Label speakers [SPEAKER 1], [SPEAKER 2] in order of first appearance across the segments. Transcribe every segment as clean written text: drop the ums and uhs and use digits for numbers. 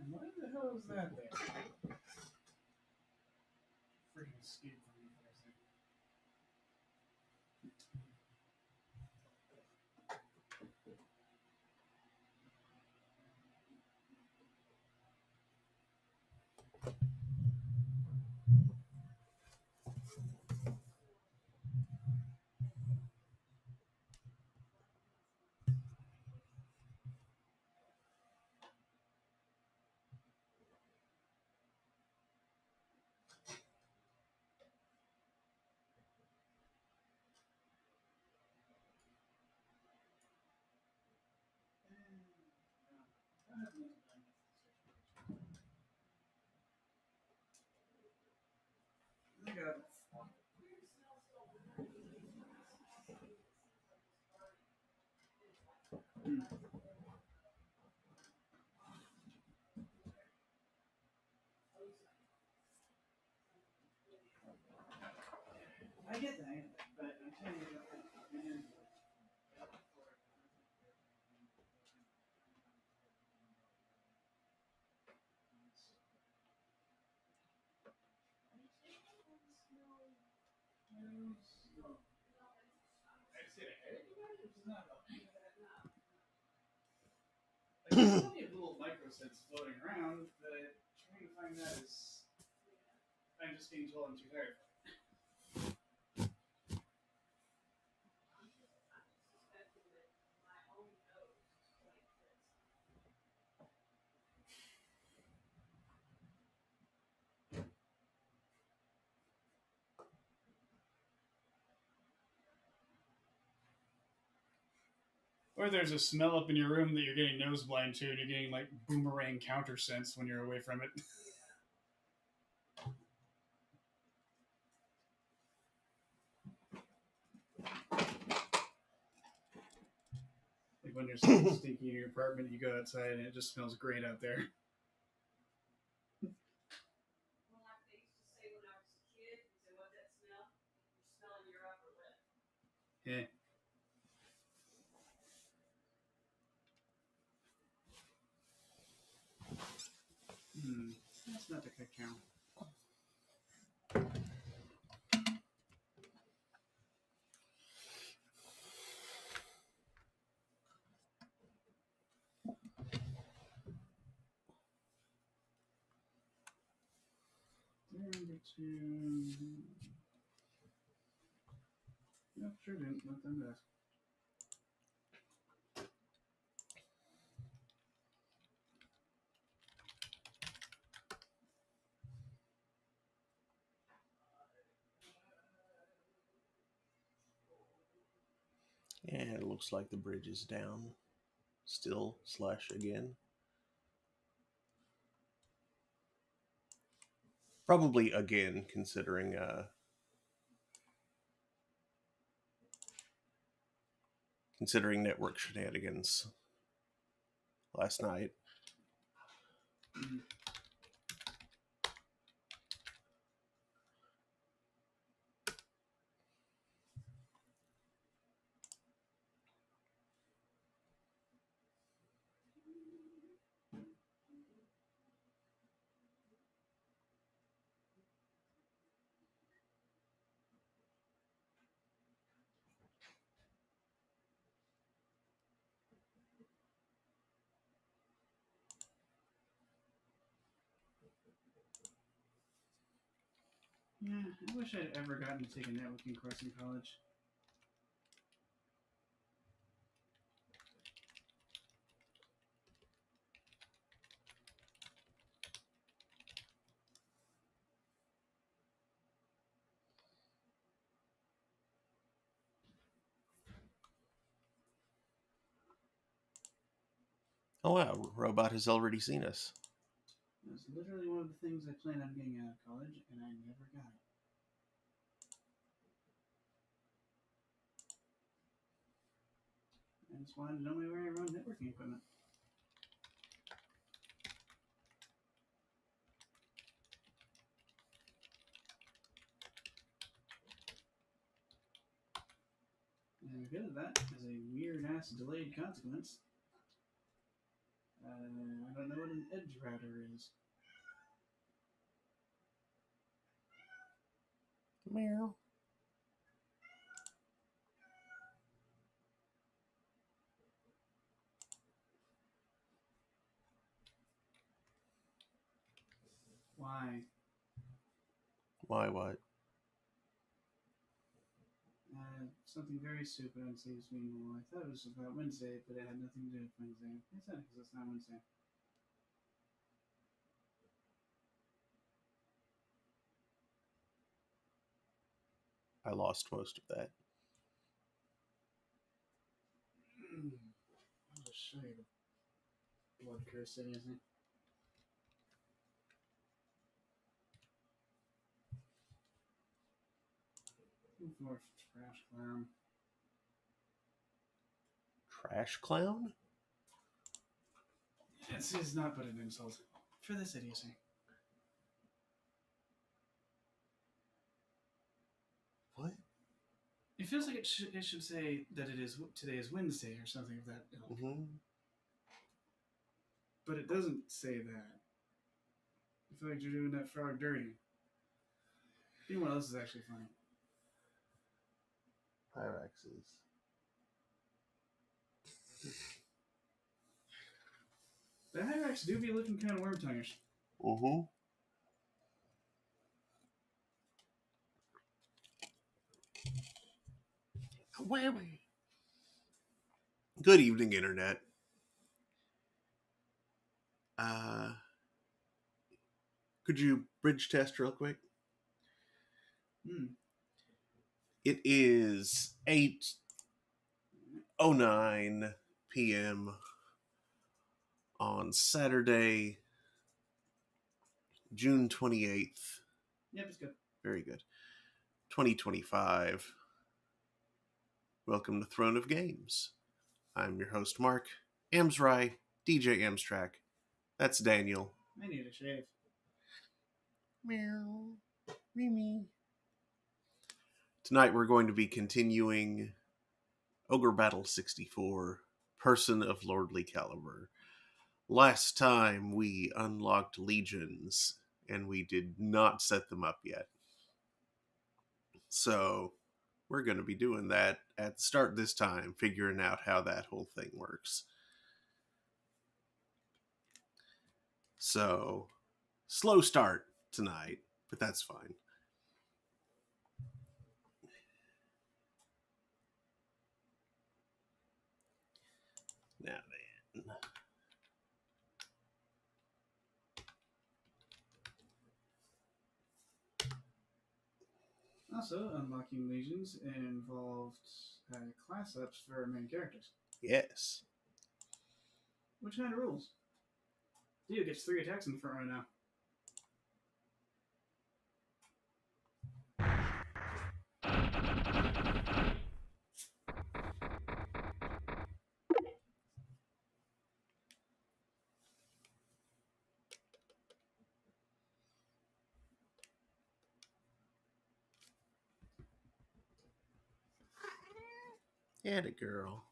[SPEAKER 1] And what the hell is that there? Freaking escaped from me for a second. I got I get that, but I'm telling you, like, there's plenty of little microsets floating around, but trying to find that is. I'm just being told I'm too tired. Or there's a smell up in your room that you're getting nose blind to, and you're getting like boomerang counter sense when you're away from it. Like when there's something stinky in your apartment, you go outside and it just smells great out there. Yeah. That's not the cacao. Number two. Nope, sure didn't. Let them ask.
[SPEAKER 2] And it looks like the bridge is down. Still / again. Probably again, considering network shenanigans last night.
[SPEAKER 1] Yeah, I wish I'd ever gotten to take a networking course in college.
[SPEAKER 2] Oh wow, Robot has already seen us.
[SPEAKER 1] That's literally one of the things I planned on getting out of college, and I never got it. I just wanted to know my way around networking equipment. And good at that as a weird-ass delayed consequence. I don't know what an edge router is.
[SPEAKER 2] Meow.
[SPEAKER 1] Why?
[SPEAKER 2] Why what?
[SPEAKER 1] Something very stupid on Steve's meanwhile. I thought it was about Wednesday, but it had nothing to do with Wednesday. It's not because it's not Wednesday.
[SPEAKER 2] I lost most of that.
[SPEAKER 1] I'll just show you the blood curse thing, isn't it? More trash clown.
[SPEAKER 2] Trash clown?
[SPEAKER 1] It's not but an insult for this idiocy.
[SPEAKER 2] What?
[SPEAKER 1] It feels like it should say that today is Wednesday or something of that ilk.
[SPEAKER 2] Mm-hmm.
[SPEAKER 1] But it doesn't say that. I feel like you're doing that frog dirty. Anyone else is actually funny.
[SPEAKER 2] Pyraxes.
[SPEAKER 1] The Hyrax do be looking kind of worm-tonguish.
[SPEAKER 2] Mm-hmm. Good evening, Internet. Could you bridge test real quick? It is 8:09 p.m. on Saturday, June 28th.
[SPEAKER 1] Yep, it's good.
[SPEAKER 2] Very good. 2025. Welcome to Throne of Games. I'm your host, Mark. Amsrai, DJ Amstrack. That's Daniel.
[SPEAKER 1] I need a shave.
[SPEAKER 2] Meow. Mimi. Tonight we're going to be continuing Ogre Battle 64, Person of Lordly Caliber. Last time we unlocked legions, and we did not set them up yet. So we're going to be doing that at the start this time, figuring out how that whole thing works. So, slow start tonight, but that's fine. Now then.
[SPEAKER 1] Also, unlocking legions involved class ups for our main characters.
[SPEAKER 2] Yes.
[SPEAKER 1] Which kind of rules? Dio gets 3 attacks in the front row now.
[SPEAKER 2] And a girl.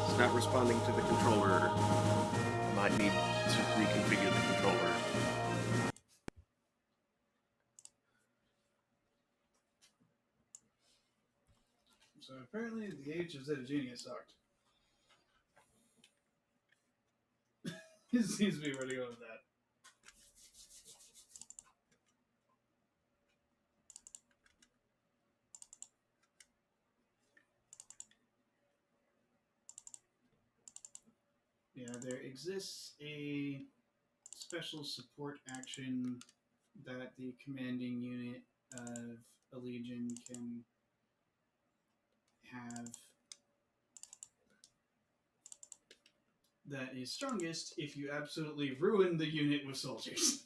[SPEAKER 2] It's not responding to the controller. I might need to reconfigure the controller.
[SPEAKER 1] So apparently the age of Zetagenia sucked. It seems to be where to go with that. Yeah, there exists a special support action that the commanding unit of a legion can have that is strongest if you absolutely ruin the unit with soldiers.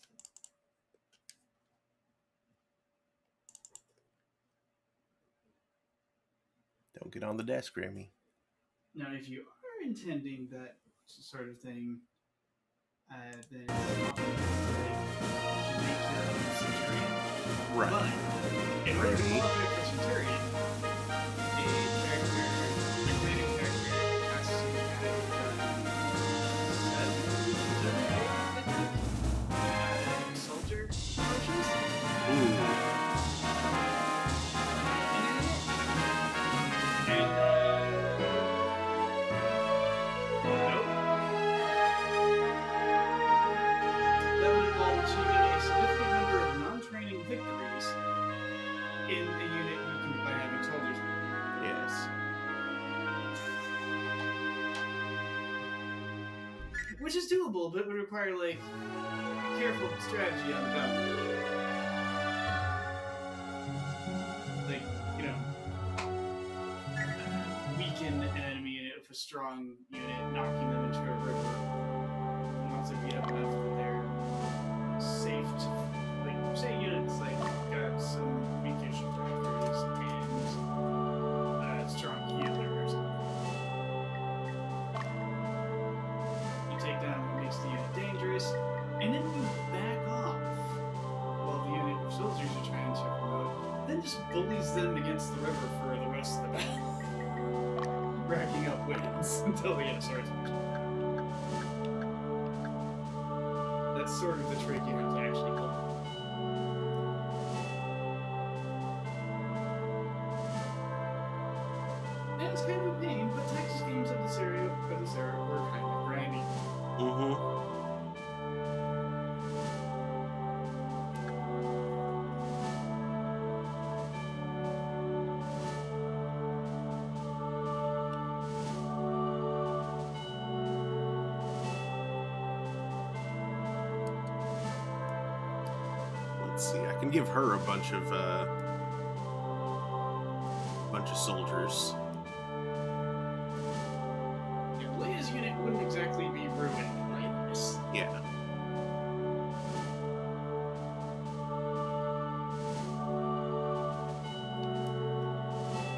[SPEAKER 2] Don't get on the desk, Grammy.
[SPEAKER 1] Now, if you are intending that sort of thing, then it's not like make your own centurion.
[SPEAKER 2] Right.
[SPEAKER 1] But in order to qualify for centurion, a commanding character has to have done 7 soldier promotions.
[SPEAKER 2] Ooh.
[SPEAKER 1] And nope. That would involve achieving a significant number of non-training victories in a unit weakened by having soldiers.
[SPEAKER 2] Yes.
[SPEAKER 1] Which is doable, but would require, like, careful strategy on the battlefield. Like, you know, weaken an enemy unit with a strong unit, knocking them into a river. And once we have enough that they're safe to, like, say units like got some weakish attackers and strong healers. You take down what makes the unit dangerous, and then you back off while the unit of soldiers are trying to promote, then just bullies them against the river for the rest of the battle. Racking up wins until the end starts. That's sort of the trick you have to actually pull. And it's kind of a pain, but Texas games of this era were kind of grindy.
[SPEAKER 2] Mm-hmm. Let's see. I can give her a bunch of soldiers.
[SPEAKER 1] Yeah, Leia's unit wouldn't exactly be ruined by this.
[SPEAKER 2] Yeah.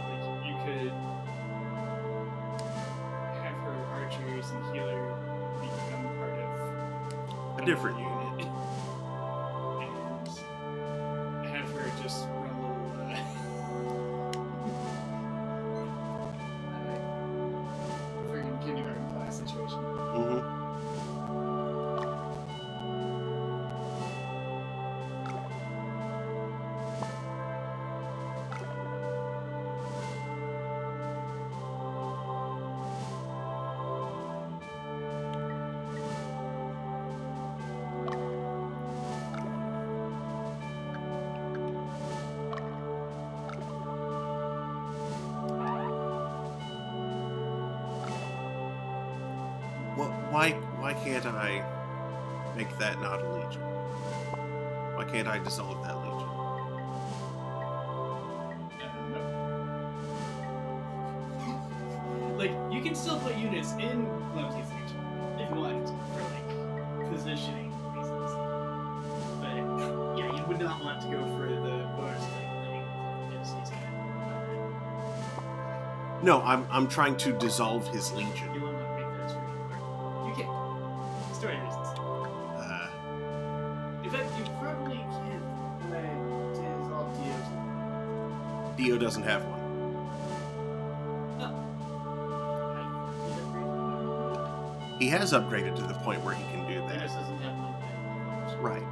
[SPEAKER 1] Like, you could have her archers and healer become part of
[SPEAKER 2] A different unit.
[SPEAKER 1] and have her just run a little friggin' kindergarten class situation.
[SPEAKER 2] Mm-hmm. Why can't I make that not a legion? Why can't I dissolve that legion?
[SPEAKER 1] Like, you can still put units in Clumsy's Legion if you want to, for, like, positioning reasons. But, yeah, you would not want to go for the bonus thing.
[SPEAKER 2] No, I'm trying to dissolve his legion.
[SPEAKER 1] You want to make that really quick. You can't. Story reasons. In fact, you probably can't dissolve Dio's.
[SPEAKER 2] Dio doesn't have one. He has upgraded to the point where he can do
[SPEAKER 1] He
[SPEAKER 2] that.
[SPEAKER 1] just doesn't have one.
[SPEAKER 2] Right.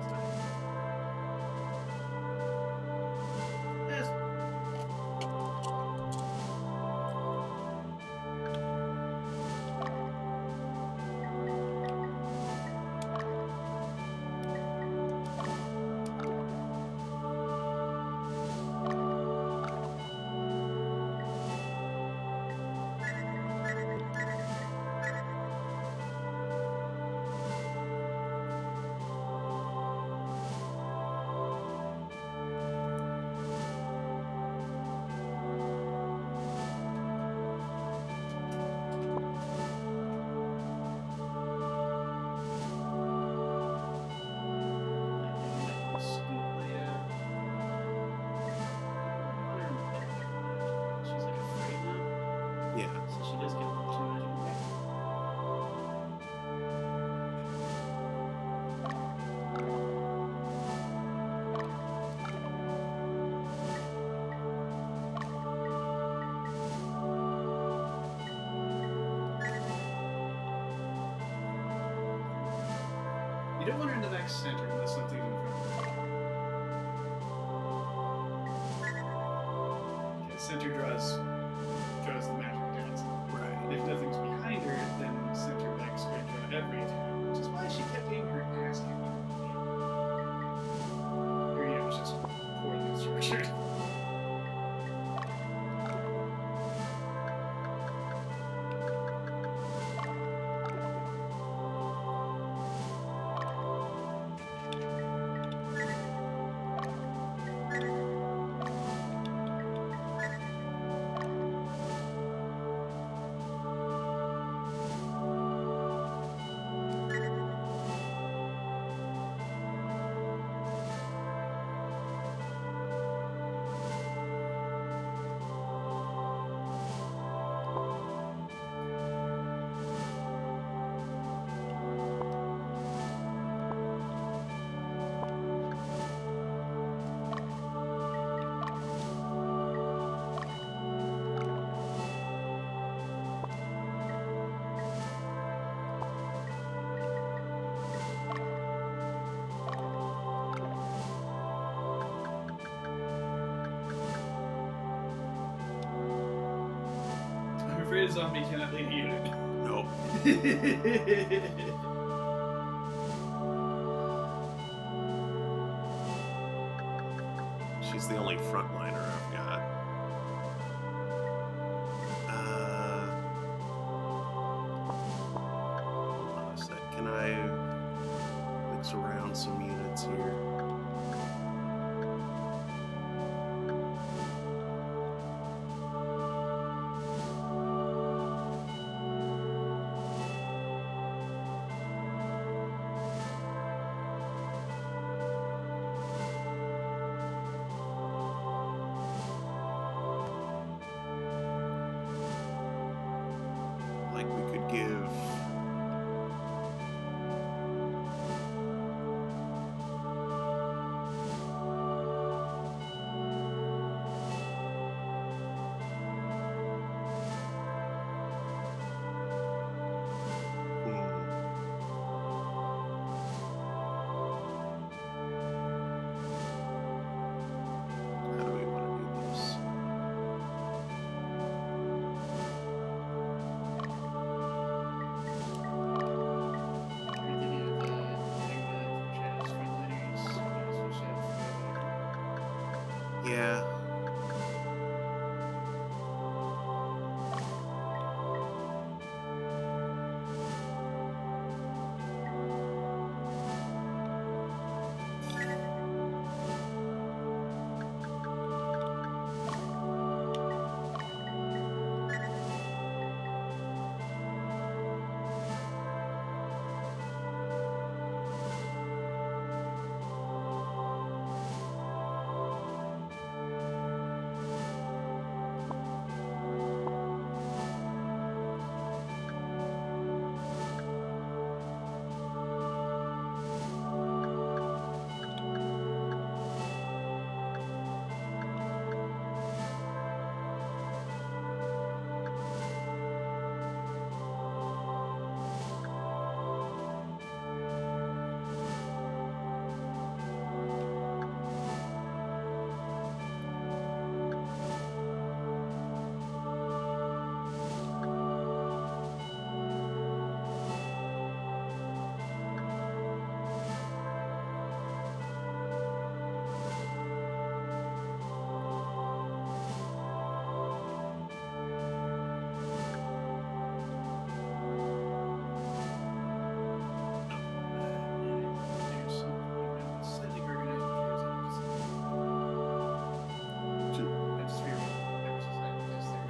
[SPEAKER 1] Yes. don't want her in the back center unless something's in front of her. Okay, center draws the magic attacks.
[SPEAKER 2] Right.
[SPEAKER 1] And if nothing's behind her, then center back's going to draw every attack, which is why she kept getting her ass handed. Or, you know, it was just poorly structured. I'm afraid a zombie cannot lead a unit.
[SPEAKER 2] Nope. She's the only frontliner I've got. Hold on a sec. Can I mix around some units here? Like we could give how do we want to do this? Yeah.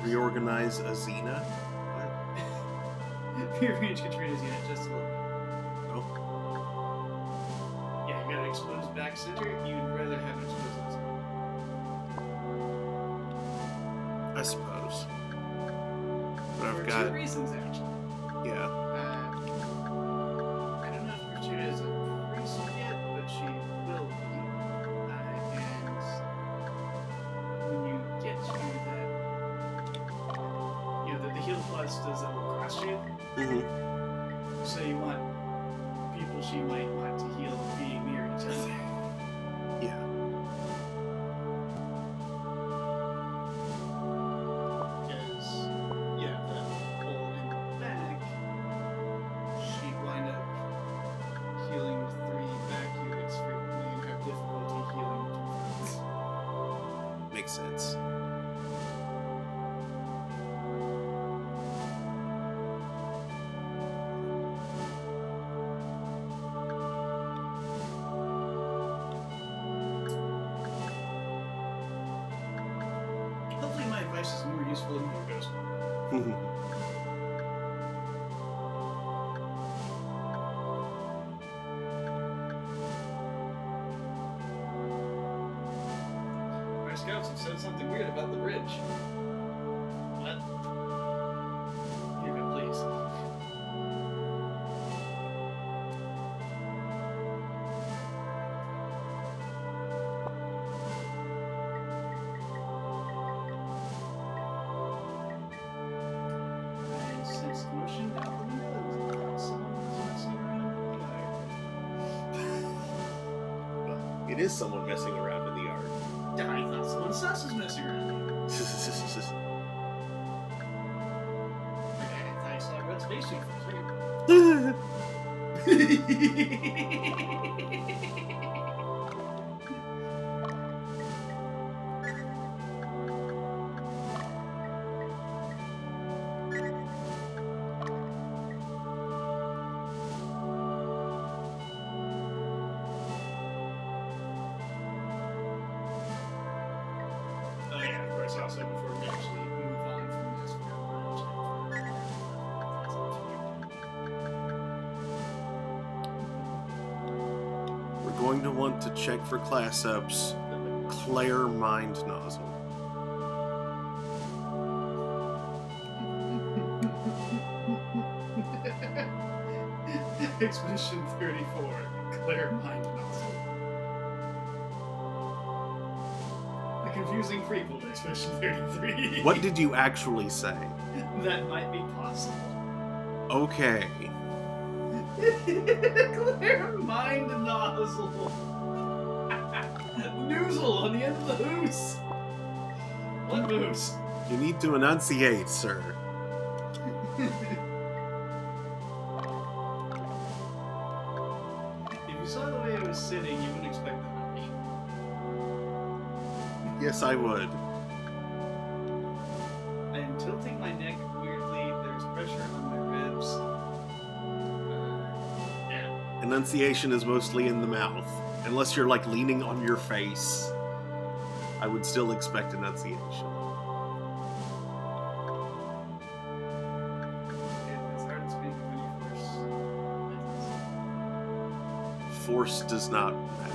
[SPEAKER 2] Reorganize Azina? What?
[SPEAKER 1] Rearrange Katrina's unit just a little bit.
[SPEAKER 2] Oh.
[SPEAKER 1] Yeah, you got an exposed back center. You'd rather have an exposed center.
[SPEAKER 2] I suppose. But
[SPEAKER 1] For
[SPEAKER 2] I've
[SPEAKER 1] two
[SPEAKER 2] got.
[SPEAKER 1] reasons, actually.
[SPEAKER 2] Yeah.
[SPEAKER 1] I don't know if Katrina is a priest yet, but she will be. And when you get to that, you know, the heal plus does a little cross shape.
[SPEAKER 2] Mm-hmm.
[SPEAKER 1] So you want people she might want to heal being near each other.
[SPEAKER 2] Yeah.
[SPEAKER 1] Because, yeah, that hole in the back, she'd wind up healing 3 back units frequently and have difficulty healing two.
[SPEAKER 2] Makes sense.
[SPEAKER 1] Hopefully my advice is more useful than Marco's. My scouts have said something weird about the bridge. What? Give it, please. I sense motion out the window. Someone was messing around with the iron.
[SPEAKER 2] Well, it is someone messing around in the yard.
[SPEAKER 1] I thought someone sus was messing around. I saw a red spacesuit for a Oh yeah, of course, also before we actually move on from this,
[SPEAKER 2] We're going to want to check for class ups. Claire Mind Nozzle.
[SPEAKER 1] Expedition 34, Claire Mind Nozzle. The confusing prequel to Expedition 33.
[SPEAKER 2] What did you actually say?
[SPEAKER 1] That might be possible.
[SPEAKER 2] Okay.
[SPEAKER 1] Claire Mind Nozzle. Noozle on the end of the hoose. What moves?
[SPEAKER 2] You need to enunciate, sir.
[SPEAKER 1] If you saw the way I was sitting, you wouldn't expect that much.
[SPEAKER 2] Yes, I would.
[SPEAKER 1] I am tilting my neck weirdly. There's pressure on my ribs. Yeah.
[SPEAKER 2] Enunciation is mostly in the mouth. Unless you're like leaning on your face, I would still expect enunciation.
[SPEAKER 1] It's hard to speak of any force.
[SPEAKER 2] Force does not matter.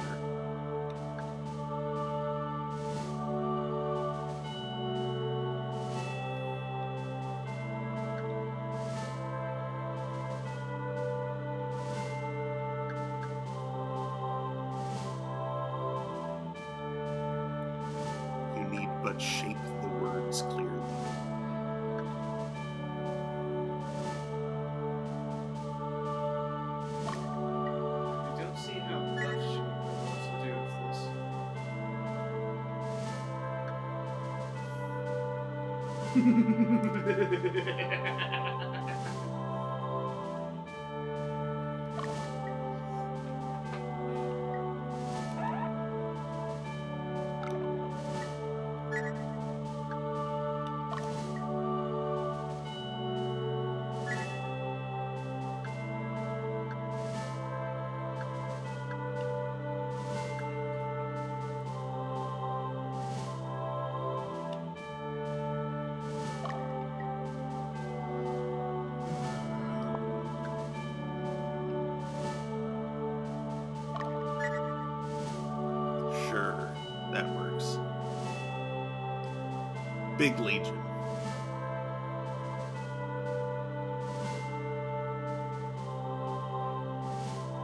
[SPEAKER 2] You need but shape the words clearly.
[SPEAKER 1] I don't see how much to do with this.
[SPEAKER 2] Sure, that works. Big Legion.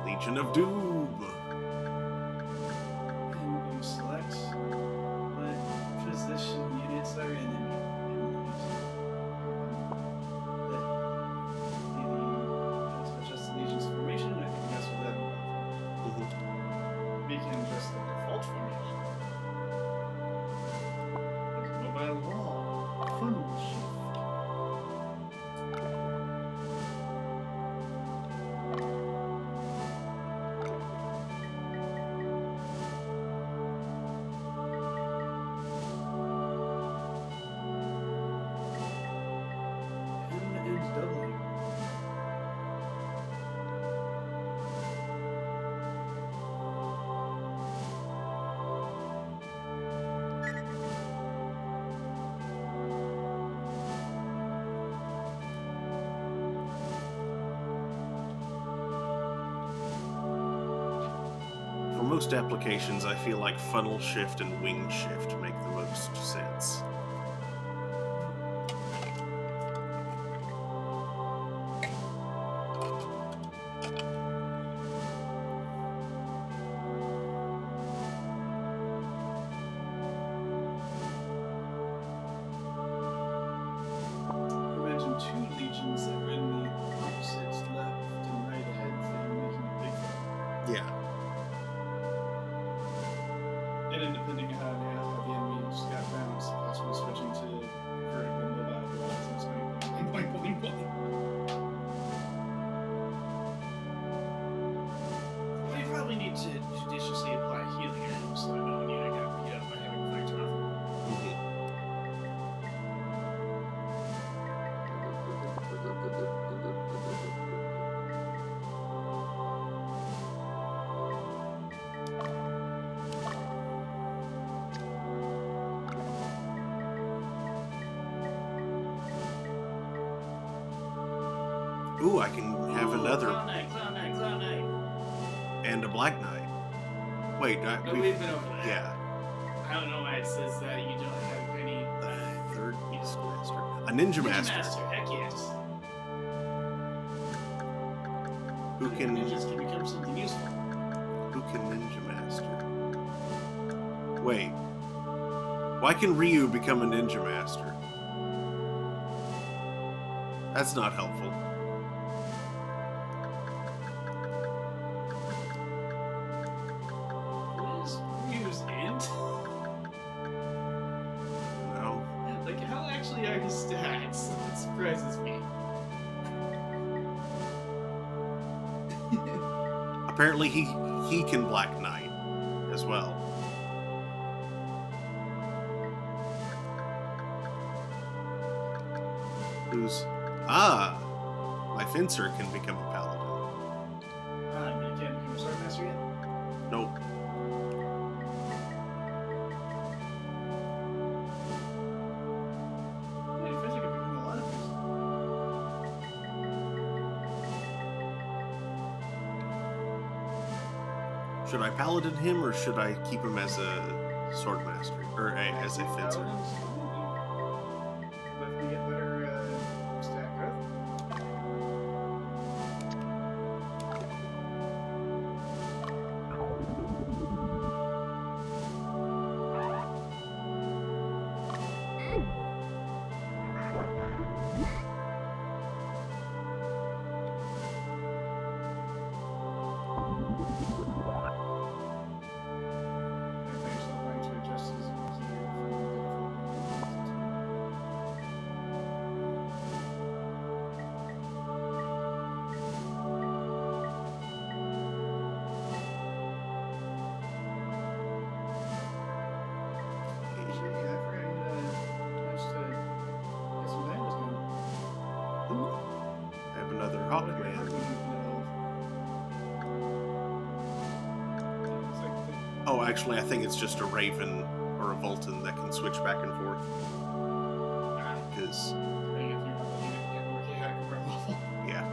[SPEAKER 2] Legion of Doom.
[SPEAKER 1] And you select what position units are in enemies. Maybe that's just the Legion's formation. I think that's what that
[SPEAKER 2] most applications, I feel like funnel shift and wing shift make the most sense.
[SPEAKER 1] Imagine two legions that were in the opposites, left and right ahead thing, making a big fight.
[SPEAKER 2] Yeah.
[SPEAKER 1] And then depending on how the enemy just got bounced, possibly switching to vertical mobile bullets and just going boing, boing, boing, boing. Well, you probably need to judiciously apply healing items so that no one unit got beat up by having to fight too often.
[SPEAKER 2] Ooh, I can have another
[SPEAKER 1] Clown Knight, Clown Knight, Clown Knight.
[SPEAKER 2] and a Black Knight. Wait,
[SPEAKER 1] No, we've been over that.
[SPEAKER 2] yeah,
[SPEAKER 1] I don't know why it says that you don't have any.
[SPEAKER 2] third Beast Master, a Ninja Master,
[SPEAKER 1] Heck yes.
[SPEAKER 2] who can
[SPEAKER 1] Ninjas can become something useful.
[SPEAKER 2] Ninja Master. Wait, why can Ryu become a Ninja Master? That's not helpful.
[SPEAKER 1] What is Ryu's int?
[SPEAKER 2] No.
[SPEAKER 1] Like, how actually are his stats? That surprises me.
[SPEAKER 2] Apparently he can Black Knight as well. Who's my fencer can become a paladin.
[SPEAKER 1] But you can't become a sword master yet?
[SPEAKER 2] Nope.
[SPEAKER 1] Yeah, it feels like it could become a lot of things.
[SPEAKER 2] Should I paladin him or should I keep him as a sword master or as a fencer?
[SPEAKER 1] Let me get better stat growth.
[SPEAKER 2] I have another Hawkman. Oh, actually, I think it's just a Raven or a Vulcan that can switch back and forth. Because, yeah.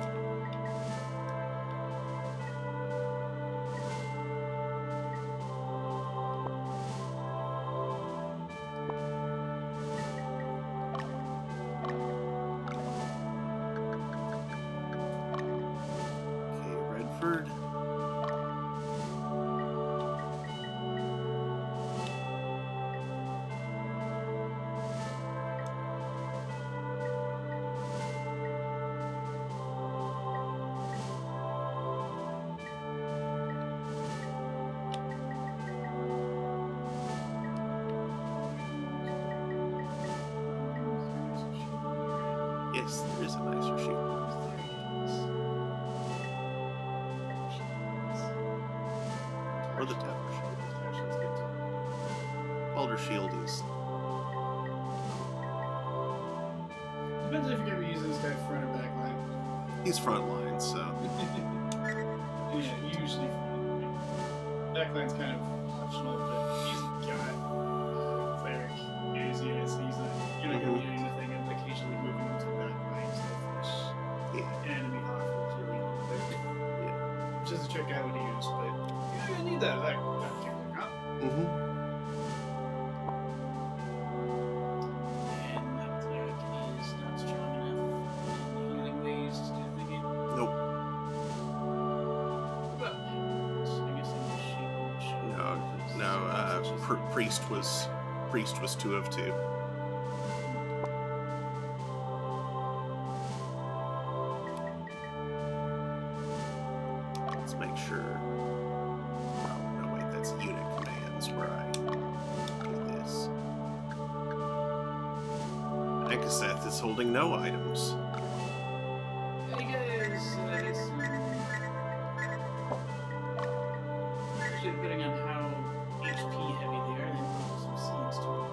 [SPEAKER 2] Okay, Redford. Yes, there is a nicer shield. Or the Tower Shield. Boulder Shield is...
[SPEAKER 1] Depends if you're ever using this guy front or back line.
[SPEAKER 2] He's front line, so...
[SPEAKER 1] Yeah, usually front. Back line's kind of optional, but he's got cleric in his units, and he's not, you're not going to be doing anything and occasionally moving into the back line to finish
[SPEAKER 2] Yeah.
[SPEAKER 1] enemy off with really quick.
[SPEAKER 2] Yeah.
[SPEAKER 1] Which is a trick I would use, but you're not going to need that
[SPEAKER 2] priest was 2 of 2. Let's make sure. Oh, no, wait, that's unit commands where I do this. Ekaseth is holding no items.
[SPEAKER 1] Yeah, you guys hit some. Actually, depending on how HP heavy they are, they put some seeds to it.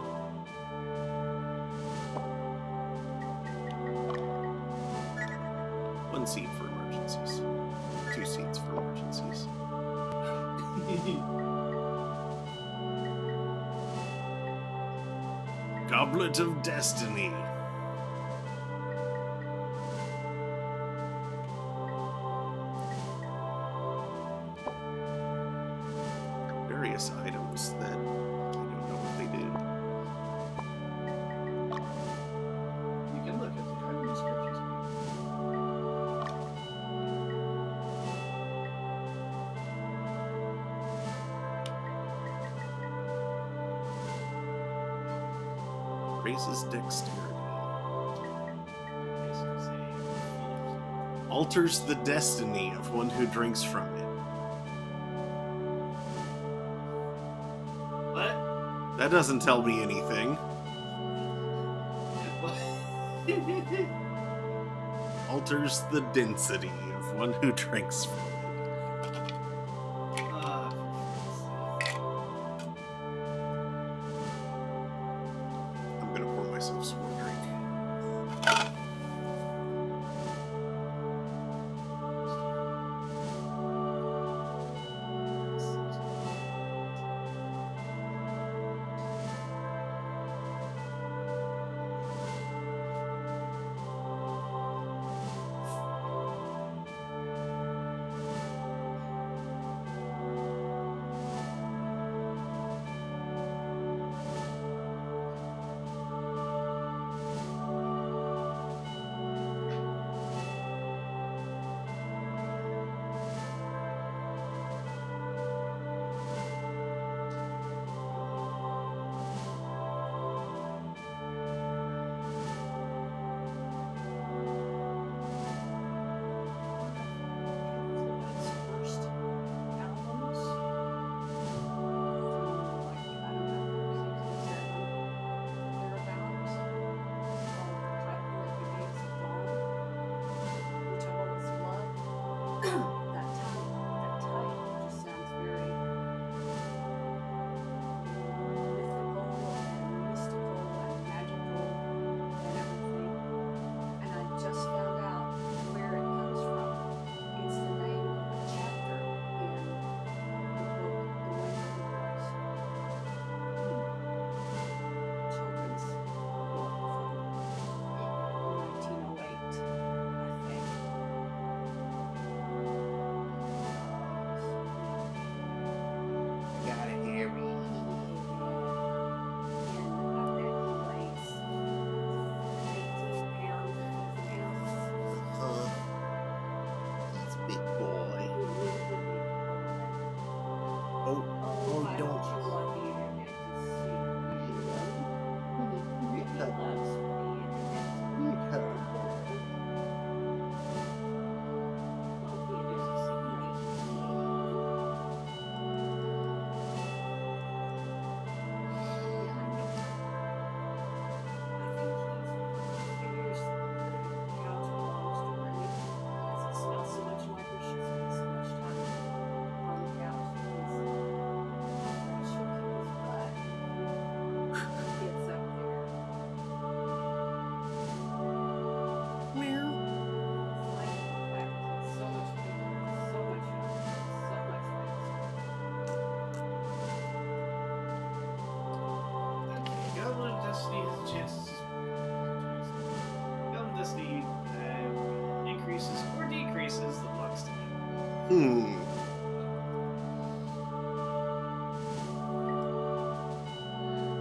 [SPEAKER 2] One seed for emergencies. 2 seeds for emergencies. Goblet of Destiny. Various items that I don't know what they do.
[SPEAKER 1] You can look at the item descriptions.
[SPEAKER 2] Raises dexterity.
[SPEAKER 1] Basically say,
[SPEAKER 2] Alters the destiny of one who drinks from it.
[SPEAKER 1] what?
[SPEAKER 2] That doesn't tell me anything. Alters the density of one who drinks from it. I'm gonna pour myself some more drink.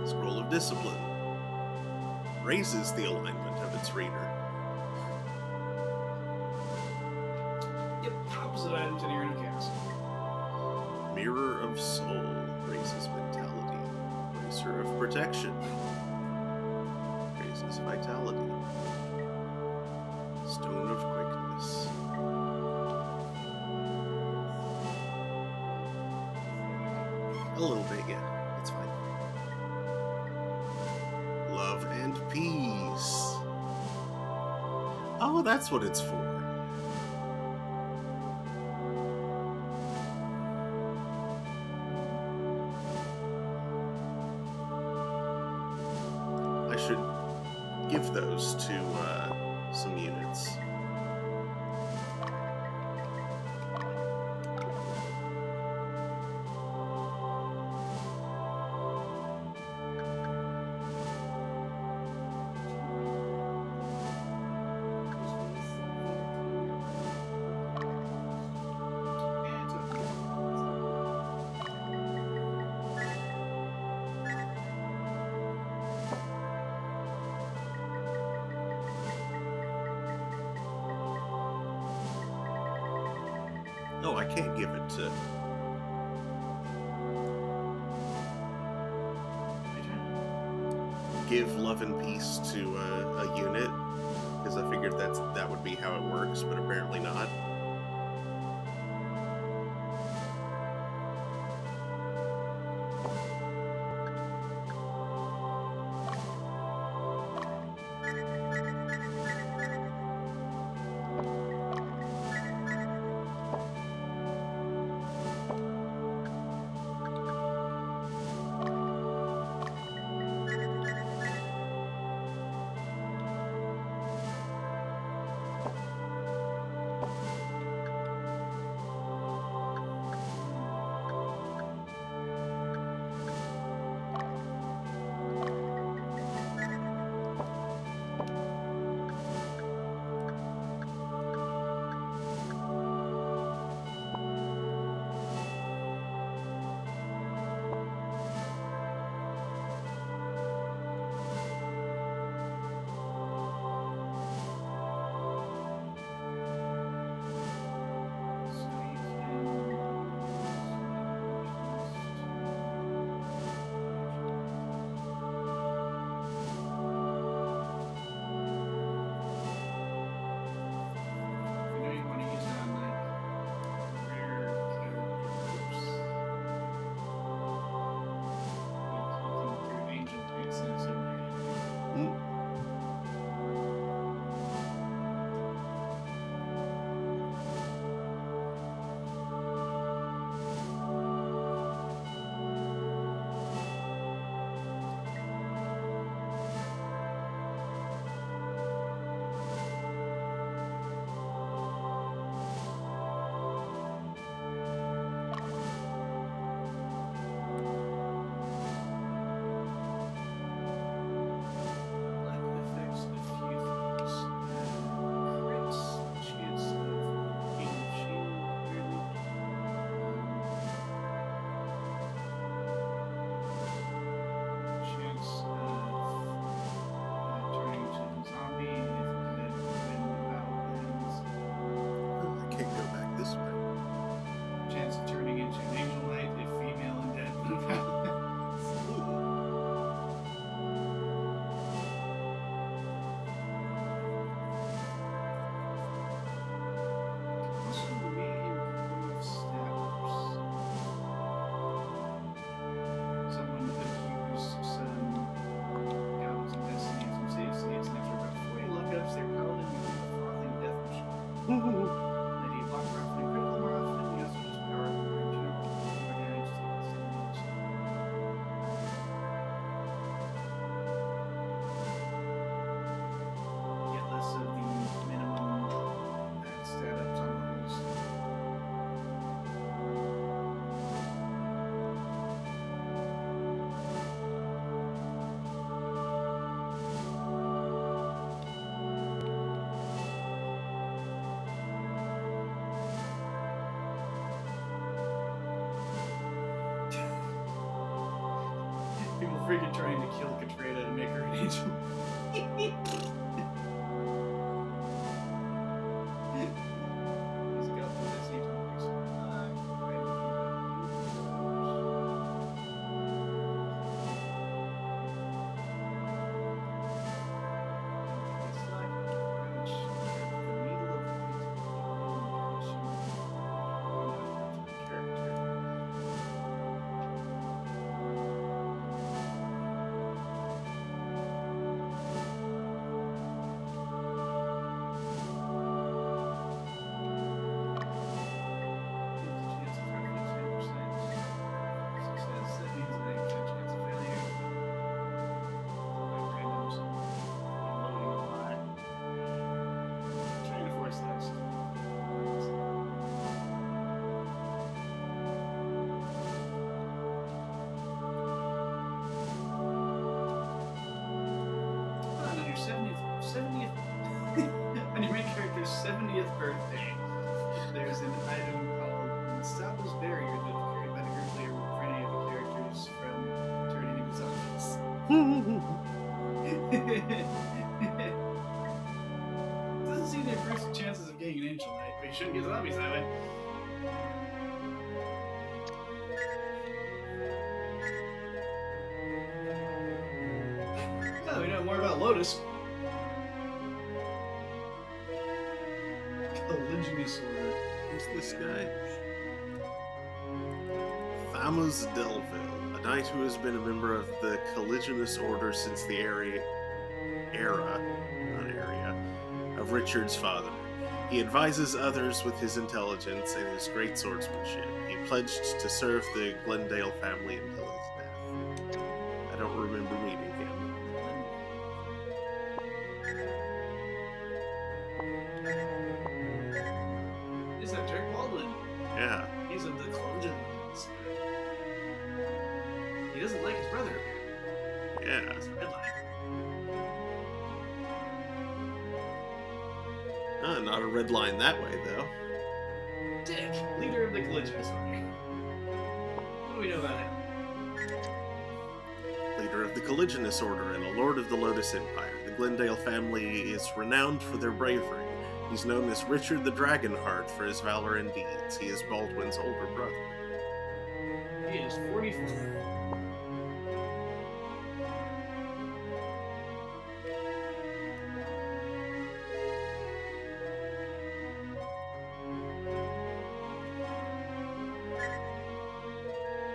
[SPEAKER 2] Scroll of Discipline. Raises the alignment of its reader.
[SPEAKER 1] Yep, opposite items in your inner cast.
[SPEAKER 2] Mirror of Soul. Raises mentality. protection. Raises vitality. Stone of quickness. A little bit, yeah. It's fine. Love and peace. Oh, that's what it's for. I should give those to some units. Oh, I can't give it to... give love and peace to a unit, because I figured that would be how it works, but apparently not.
[SPEAKER 1] People freaking trying to kill Katrina to make her an angel. Doesn't seem to increase the chances of getting an angel knight, but you shouldn't get zombies that way. Oh, we know more about Lotus. Caligulous Order.
[SPEAKER 2] Who's this guy? Thamus Delville, a knight who has been a member of the Caligulous Order since the era of Richard's father. He advises others with his intelligence and his great swordsmanship. He pledged to serve the Glendale family until his death. I don't remember meeting him.
[SPEAKER 1] Is that Dirk Baldwin?
[SPEAKER 2] Yeah.
[SPEAKER 1] He's of the Caligulous. He doesn't like his brother.
[SPEAKER 2] Yeah.
[SPEAKER 1] That's a red line.
[SPEAKER 2] Not a red line that way, though.
[SPEAKER 1] Dick, leader of the Caligulous Order. What do we know about him?
[SPEAKER 2] Leader of the Caligulous Order and a lord of the Lotus Empire, the Glendale family is renowned for their bravery. He's known as Richard the Dragonheart for his valor and deeds. He is Baldwin's older brother.
[SPEAKER 1] He is 44.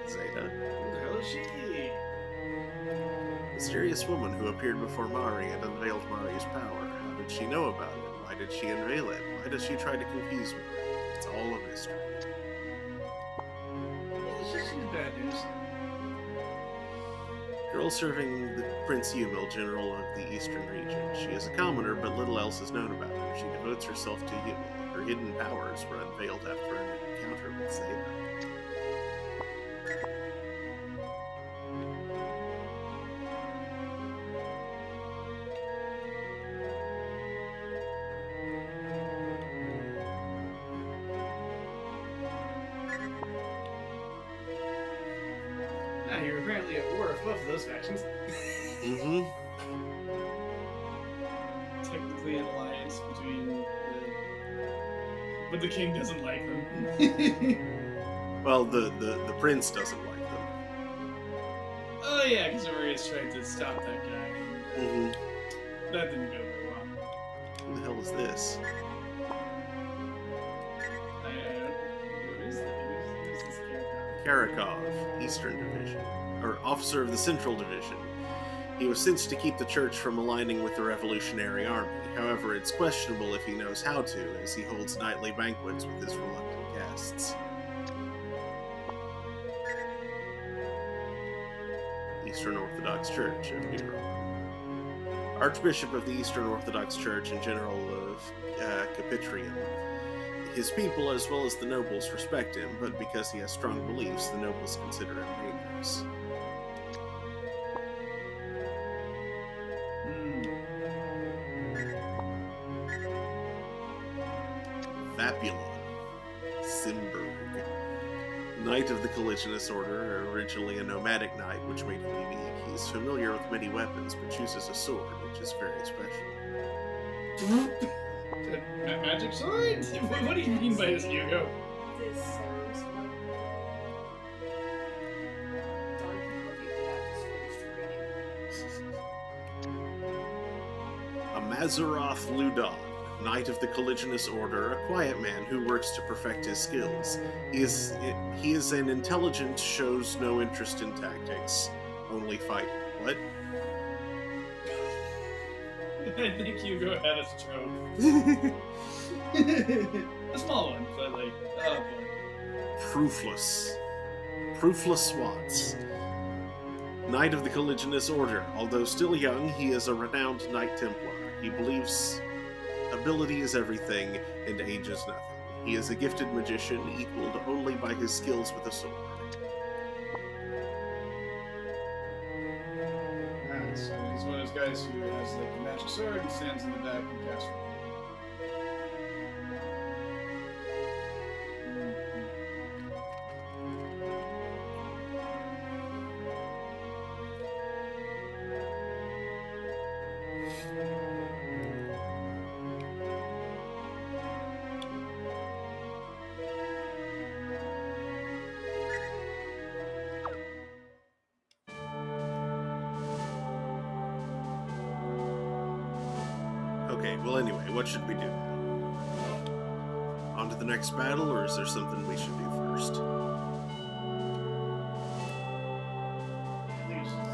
[SPEAKER 2] Zeta.
[SPEAKER 1] Who the hell is she?
[SPEAKER 2] Mysterious woman who appeared before Mari and unveiled Mari's power. How did she know about it? Why did she unveil it? Why does she try to confuse Mari? It's all a mystery.
[SPEAKER 1] Yeah, she's bad news.
[SPEAKER 2] Girl serving the Prince Yumil, General of the Eastern region. She is a commoner, but little else is known about her. She devotes herself to Yumil. Her hidden powers were unveiled after an encounter with Zeta.
[SPEAKER 1] Now you're apparently at war with both of those factions.
[SPEAKER 2] Mm-hmm.
[SPEAKER 1] Technically an alliance between the... But the king doesn't like them.
[SPEAKER 2] Well, the prince doesn't like them.
[SPEAKER 1] Oh yeah, because Maria's tried to stop that guy.
[SPEAKER 2] Mm-hmm.
[SPEAKER 1] That didn't go very well.
[SPEAKER 2] Who the hell is this?
[SPEAKER 1] Who's this character?
[SPEAKER 2] Karakov, Eastern Division, or Officer of the Central Division. He was sent to keep the church from aligning with the Revolutionary Army. However, it's questionable if he knows how to, as he holds nightly banquets with his reluctant guests. Eastern Orthodox Church of Iran. Archbishop of the Eastern Orthodox Church and General of Capitrium. His people, as well as the nobles, respect him, but because he has strong beliefs, the nobles consider him dangerous. Vapula. Simberg. Knight of the Caligulous Order, originally a nomadic knight, which made him unique. He is familiar with many weapons, but chooses a sword, which is very special.
[SPEAKER 1] Magic sword? What do you mean by this, Hugo?
[SPEAKER 3] This sounds like Don Quixote that I just finished reading.
[SPEAKER 2] A Mazaroth Ludon, Knight of the Caligulous Order, a quiet man who works to perfect his skills. He is an intelligent, shows no interest in tactics, only fighting. What?
[SPEAKER 1] I think Hugo had a stroke. A small one, but like, oh boy.
[SPEAKER 2] Proofless Swats. Knight of the Caligulous Order. Although still young, he is a renowned Knight Templar. He believes ability is everything, and age is nothing. He is a gifted magician, equaled only by his skills with a sword.
[SPEAKER 1] So he's one of those guys who has like a magic sword and stands in the back and casts.
[SPEAKER 2] Okay, well anyway, what should we do now? On to the next battle, or is there something we should do first?
[SPEAKER 1] I think it's just.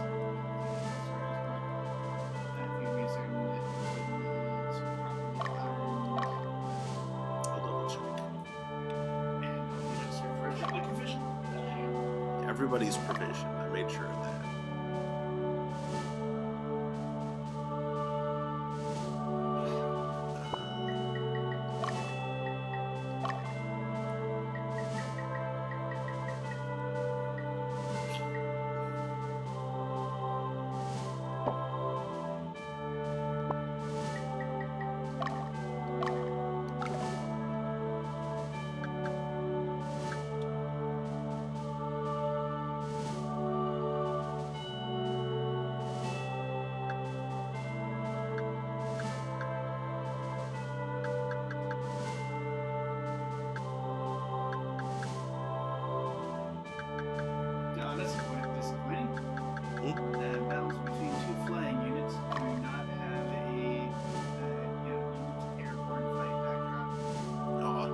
[SPEAKER 2] I'll double check. Everybody's provisioned. I made sure of that.
[SPEAKER 1] No, that's disappointing. Battles between two flying units do not have a airborne fight backdrop.
[SPEAKER 2] Aw.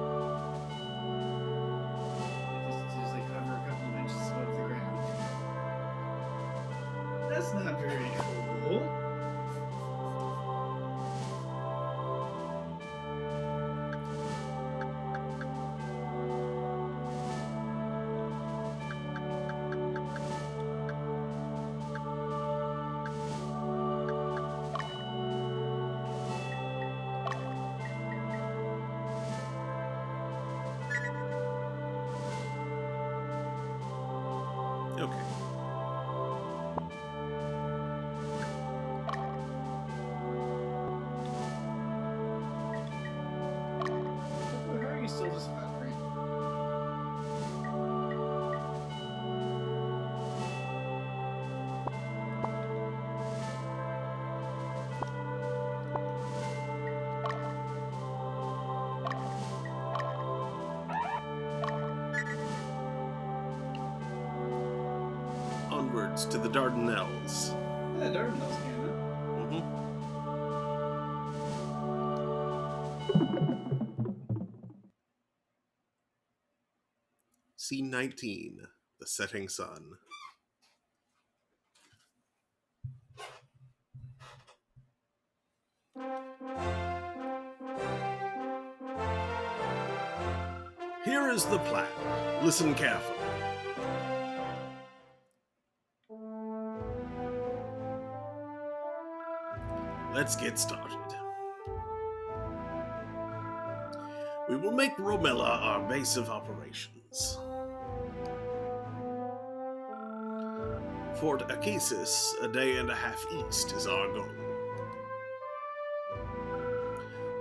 [SPEAKER 1] It just like hover a couple of inches above the ground. That's not very cool.
[SPEAKER 2] Okay.
[SPEAKER 1] How are you still just hovering?
[SPEAKER 2] Onwards to the Dardanelles.
[SPEAKER 1] Yeah, Dardanelles came out.
[SPEAKER 2] Scene 19. The Setting Sun. Here is the plan. Listen carefully. Let's get started. We will make Romella our base of operations. Fort Akesis, a day and a half east, is our goal.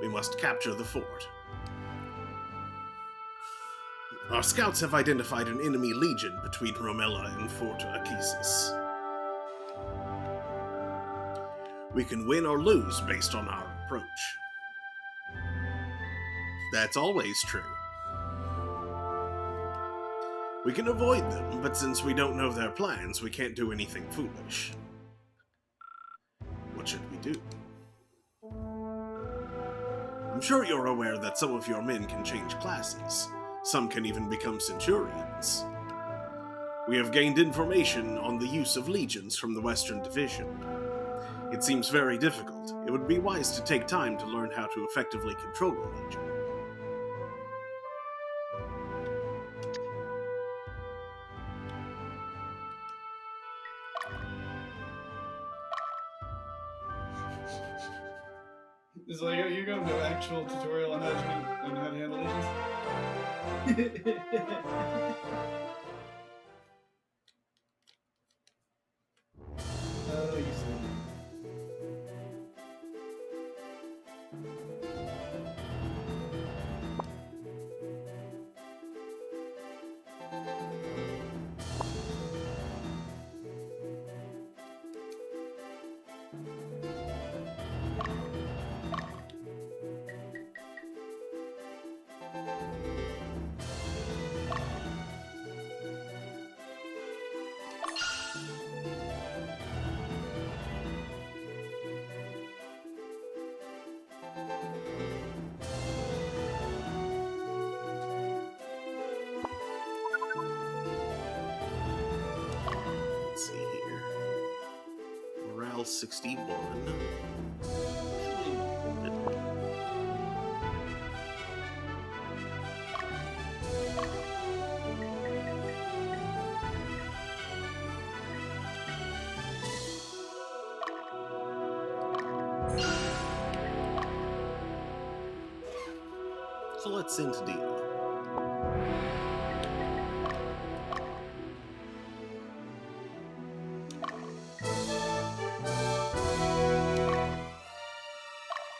[SPEAKER 2] We must capture the fort. Our scouts have identified an enemy legion between Romella and Fort Akesis. We can win or lose based on our approach. That's always true. We can avoid them, but since we don't know their plans, we can't do anything foolish. What should we do? I'm sure you're aware that some of your men can change classes. Some can even become centurions. We have gained information on the use of legions from the Western Division. It seems very difficult. It would be wise to take time to learn how to effectively control a legion.
[SPEAKER 1] Is like you're going to an actual tutorial on how to handle legions? Oh, you silly.
[SPEAKER 2] 61. So let's send to deal.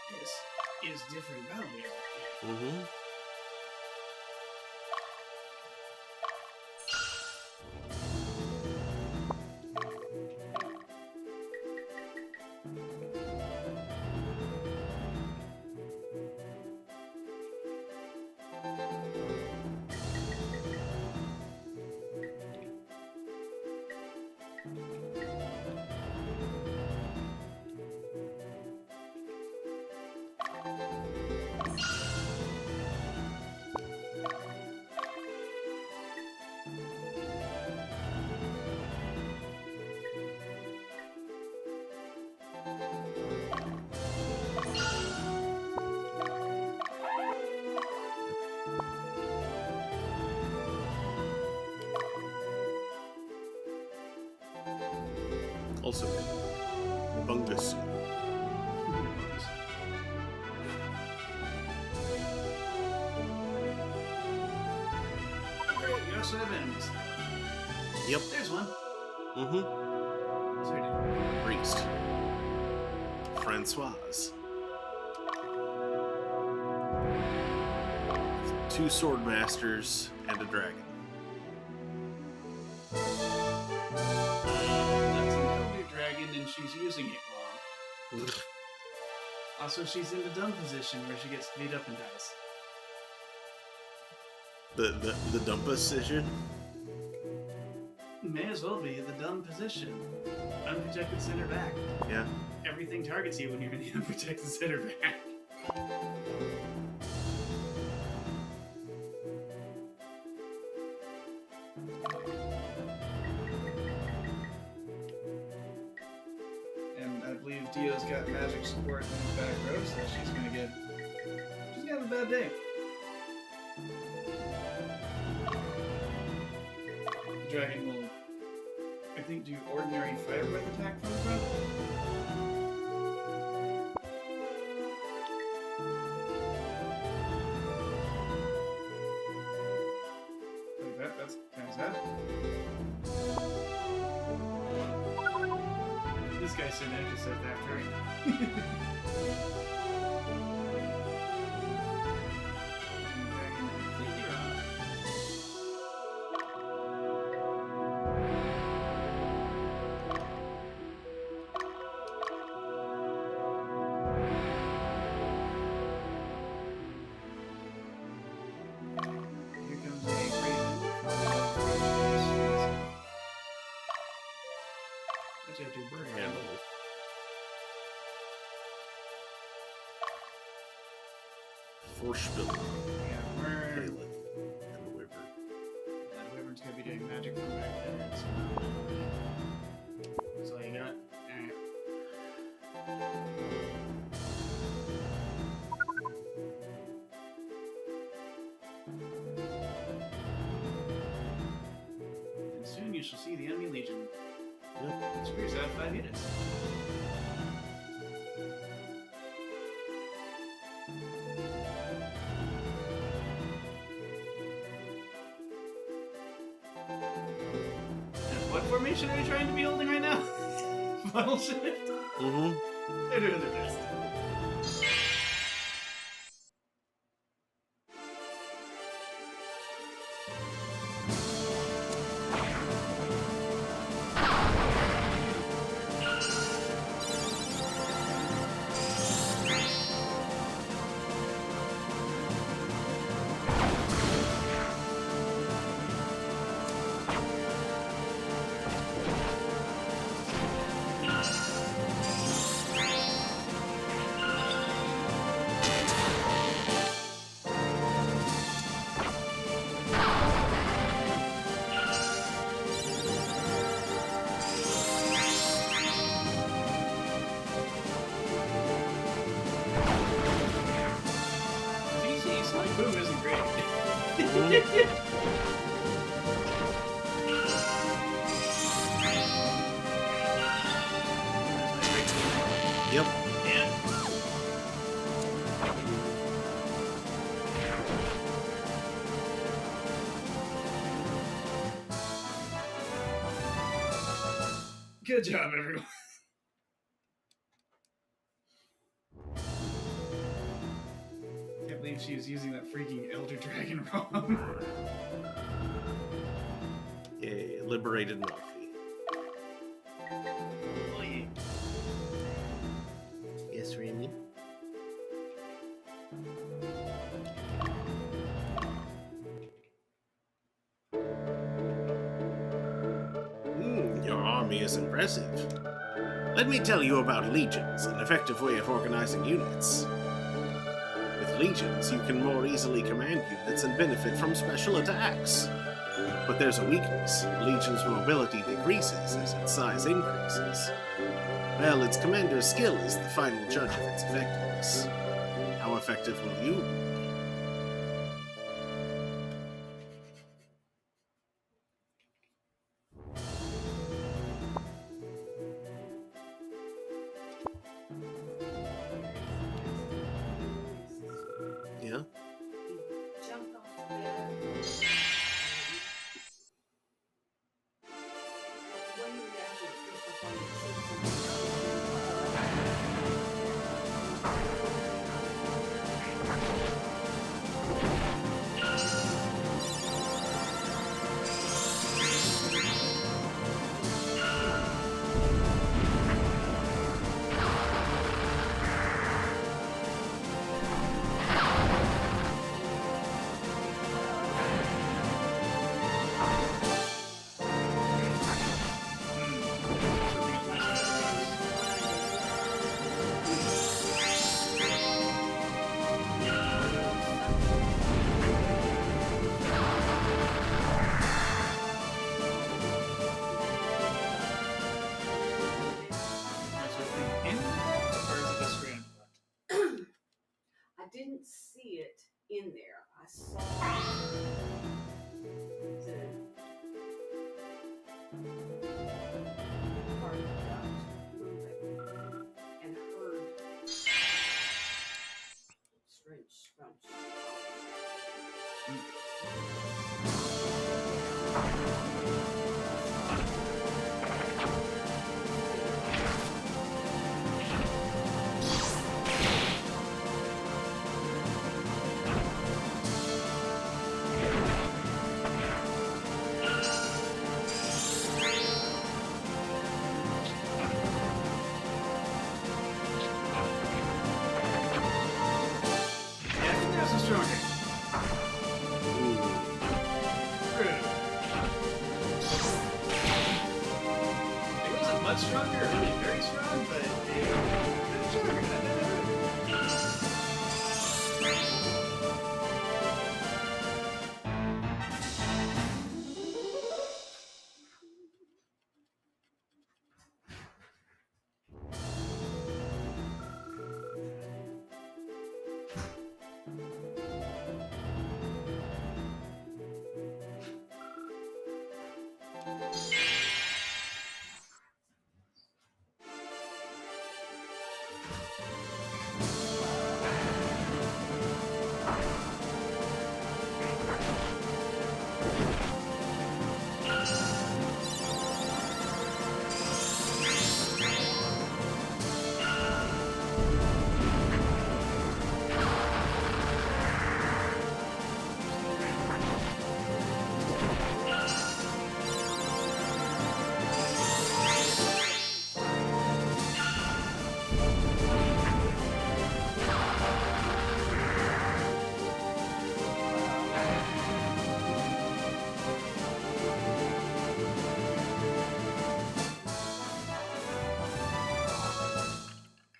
[SPEAKER 1] This is different battle music.
[SPEAKER 2] Mm-hmm. Also, Bungus.
[SPEAKER 1] Great, you also have enemies.
[SPEAKER 2] Yep.
[SPEAKER 1] There's one.
[SPEAKER 2] Mm-hmm.
[SPEAKER 1] What's her name?
[SPEAKER 2] Priest. Francoise. 2 sword masters and a dragon.
[SPEAKER 1] That's an elder dragon, and she's using it wrong. Also, she's in the dumb position where she gets beat up and dies.
[SPEAKER 2] The dumb position?
[SPEAKER 1] May as well be the dumb position. Unprotected center back.
[SPEAKER 2] Yeah.
[SPEAKER 1] Everything targets you when you're in the unprotected center back. And I believe Dio's got magic support in the back row, so she's gonna get. She's gonna have a bad day. The dragon will, I think, do ordinary fire breath attack from the front. Like that, that's kind of sad. This guy's sitting there just said that, right? Dragon completely wrong. Here comes a raven. What you have to do, bird handle?
[SPEAKER 2] Forspill.
[SPEAKER 1] Yeah, we're.
[SPEAKER 2] Caleb. And the Wyvern.
[SPEAKER 1] That wyvern's gonna be doing magic from back there. So that's all you got? Alright. And soon you shall see the enemy legion.
[SPEAKER 2] Yep.
[SPEAKER 1] Spears out 5 units. And what formation are you trying to be holding right now? Funnel shift?
[SPEAKER 2] Mm-hmm.
[SPEAKER 1] They're doing their best. Sonic Boom isn't great.
[SPEAKER 2] Yep.
[SPEAKER 1] Yeah. Good job, everyone. Can't believe she was using that freaking Elder Dragon wrong.
[SPEAKER 2] Yeah, liberated Murphy.
[SPEAKER 1] Oh, yeah.
[SPEAKER 2] Yes, Randy. Your army is impressive. Let me tell you about legions, an effective way of organizing units. With legions, you can more easily command units and benefit from special attacks. But there's a weakness. A legion's mobility decreases as its size increases. Well, its commander's skill is the final judge of its effectiveness. How effective will you be? Yeah?
[SPEAKER 3] He jumped off the bed. When you reacted to Crystal Point, it seemed I didn't see it in there. I saw the part of the duct moving and heard strange scrunch.
[SPEAKER 1] Yeah, I think that was stronger. Rude. It wasn't much stronger, or really very strong, but it was stronger.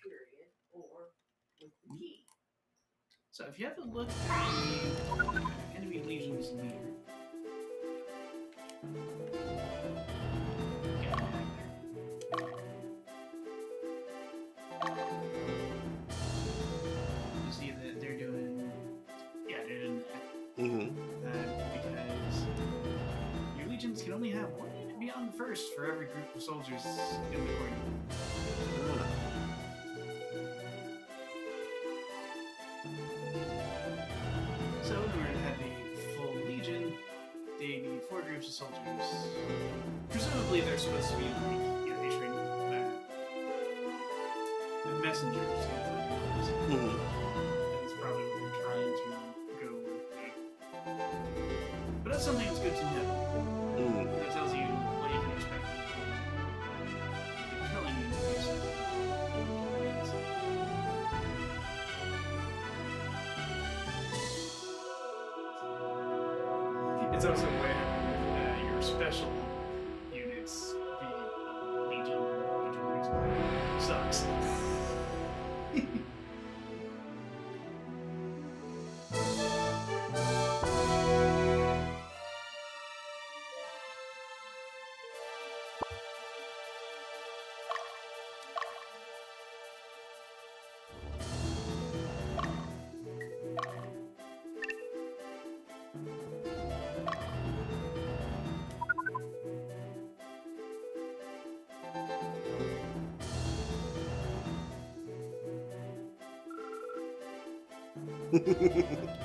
[SPEAKER 3] Period. Or with the key.
[SPEAKER 1] So if you have a look at the enemy legion's leader. Get back there. You see that they're doing, yeah, soldiers in the corner. So, in order to have a full legion, they need 4 groups of soldiers. Presumably, they're supposed to be like, you know, issuing messengers.
[SPEAKER 2] Mhm.
[SPEAKER 1] That's probably what they're trying to go with. But that's something that's good to know.
[SPEAKER 2] Mm.
[SPEAKER 1] That tells you what you can expect. They're telling you to do something. It's also when your special units, the Legion, sucks.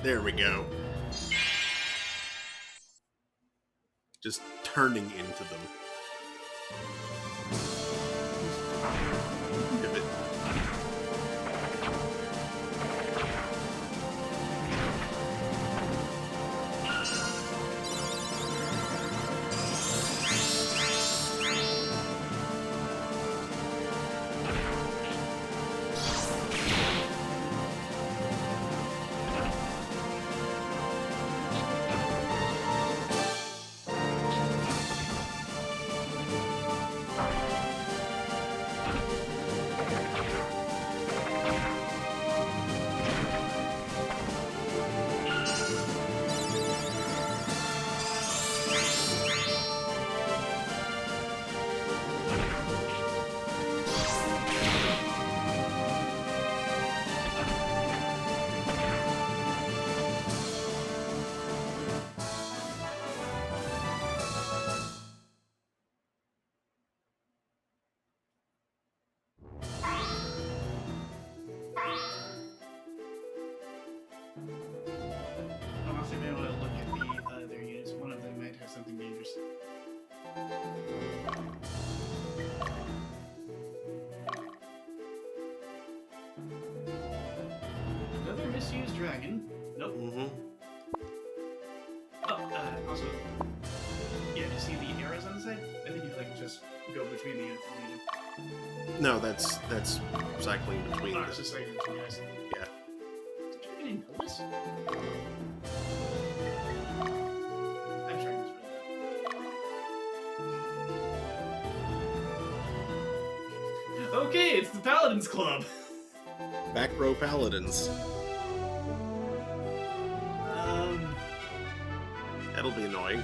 [SPEAKER 2] There we go. Just turning into them. Pivot.
[SPEAKER 1] Honestly, maybe I'll look at the other units. One of them might have something dangerous. Another misused dragon. Nope.
[SPEAKER 2] Mm-hmm.
[SPEAKER 1] Oh, also, yeah, you see the arrows on the side? I think you like just go between the units and lead them.
[SPEAKER 2] No, that's cycling between
[SPEAKER 1] Oh, it's
[SPEAKER 2] them.
[SPEAKER 1] just like two guys.
[SPEAKER 2] Yeah.
[SPEAKER 1] Did you even notice? I'm trying this right now. Okay, it's the Paladins Club.
[SPEAKER 2] Back row paladins. That'll be annoying.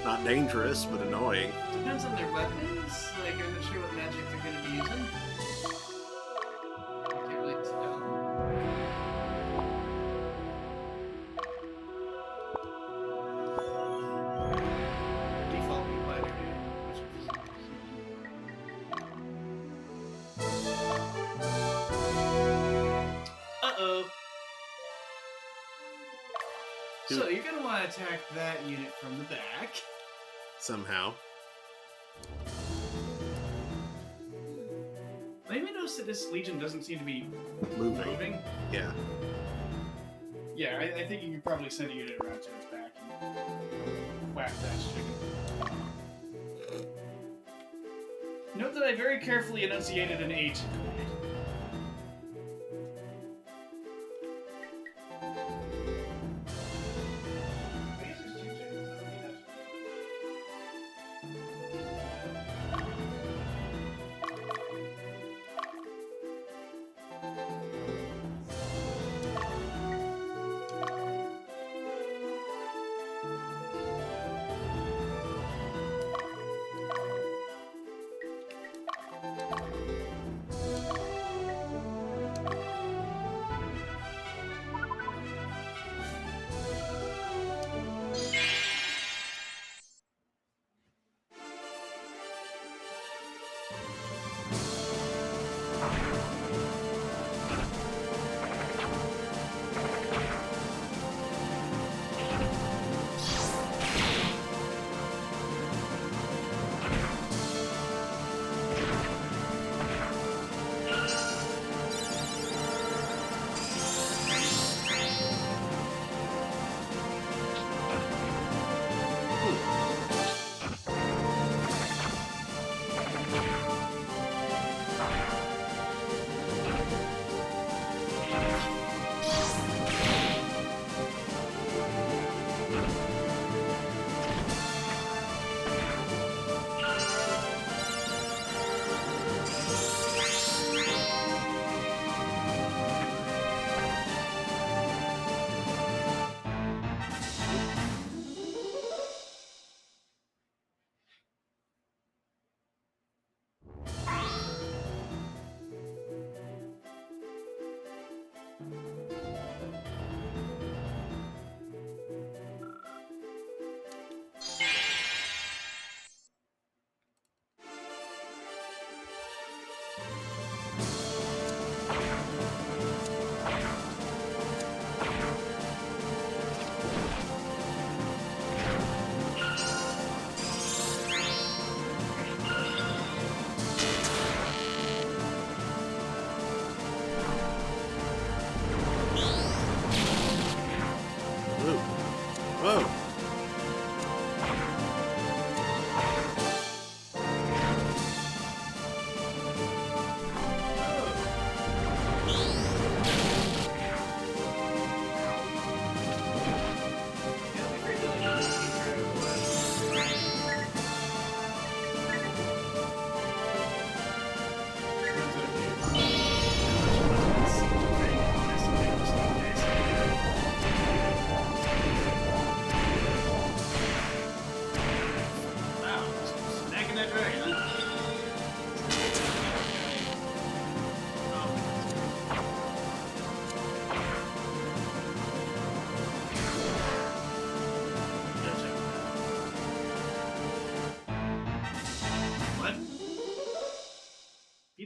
[SPEAKER 2] Not dangerous, but annoying.
[SPEAKER 1] Depends on their weapons. Like, I'm not sure what magic they're going to be using. I can't really tell. Default glider, which is... Uh-oh. So, you're going to want to attack that unit from the back.
[SPEAKER 2] Somehow.
[SPEAKER 1] Maybe notice that this legion doesn't seem to be moving.
[SPEAKER 2] Yeah.
[SPEAKER 1] Yeah, I think you can probably send a unit around to its back and whack that chicken. Note that I very carefully enunciated an H.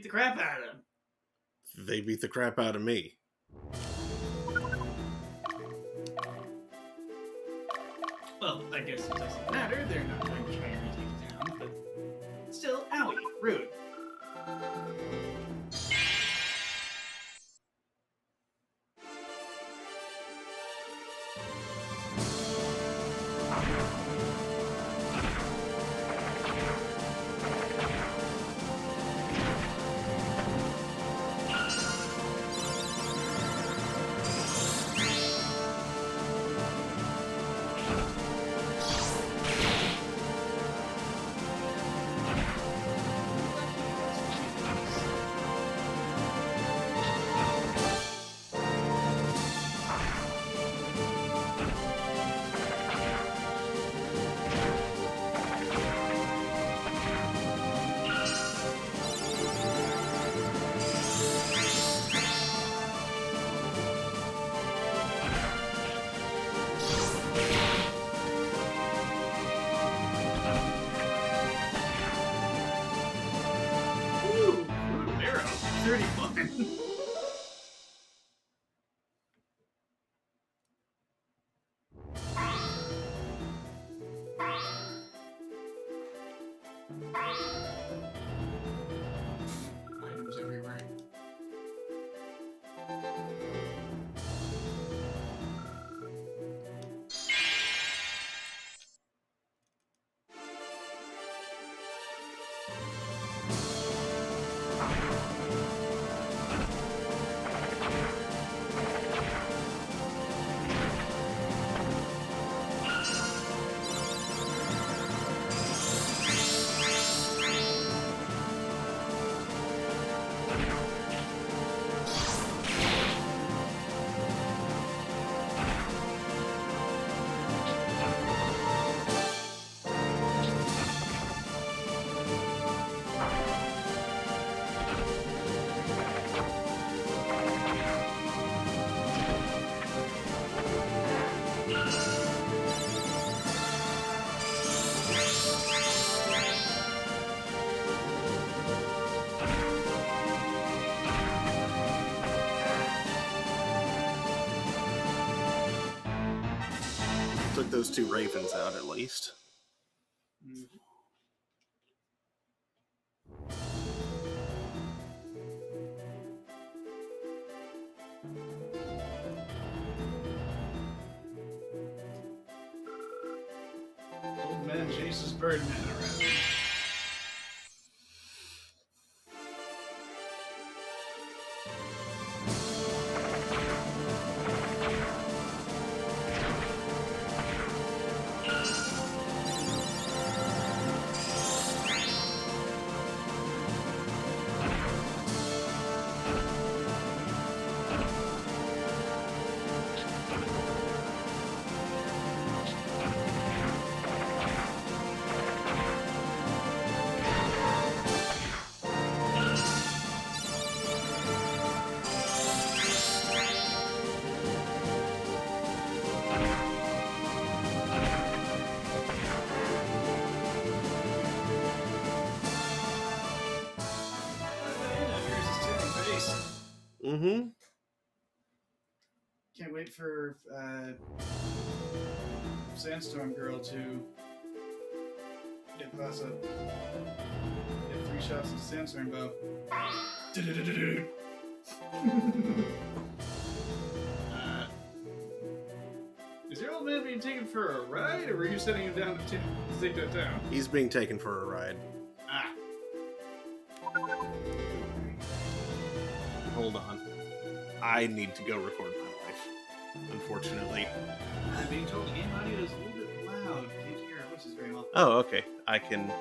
[SPEAKER 1] the crap out of them.
[SPEAKER 2] They beat the crap out of me.
[SPEAKER 1] Well, I guess it doesn't matter. They're not going to try and retake the town, but still, owie, rude. Ooh, brutal arrow. 31. Items everywhere.
[SPEAKER 2] Took those 2 ravens out at least.
[SPEAKER 1] Old man chases Birdman around.
[SPEAKER 2] Mm-hmm.
[SPEAKER 1] Can't wait for Sandstorm Girl to get class up. Get 3 shots of Sandstorm Bow. Is your old man being taken for a ride, or were you setting him down to take that down?
[SPEAKER 2] He's being taken for a ride.
[SPEAKER 1] Ah.
[SPEAKER 2] Hold on. I need to go record my life. Unfortunately.
[SPEAKER 1] I'm being told the game audio is a little bit loud. Can't hear our voices very well.
[SPEAKER 2] Oh, okay. I can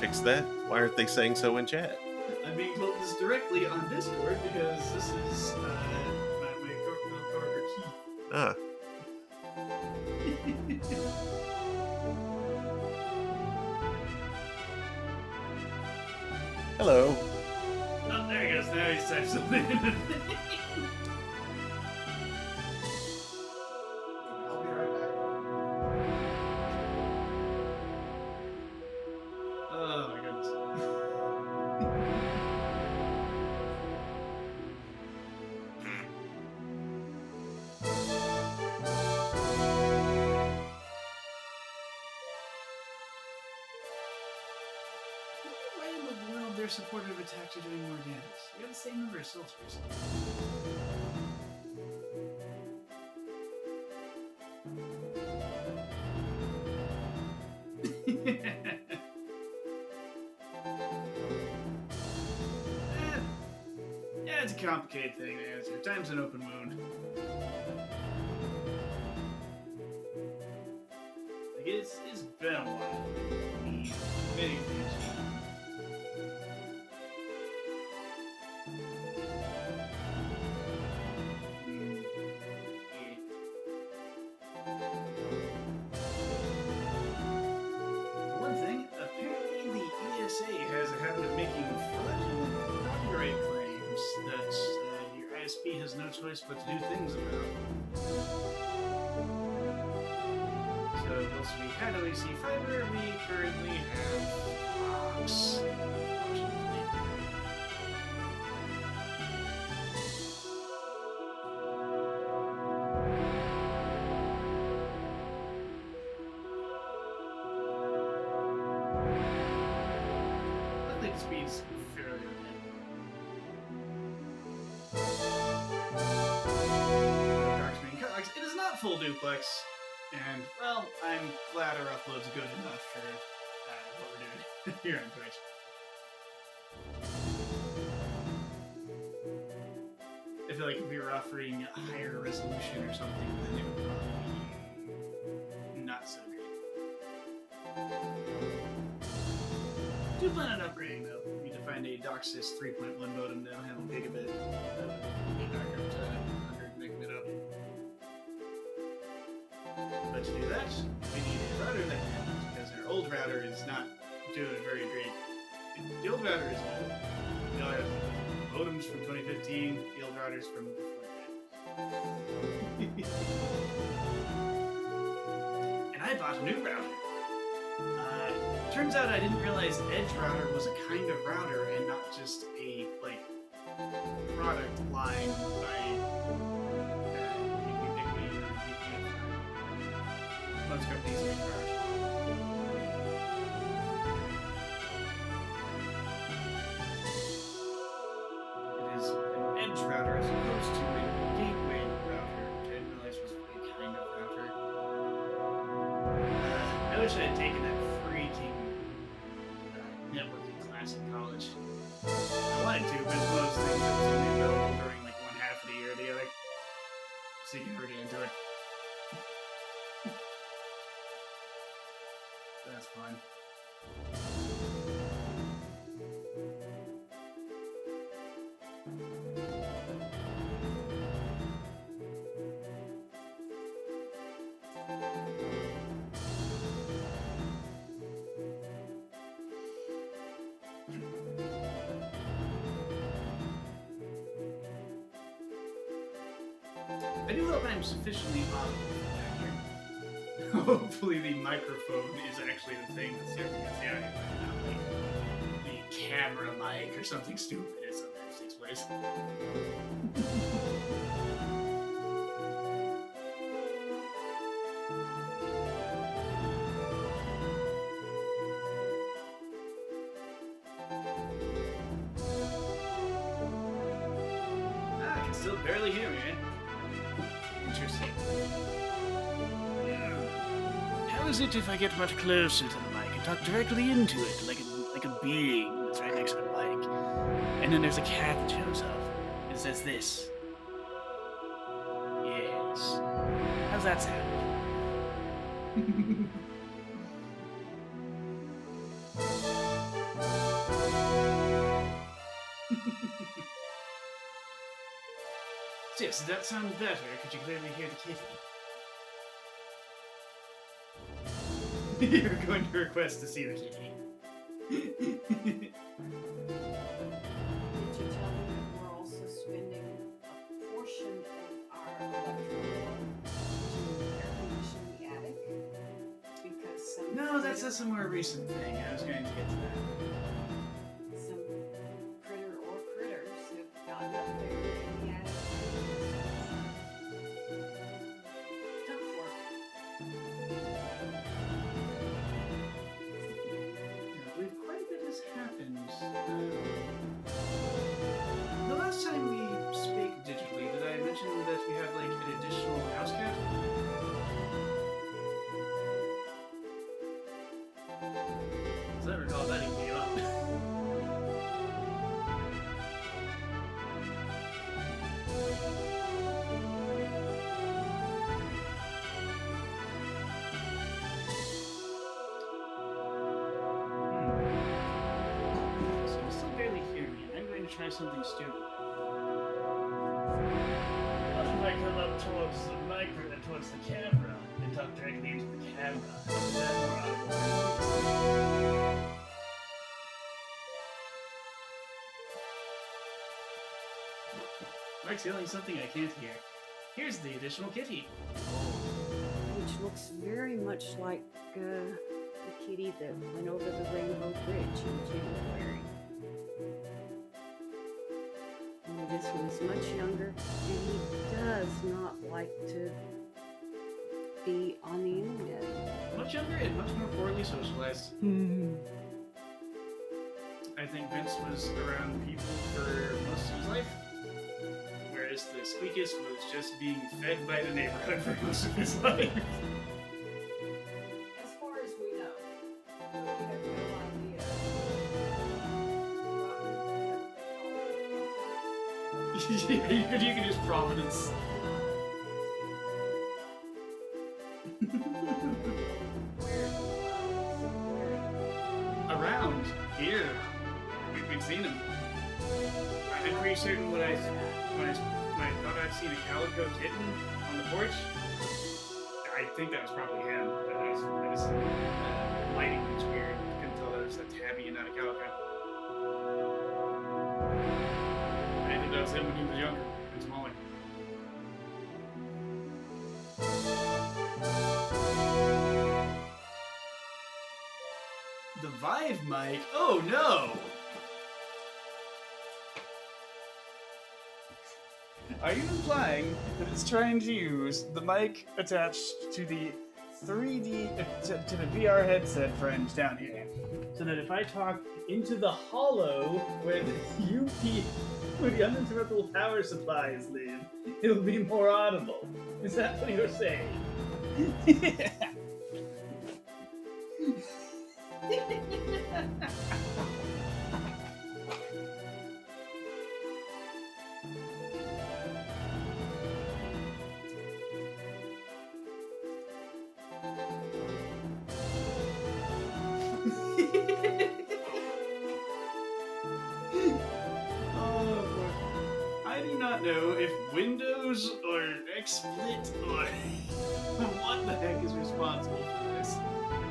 [SPEAKER 2] fix that. Why aren't they saying so in chat?
[SPEAKER 1] I'm being told this directly on Discord because this is my coworker Keith.
[SPEAKER 2] Ah. Hello.
[SPEAKER 1] Oh, there he goes. Now he's typed something.
[SPEAKER 3] I'll be right back.
[SPEAKER 1] Oh my goodness. supportive attacks are doing more damage. You have the same number of soldiers. Yeah, it's a complicated thing to answer. Time's an open wound. Like, it's been a while. Many things. One thing, apparently the ESA has a habit of making fraudulent copyright claims that your ISP has no choice but to do things about. So, whilst we had OEC Fiber, we currently have Fox. I think the speed's fairly okay. It is not full duplex, and, well, I'm glad our upload's good enough for what we're doing here on Twitch. I feel like if we were offering a higher resolution or something, then it would probably be not so great. Do plan on upgrading though. We need to find a DOCSIS 3.1 modem that'll handle gigabit. Get back up to 100 megabit up. But to do that, we need a router that handles, because our old router is not doing very great. The old router is old. We all have modems from 2015, the old routers from before that. And I bought a new router. Turns out I didn't realize Edge router was a kind of router and not just a, like, product line by Ubiquiti or VPN. Most companies make routers. It is an Edge router as opposed to a gateway router, which I didn't realize was a kind of router. I wish I had taken that freaking networking class in college. I wanted to, but it's one of those things that was only available during like one half of the year or the other. So you can never get into it. That's fine. I do hope I'm sufficiently audible for that here. Hopefully the microphone is actually the thing that's serving as the audio, not like the camera mic or something stupid it sometimes takes place. I can still barely hear me, man. Interesting. How is it if I get much closer to the mic and talk directly into it, like a being that's right next to the mic? And then there's a cat that shows up. It says this. Yes. How's that sound? So yes, does that sound better? Could you clearly hear the kitty? You're going to request to see the kitty.
[SPEAKER 3] Did you tell me that we're also spending a portion of our electrical bill to air condition the attic? Because some
[SPEAKER 1] No, that's a more recent thing. I was going to get to that.
[SPEAKER 3] some critter or critters have gotten up there in the attic. Duck work.
[SPEAKER 1] Yeah, I believe quite a bit has happened. try something stupid?
[SPEAKER 4] What if I come up towards the towards the camera and talk directly into the camera? Is that more audible?
[SPEAKER 1] Mike's yelling something I can't hear. Here's the additional kitty.
[SPEAKER 3] Which looks very much like the kitty that went over the Rainbow Bridge in January. Only this one's much younger, and he does not like to be on the internet.
[SPEAKER 1] Much younger and much more poorly socialized. I think Vince was around people for most of his life, whereas the Squeakus was just being fed by the neighborhood for most of his life.
[SPEAKER 3] As far as we know, we have no idea.
[SPEAKER 1] You can just Providence. Around here, we've seen him. I'm pretty certain when I thought I'd seen a calico kitten on the porch, I think that was probably him. Lighting was weird. Couldn't tell that it was a tabby and not a calico. I think that was him when he was younger and smaller. The Vive mic? Oh no! Are you implying that it's trying to use the mic attached to the 3D to the VR headset friends down here, so that if I talk into the hollow where the where the uninterruptible power supplies live, it'll be more audible? Is that what you're saying? I do not know if Windows or XSplit or what the heck is responsible for this,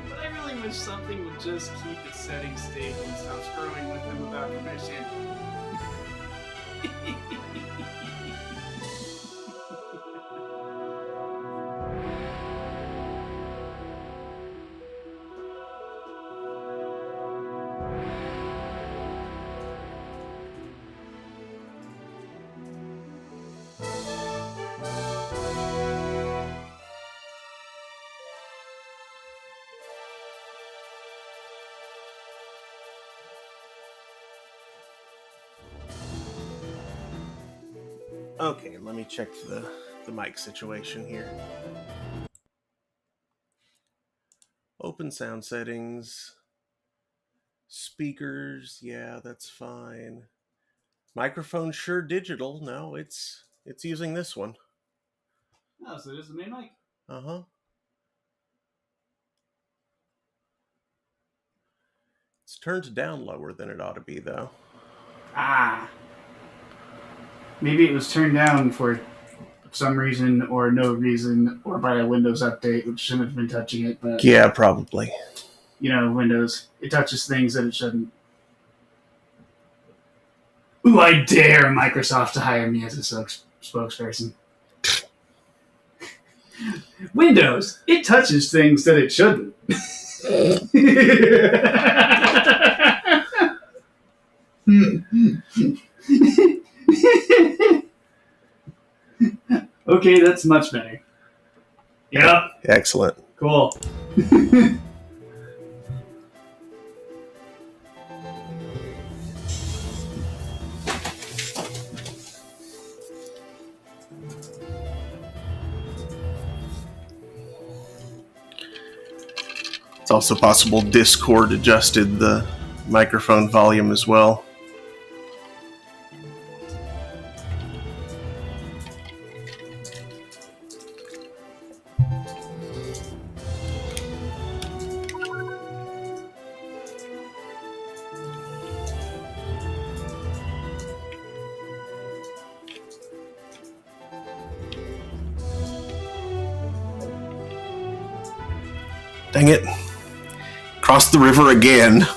[SPEAKER 1] but I really wish something would just keep its settings stable and stop screwing with them without permission.
[SPEAKER 2] Okay, let me check the mic situation here. Open sound settings. Speakers, yeah, that's fine. Microphone Shure Digital, no, it's using this one.
[SPEAKER 1] Oh, so this is the main mic?
[SPEAKER 2] Uh-huh. It's turned down lower than it ought to be, though.
[SPEAKER 1] Ah. Maybe it was turned down for some reason or no reason or by a Windows update, which shouldn't have been touching it, but...
[SPEAKER 2] Yeah, probably.
[SPEAKER 1] You know, Windows. It touches things that it shouldn't. Ooh, I dare Microsoft to hire me as a spokesperson. Windows, it touches things that it shouldn't. Okay, that's much better. Yep.
[SPEAKER 2] Excellent.
[SPEAKER 1] Cool.
[SPEAKER 2] It's also possible Discord adjusted the microphone volume as well. Dang it. Crossed the river again.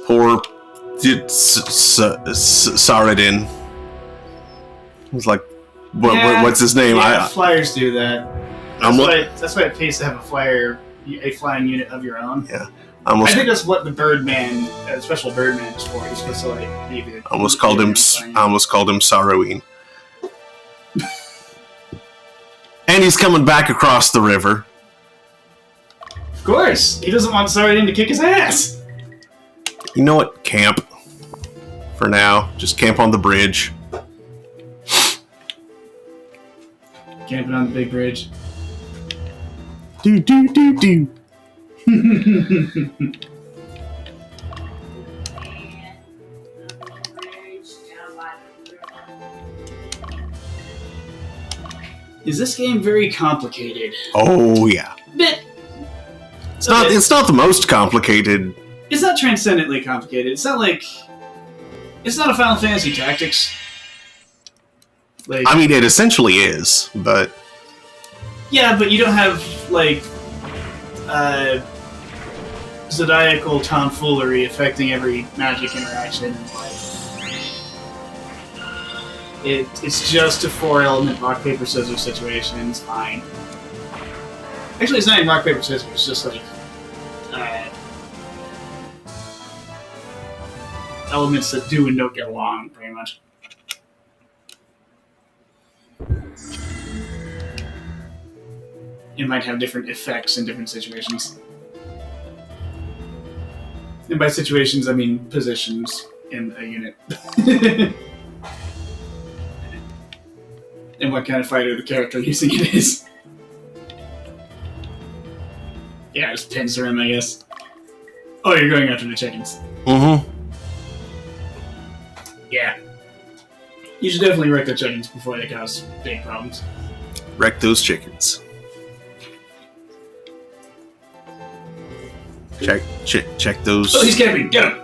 [SPEAKER 2] Poor Saradin. He's like, what's his name?
[SPEAKER 1] Yeah, flyers do that.
[SPEAKER 2] I'm
[SPEAKER 1] That's why it pays to have a flying unit of your own.
[SPEAKER 2] Yeah.
[SPEAKER 1] I think that's what the Birdman, special Birdman is for. He's supposed to like be the.
[SPEAKER 2] I almost called him Saroween. And he's coming back across the river.
[SPEAKER 1] Of course, he doesn't want Saradin to kick his ass.
[SPEAKER 2] You know what? Camp. For now, just camp on the bridge.
[SPEAKER 1] Camping on the big bridge.
[SPEAKER 2] Do do do do.
[SPEAKER 1] Is this game very complicated?
[SPEAKER 2] Oh yeah.
[SPEAKER 1] Bit.
[SPEAKER 2] It's not. It's not the most complicated.
[SPEAKER 1] It's not transcendently complicated. It's not like. It's not a Final Fantasy Tactics. Like.
[SPEAKER 2] I mean, it essentially is, but.
[SPEAKER 1] Yeah, but you don't have like. Zodiacal tomfoolery affecting every magic interaction. It's just a 4-element rock paper scissors situation. It's fine. Actually, it's not even rock paper scissors. It's just like elements that do and don't get along, pretty much. It might have different effects in different situations. And by situations, I mean positions in a unit. And what kind of fighter the character using it is. Yeah, just pincer him, I guess. Oh, you're going after the chickens.
[SPEAKER 2] Mm-hmm.
[SPEAKER 1] Yeah. You should definitely wreck the chickens before they cause big problems.
[SPEAKER 2] Wreck those chickens. Check those.
[SPEAKER 1] Oh, he's camping! Get him!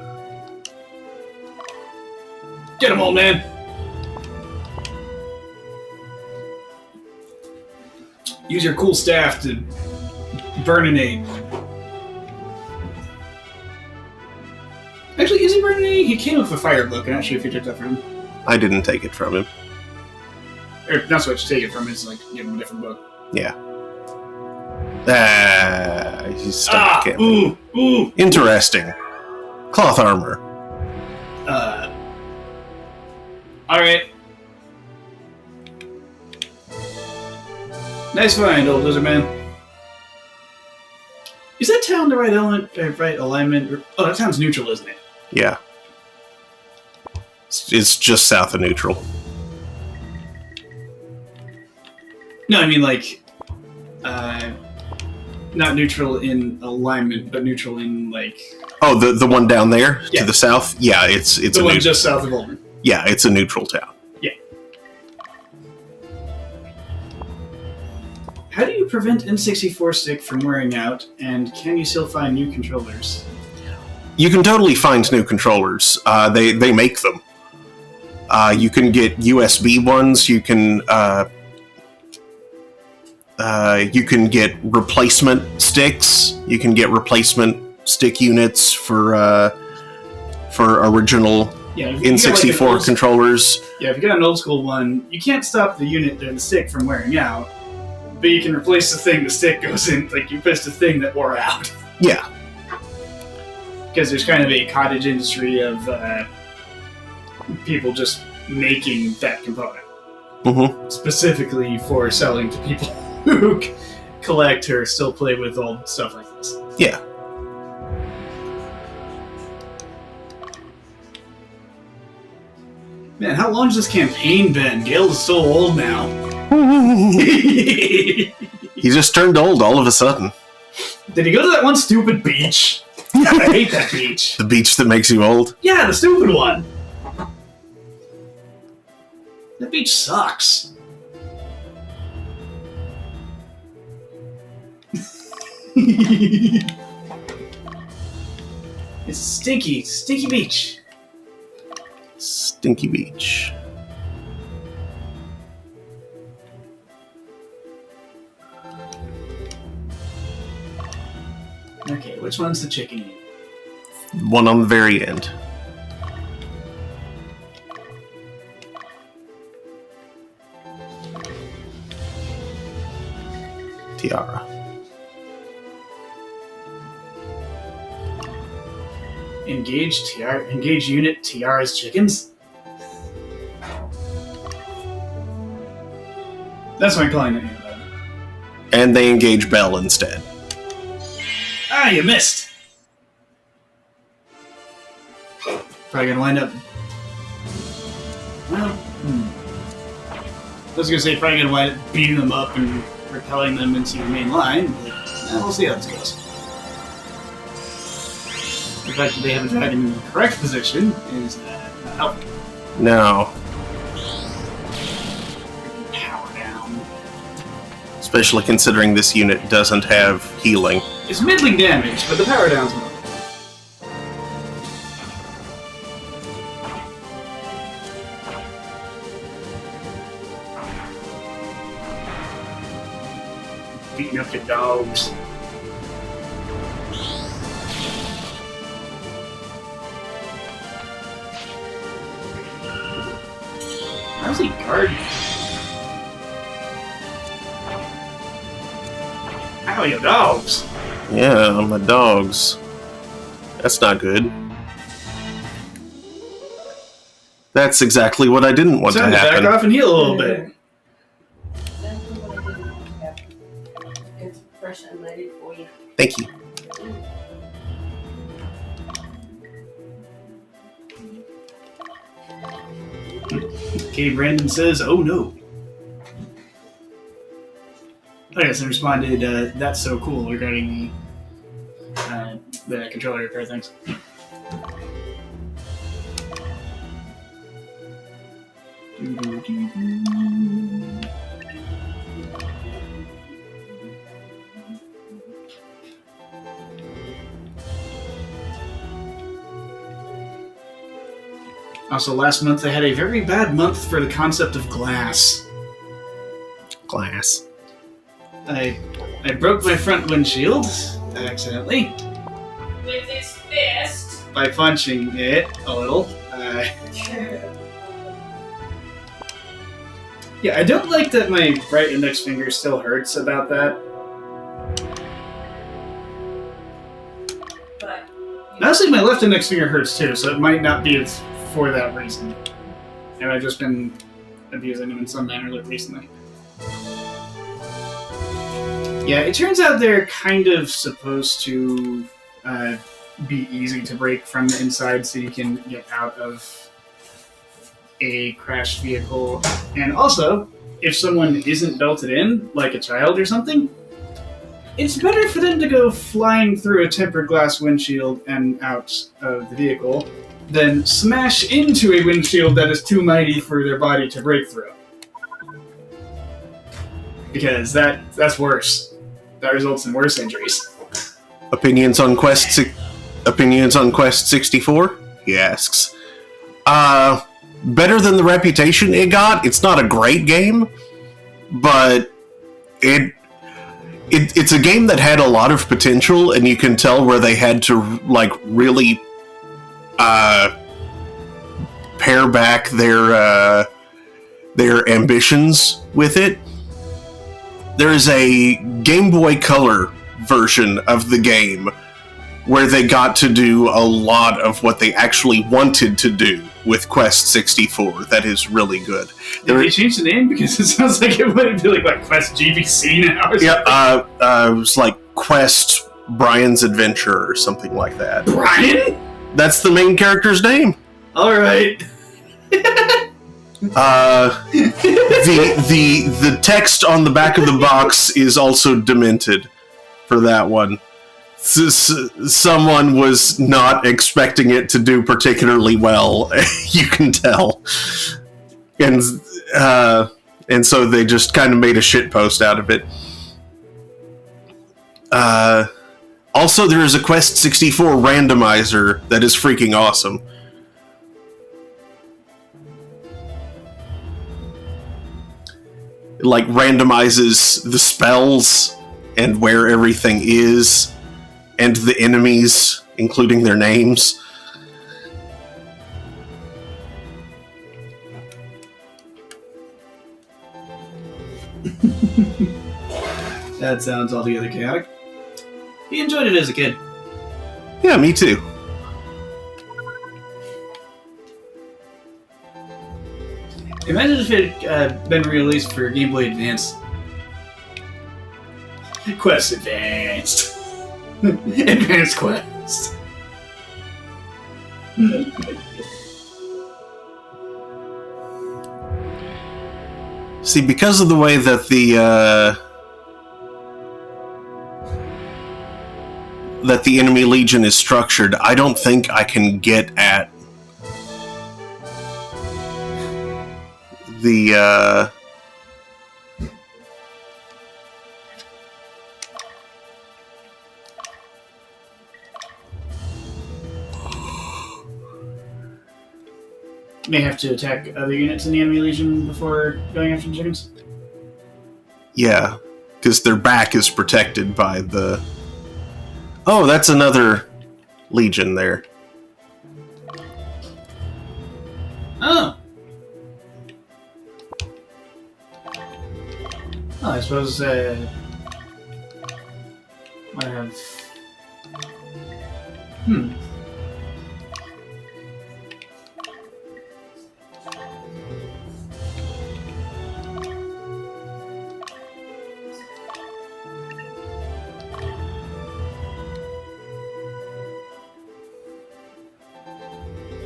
[SPEAKER 1] Get him, old man! Use your cool staff to burninate. Actually, is he burninate? He came with a fire book. I'm not sure if you took that from him.
[SPEAKER 2] I didn't take it from him.
[SPEAKER 1] Or, not so much to take it from him, it's like give him a different book.
[SPEAKER 2] Yeah. He's stuck again.
[SPEAKER 1] Ooh!
[SPEAKER 2] Interesting. Cloth armor.
[SPEAKER 1] Alright. Nice find, old lizard man. Is that town the right element, right alignment? Oh, that town's neutral, isn't it?
[SPEAKER 2] Yeah. It's just south of neutral.
[SPEAKER 1] No, I mean like, not neutral in alignment, but neutral in like.
[SPEAKER 2] Oh, the one down there
[SPEAKER 1] Yeah.
[SPEAKER 2] to the south. Yeah, it's
[SPEAKER 1] the
[SPEAKER 2] a
[SPEAKER 1] one just south of Ulmer.
[SPEAKER 2] Yeah, it's a neutral town.
[SPEAKER 1] Yeah. How do you prevent N64 stick from wearing out, and can you still find new controllers?
[SPEAKER 2] You can totally find new controllers. They make them. You can get USB ones. You can get replacement sticks. You can get replacement stick units for original N64 controllers.
[SPEAKER 1] Yeah, if you got an old school one, you can't stop the unit or the stick from wearing out, but you can replace the thing the stick goes in. Like you replaced the thing that wore out.
[SPEAKER 2] Yeah.
[SPEAKER 1] Because there's kind of a cottage industry of people just making that component.
[SPEAKER 2] Mm-hmm.
[SPEAKER 1] Specifically for selling to people who collect or still play with old stuff like this.
[SPEAKER 2] Yeah.
[SPEAKER 1] Man, how long has this campaign been? Gale is so old now.
[SPEAKER 2] He just turned old all of a sudden.
[SPEAKER 1] Did he go to that one stupid beach? I hate that beach.
[SPEAKER 2] The beach that makes you old?
[SPEAKER 1] Yeah, the stupid one. That beach sucks. It's a stinky, stinky beach.
[SPEAKER 2] Stinky beach.
[SPEAKER 1] Which one's the chicken?
[SPEAKER 2] One on the very end. Tiara.
[SPEAKER 1] Engage unit Tiara's chickens? That's what I'm calling it.
[SPEAKER 2] And they engage Belle instead.
[SPEAKER 1] Ah, you missed! Probably gonna wind up... Well, I was gonna say probably gonna wind up beating them up and repelling them into the main line, but we'll see how this goes. The fact that they have a dragon in the correct position is not helpful.
[SPEAKER 2] No.
[SPEAKER 1] Power down.
[SPEAKER 2] Especially considering this unit doesn't have healing.
[SPEAKER 1] It's middling damage, but the power down's more. Beating up the dogs. How's he guarding? Ow, your dogs!
[SPEAKER 2] Yeah, my dogs. That's not good. That's exactly what I didn't want to
[SPEAKER 1] Time to
[SPEAKER 2] happen.
[SPEAKER 1] back off and heal a little bit.
[SPEAKER 3] Exactly what I didn't want to happen. It's fresh and ready for you.
[SPEAKER 2] Thank you.
[SPEAKER 1] Okay, Brandon says, oh no. I guess I responded, that's so cool regarding the controller repair things. Also, last month I had a very bad month for the concept of glass.
[SPEAKER 2] Glass.
[SPEAKER 1] I broke my front windshield accidentally
[SPEAKER 3] With his fist.
[SPEAKER 1] by punching it a little. Yeah, I don't like that my right index finger still hurts about that.
[SPEAKER 3] But
[SPEAKER 1] Honestly, my left index finger hurts too, so it might not be for that reason. And I've just been abusing them in some manner recently. Yeah, it turns out they're kind of supposed to be easy to break from the inside so you can get out of a crashed vehicle. And also, if someone isn't belted in, like a child or something, it's better for them to go flying through a tempered glass windshield and out of the vehicle than smash into a windshield that is too mighty for their body to break through. Because that's worse. That results in worse injuries.
[SPEAKER 2] Opinions on Quest 64? He asks. Better than the reputation it got. It's not a great game, but it's a game that had a lot of potential, and you can tell where they had to like really pare back their ambitions with it. There is a Game Boy Color version of the game where they got to do a lot of what they actually wanted to do with Quest 64. That is really good.
[SPEAKER 1] Did they change the name? Because it sounds like it might be like what, Quest GBC now or something?
[SPEAKER 2] Yeah, it was like Quest Brian's Adventure or something like that.
[SPEAKER 1] Brian?
[SPEAKER 2] That's the main character's name.
[SPEAKER 1] Alright.
[SPEAKER 2] The text on the back of the box is also demented for that one. Someone was not expecting it to do particularly well. You can tell, and so they just kind of made a shit post out of it. Also, there is a Quest 64 randomizer that is freaking awesome. It, like, randomizes the spells and where everything is, and the enemies, including their names.
[SPEAKER 1] That sounds altogether chaotic. He enjoyed it as a kid.
[SPEAKER 2] Yeah, me too.
[SPEAKER 1] Imagine if it had been released for Game Boy Advance. Quest Advanced. Advanced Quest.
[SPEAKER 2] See, because of the way that the enemy legion is structured, I don't think I can get at the
[SPEAKER 1] May have to attack other units in the enemy legion before going after the chickens.
[SPEAKER 2] yeah, because their back is protected by the... Oh, that's another legion there.
[SPEAKER 1] Oh. Oh, I suppose might have.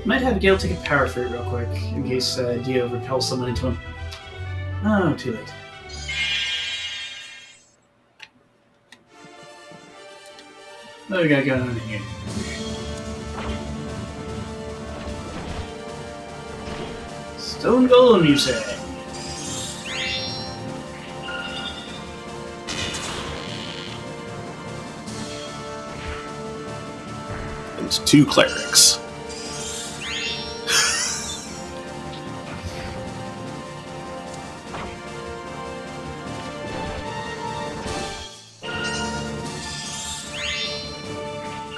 [SPEAKER 1] Might have Gale take a power fruit real quick in case Dio repels someone into him. Oh, too late. What do we got going on here? Stone Golem, you say?
[SPEAKER 2] And 2 clerics.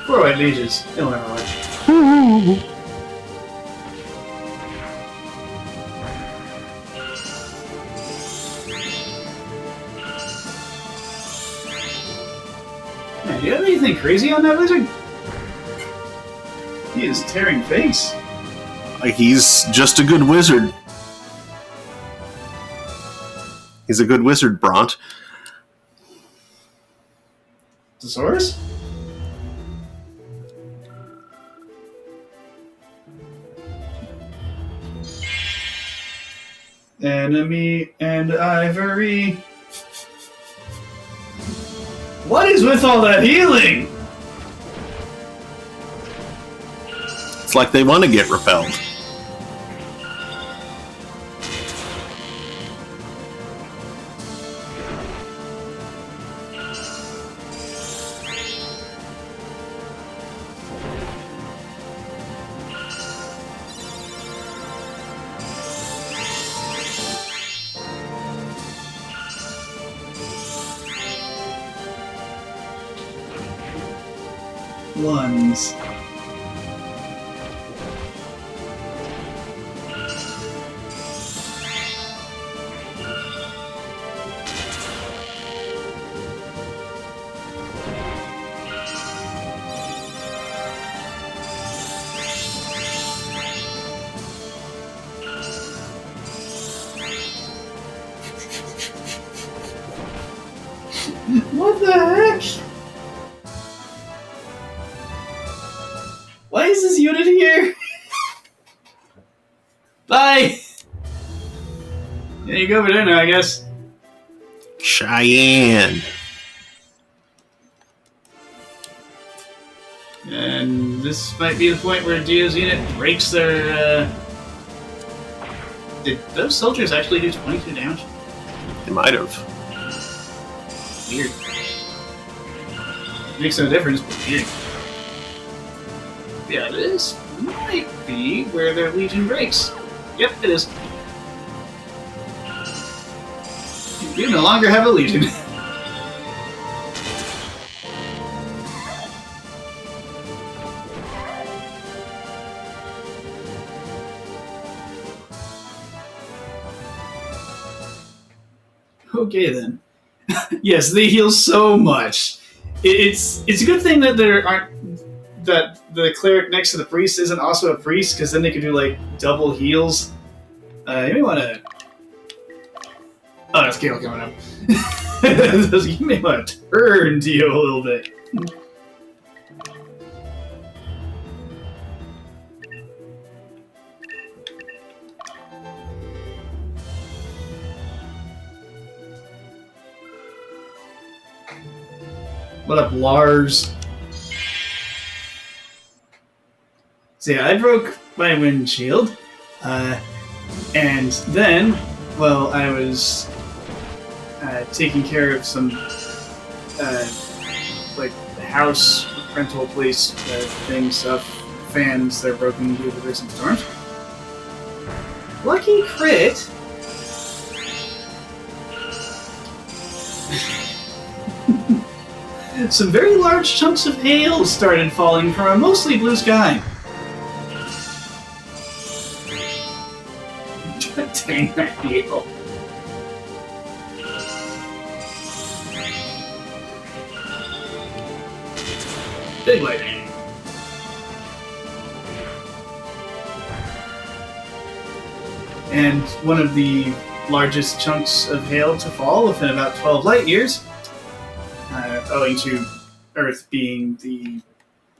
[SPEAKER 1] Four white mages. They don't have much. Man, do you have anything crazy on that lizard? He is tearing face.
[SPEAKER 2] He's just a good wizard. He's a good wizard, Bront.
[SPEAKER 1] Thesaurus? Enemy and ivory. What is with all that healing?
[SPEAKER 2] It's like they want to get repelled.
[SPEAKER 1] Ones. What the heck? Why is this unit here? Bye! Yeah, you go over there now, I guess.
[SPEAKER 2] Cheyenne.
[SPEAKER 1] And this might be the point where Dio's unit breaks their, Did those soldiers actually do 22 damage?
[SPEAKER 2] They might have.
[SPEAKER 1] Weird. Makes no difference, but weird. Yeah, this might be where their legion breaks. Yep, it is. You no longer have a legion. Okay then. Yes, they heal so much. It's a good thing that that the cleric next to the priest isn't also a priest, because then they could do like double heals. You may want to. Oh, that's Gale coming up. You may want to turn to you a little bit. What up, Lars? So yeah, I broke my windshield, and then, well, I was taking care of some, like, house rental place thing stuff, fans that are broken due to recent storms. Lucky crit! Some very large chunks of hail started falling from a mostly blue sky. Dang that hail. Big lightning. And one of the largest chunks of hail to fall within about 12 light years, owing to Earth being the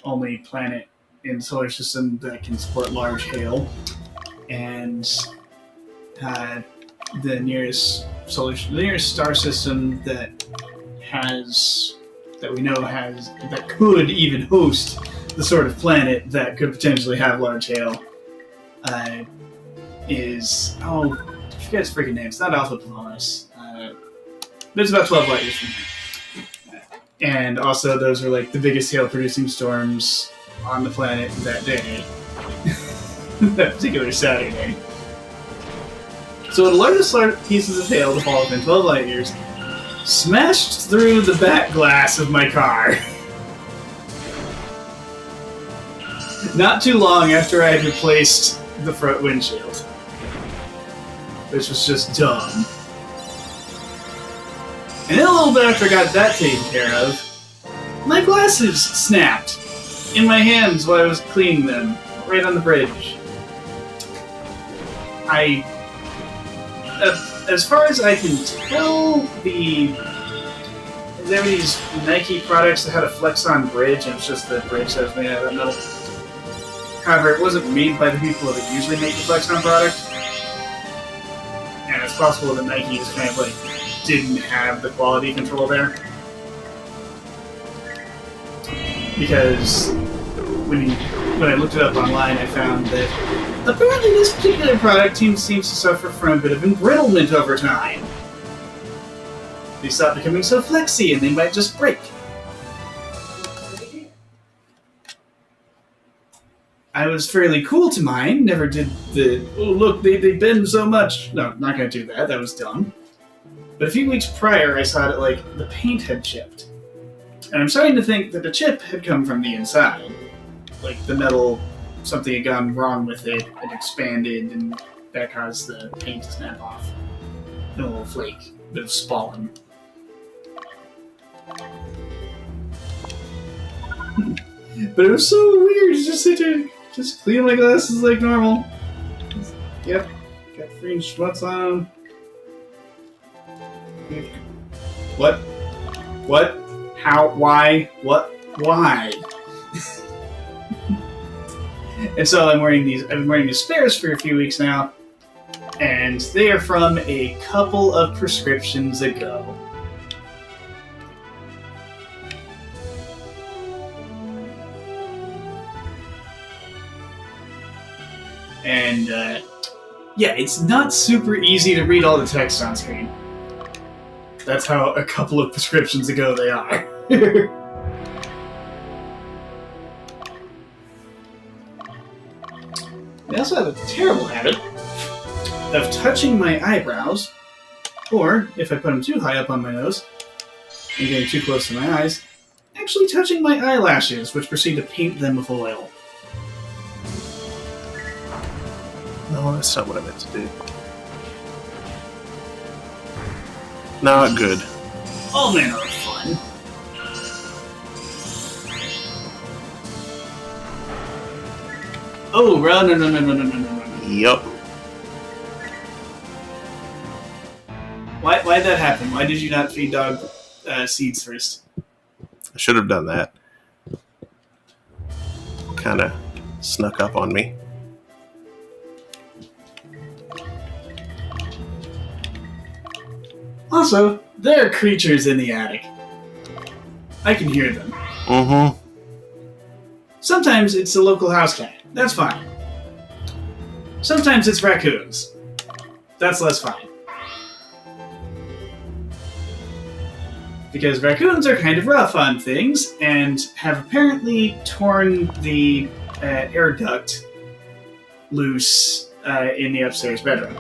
[SPEAKER 1] only planet in the solar system that can support large hail, and the nearest star system that we know that could even host the sort of planet that could potentially have large hail is I forget its freaking name. It's not Alpha Polaris, but it's about 12 light years from here. And also, those are like the biggest hail-producing storms on the planet that day, that particular Saturday. So the largest pieces of hail to fall within 12 light years smashed through the back glass of my car. Not too long after I had replaced the front windshield, which was just dumb. And then a little bit after I got that taken care of, my glasses snapped in my hands while I was cleaning them, right on the bridge. As far as I can tell, there were these Nike products that had a flex-on bridge, and it's just the bridge that was made out of that metal. However, it wasn't made by the people that usually make the flex-on product, and it's possible that Nike just kind of like didn't have the quality control there, because when I looked it up online, I found that apparently this particular product seems to suffer from a bit of embrittlement over time. They stop becoming so flexy and they might just break. I was fairly cool to mine, never did the, oh look, they bend so much. No, not gonna do that, that was dumb. But a few weeks prior, I saw that, like, the paint had chipped. And I'm starting to think that the chip had come from the inside. Like, the metal, something had gone wrong with it, it expanded, and that caused the paint to snap off. A little flake, a bit of spalling. But it was so weird to just sit there, just clean my glasses like normal. Yep, got green schmutz on them. What? What? How? Why? What? Why? And so I've been wearing these spares for a few weeks now, and they are from a couple of prescriptions ago. And yeah, it's not super easy to read all the text on screen. That's how a couple of prescriptions ago they are. I also have a terrible habit of touching my eyebrows, or, if I put them too high up on my nose, and getting too close to my eyes, actually touching my eyelashes, which proceed to paint them with oil.
[SPEAKER 2] No, that's not what I meant to do. Not good.
[SPEAKER 1] All manner of fun. Oh, no.
[SPEAKER 2] Yup.
[SPEAKER 1] Why'd that happen? Why did you not feed dog seeds first?
[SPEAKER 2] I should have done that. Kind of snuck up on me.
[SPEAKER 1] Also, there are creatures in the attic. I can hear them.
[SPEAKER 2] Mm-hmm.
[SPEAKER 1] Sometimes it's a local house cat. That's fine. Sometimes it's raccoons. That's less fine. Because raccoons are kind of rough on things and have apparently torn the air duct loose in the upstairs bedroom.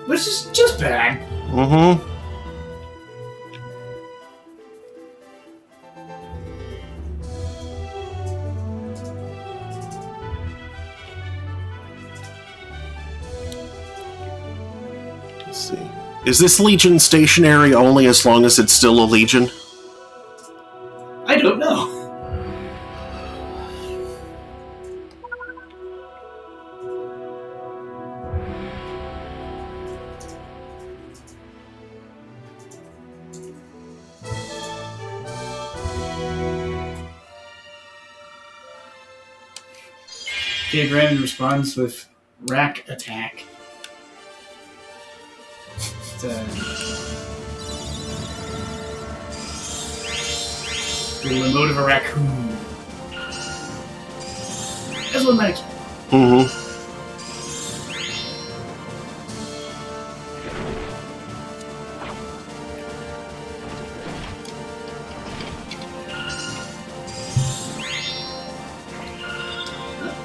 [SPEAKER 1] Which is just bad.
[SPEAKER 2] Mm-hmm. Let's see. Is this Legion stationary only as long as it's still a Legion?
[SPEAKER 1] I don't know. Okay, Brandon responds with rack attack. The mode of a raccoon. That's what I expect.
[SPEAKER 2] Mm-hmm.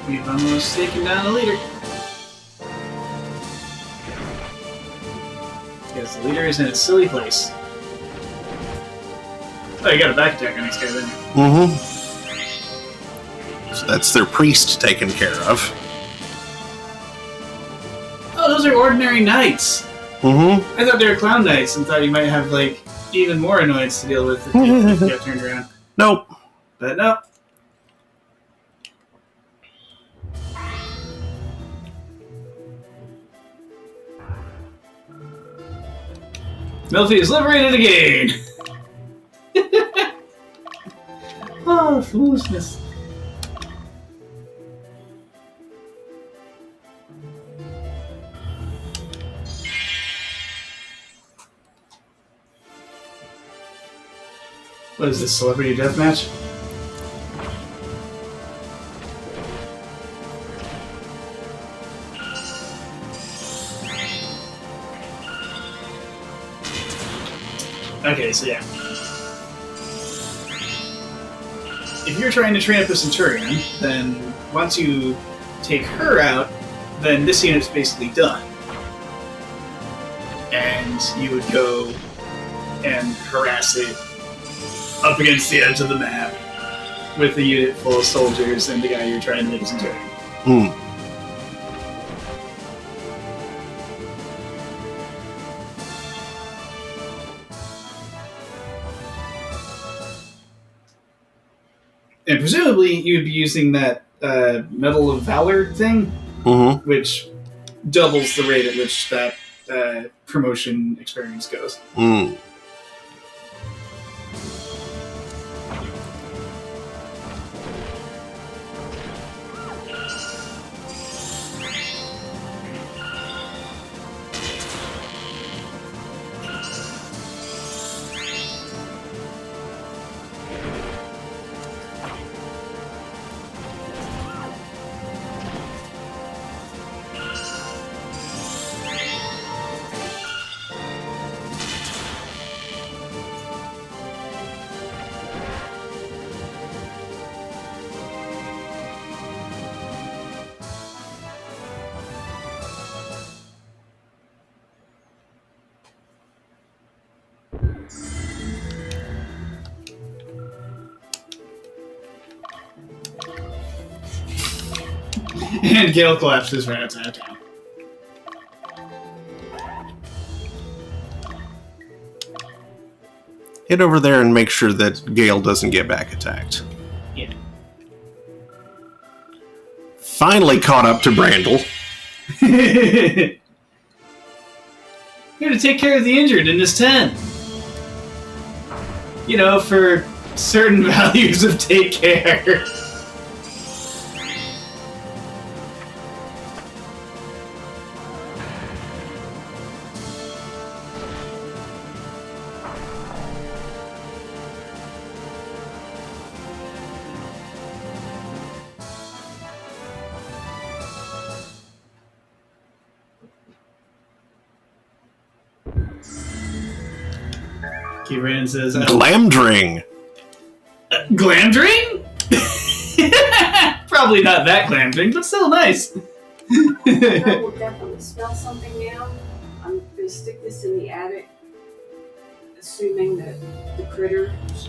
[SPEAKER 1] We've almost taken down the leader. Because the leader is in a silly place. Oh, you got a back attack on this guy, then.
[SPEAKER 2] Mm-hmm. So that's their priest taken care of.
[SPEAKER 1] Oh, those are ordinary knights.
[SPEAKER 2] Mm-hmm.
[SPEAKER 1] I thought they were clown knights and thought you might have, like, even more annoyance to deal with if you got turned around.
[SPEAKER 2] Nope.
[SPEAKER 1] But no. Melfi is liberated again! Oh, foolishness. What is this, celebrity deathmatch? Okay, so yeah. If you're trying to train up a Centurion, then once you take her out, then this unit's basically done. And you would go and harass it up against the edge of the map with a unit full of soldiers and the guy you're trying to make a Centurion.
[SPEAKER 2] Hmm.
[SPEAKER 1] And presumably you'd be using that Medal of Valor thing,
[SPEAKER 2] Mm-hmm.
[SPEAKER 1] which doubles the rate at which that promotion experience goes.
[SPEAKER 2] Mm.
[SPEAKER 1] And Gale collapses right outside of town.
[SPEAKER 2] Get over there and make sure that Gale doesn't get back attacked.
[SPEAKER 1] Yeah.
[SPEAKER 2] Finally caught up to Brandel.
[SPEAKER 1] Here to take care of the injured in this tent. You know, for certain values of take care. Brandon says,
[SPEAKER 2] Glamdring!
[SPEAKER 1] Glamdring? Probably not that glamdring, but still nice.
[SPEAKER 3] I will definitely smell something now. I'm going to stick this in the attic, assuming that the critters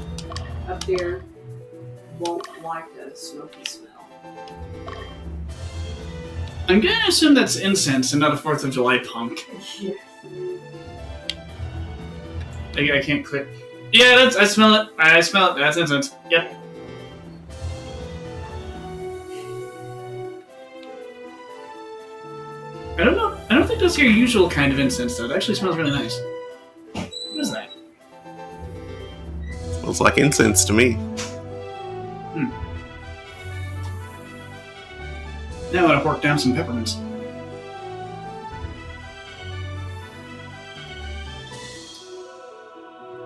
[SPEAKER 3] up there won't like a smoky smell.
[SPEAKER 1] I'm going to assume that's incense and not a 4th of July punk.
[SPEAKER 3] Yeah.
[SPEAKER 1] I can't click. Yeah, I smell it. I smell it. That's incense. Yep. I don't know. I don't think that's your usual kind of incense, though. It actually smells really nice. What is that?
[SPEAKER 2] Smells like incense to me.
[SPEAKER 1] Now I want to pork down some peppermints.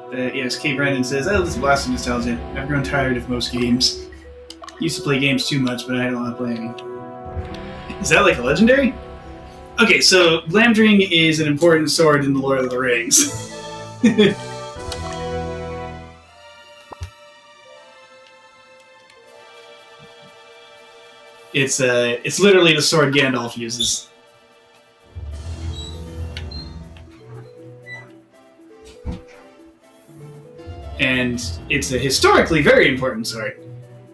[SPEAKER 1] Yes, K. Brandon says, oh, this is blasting nostalgia. I've grown tired of most games. Used to play games too much, but I don't want to play any. Is that like a legendary? Okay, so Glamdring is an important sword in the Lord of the Rings. It's literally the sword Gandalf uses. And it's a historically very important sword.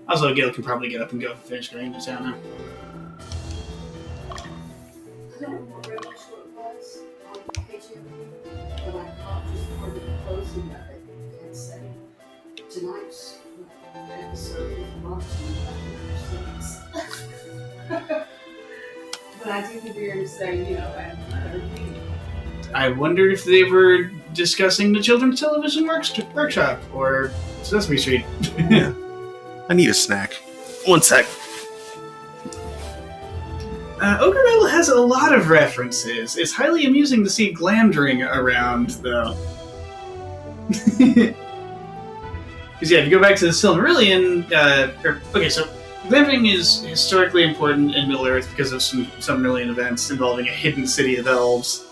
[SPEAKER 1] Also, Gil can probably get up and go finish going to town now.
[SPEAKER 3] I don't remember very much what it was on KGM, but I caught just part of the closing of it and said, tonight's episode is brought to you by the But I do hear him say, you know, and another thing.
[SPEAKER 1] I wonder if they were discussing the Children's Television Workshop or Sesame Street.
[SPEAKER 2] Yeah. I need a snack. One sec.
[SPEAKER 1] Ogre Battle has a lot of references. It's highly amusing to see Glamdring around, though. Because, yeah, if you go back to the Silmarillion, okay, so Glamdring is historically important in Middle-earth because of some Silmarillion events involving a hidden city of elves,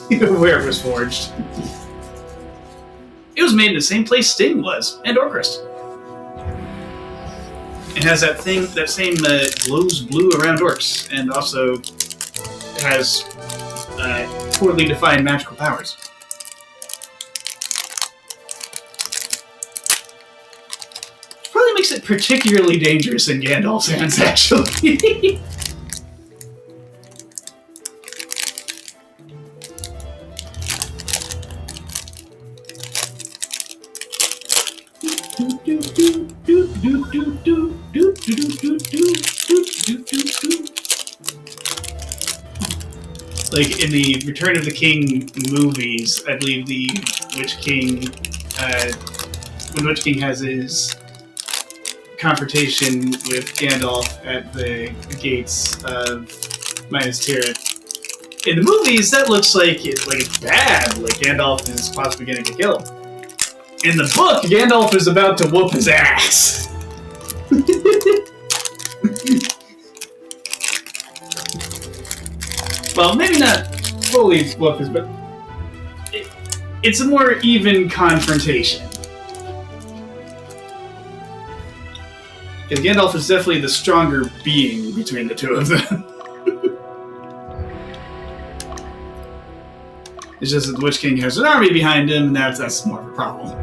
[SPEAKER 1] where it was forged. It was made in the same place Sting was, and Orcrist. It has that same glows blue around orcs, and also has poorly defined magical powers. Probably makes it particularly dangerous in Gandalf's hands, actually. Like in the Return of the King movies, I believe the Witch King, when Witch King has his confrontation with Gandalf at the gates of Minas Tirith. In the movies, that looks like it's bad, like Gandalf is possibly going to get killed. In the book, Gandalf is about to whoop his ass. Well, maybe not fully whoop his, but it's a more even confrontation. Because Gandalf is definitely the stronger being between the two of them. It's just that the Witch King has an army behind him, and that's more of a problem.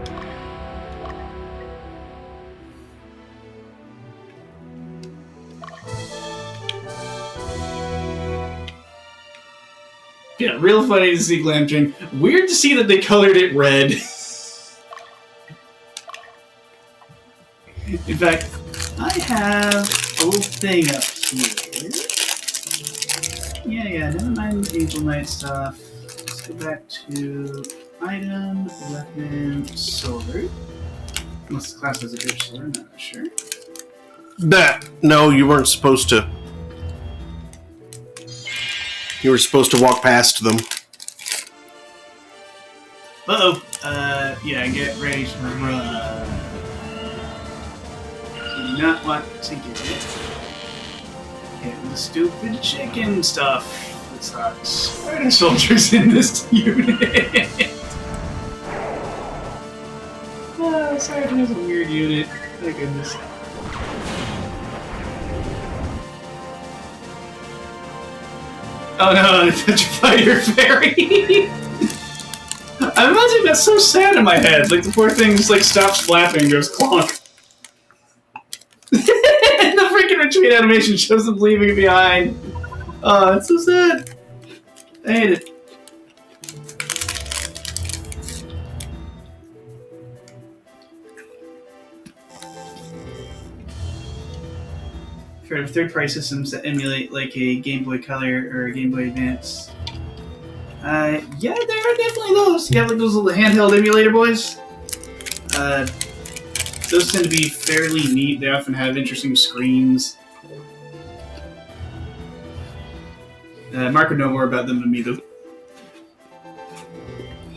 [SPEAKER 1] Yeah, real funny to see Glamdring. Weird to see that they colored it red. In fact, I have a little thing up here. Yeah, never mind the Angel Knight stuff. Let's go back to item, weapon, sword. Unless the class has a good sword, I'm not sure.
[SPEAKER 2] No, you weren't supposed to. You were supposed to walk past them.
[SPEAKER 1] Uh-oh. Yeah, get ready to run. Do not want to get it. Getting the stupid chicken stuff. That sucks. Why are there soldiers in this unit? Oh, Sergeant is a weird unit. Thank goodness. Oh no, the petrified your fairy! I'm imagining that's so sad in my head. Like the poor thing just like stops flapping and goes clonk. And the freaking retreat animation shows them leaving it behind. Oh, it's so sad. I hate it. For third-party systems that emulate like a Game Boy Color or a Game Boy Advance. Yeah, there are definitely those. You have like those little handheld emulator boys. Those tend to be fairly neat. They often have interesting screens. Mark would know more about them than me, though.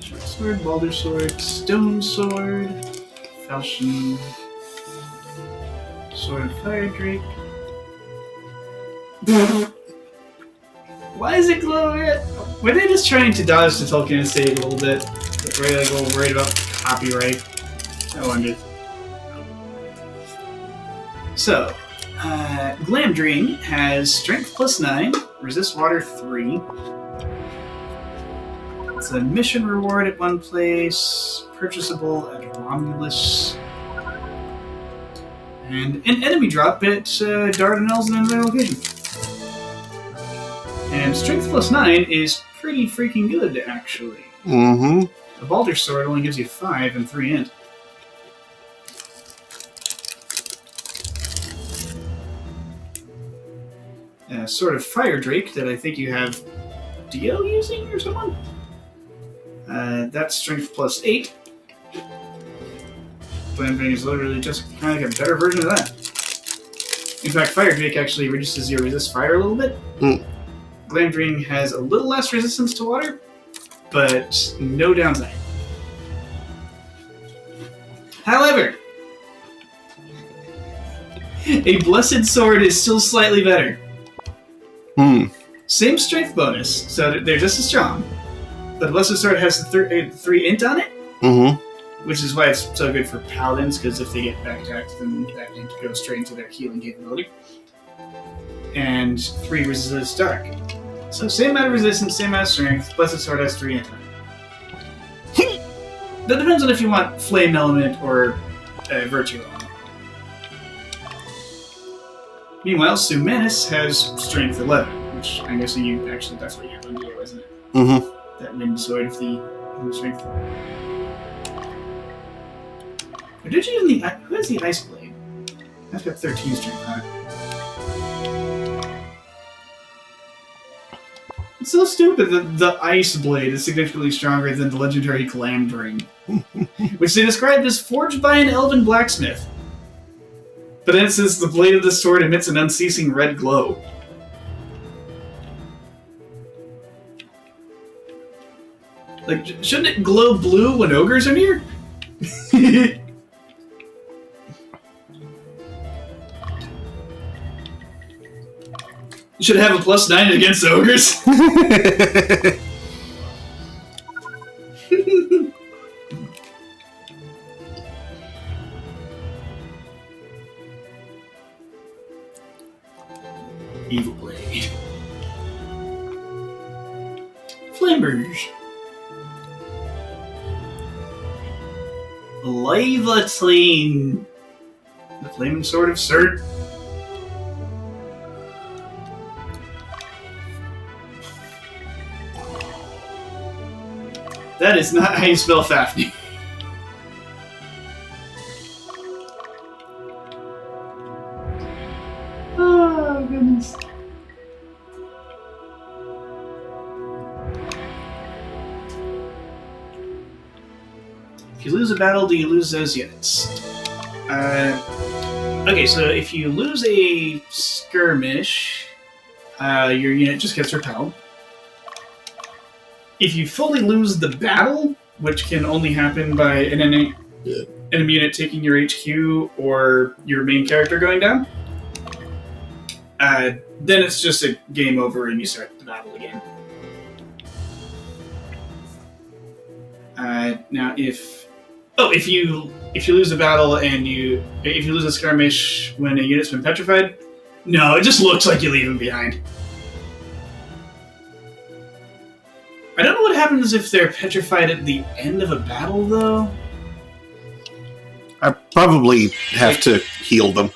[SPEAKER 1] Short sword, Balder sword, stone sword, falchion, sword of fire drake. Why is it glowing red? Were they just trying to dodge the Tolkien estate a little bit? Were they like a little worried about copyright? I wondered. So, Glamdring has Strength +9, Resist Water 3. It's a mission reward at one place, purchasable at Romulus. And an enemy drop at Dardanelles and another location. And Strength +9 is pretty freaking good, actually.
[SPEAKER 2] Mm-hmm.
[SPEAKER 1] The Balder Sword only gives you 5 and 3 int. Sword of Fire Drake that I think you have Dio using or someone. That's Strength +8. Glamdring is literally just kind of like a better version of that. In fact, Fire Drake actually reduces your resist fire a little bit. Glamdring has a little less resistance to water, but no downside. However, a Blessed Sword is still slightly better. Same strength bonus, so they're just as strong. But the Blessed Sword has 3 int on it, which is why it's so good for paladins, because if they get back-attacked, then that int goes straight into their healing capability. And 3 resist dark. So same amount of resistance, same amount of strength. Blessed Sword has 3 int on it. That depends on if you want Flame Element or Virtue Element. Meanwhile, Sumanus has Strength 11, which I'm guessing you actually, that's what you have on Dio, isn't it? That Wind Sword of the Strength. Or did you even who has the Ice Blade? That's got 13 strength on it. It's so stupid that the Ice Blade is significantly stronger than the legendary Glamdring, which they described as forged by an elven blacksmith. But then it says the blade of the sword emits an unceasing red glow. Like, shouldn't it glow blue when ogres are near? You should have a +9 against ogres. Evil Blade. Flamberge. Leviathan. The Flaming Sword of Cert. That is not how you spell Fafnir. Oh, goodness. If you lose a battle, do you lose those units? Okay, so if you lose a skirmish, your unit just gets repelled. If you fully lose the battle, which can only happen by an enemy unit taking your HQ or your main character going down, then it's just a game over and you start the battle again. Now, if you lose a battle and if you lose a skirmish when a unit's been petrified, no, it just looks like you leave them behind. I don't know what happens if they're petrified at the end of a battle, though.
[SPEAKER 2] I probably have to heal them.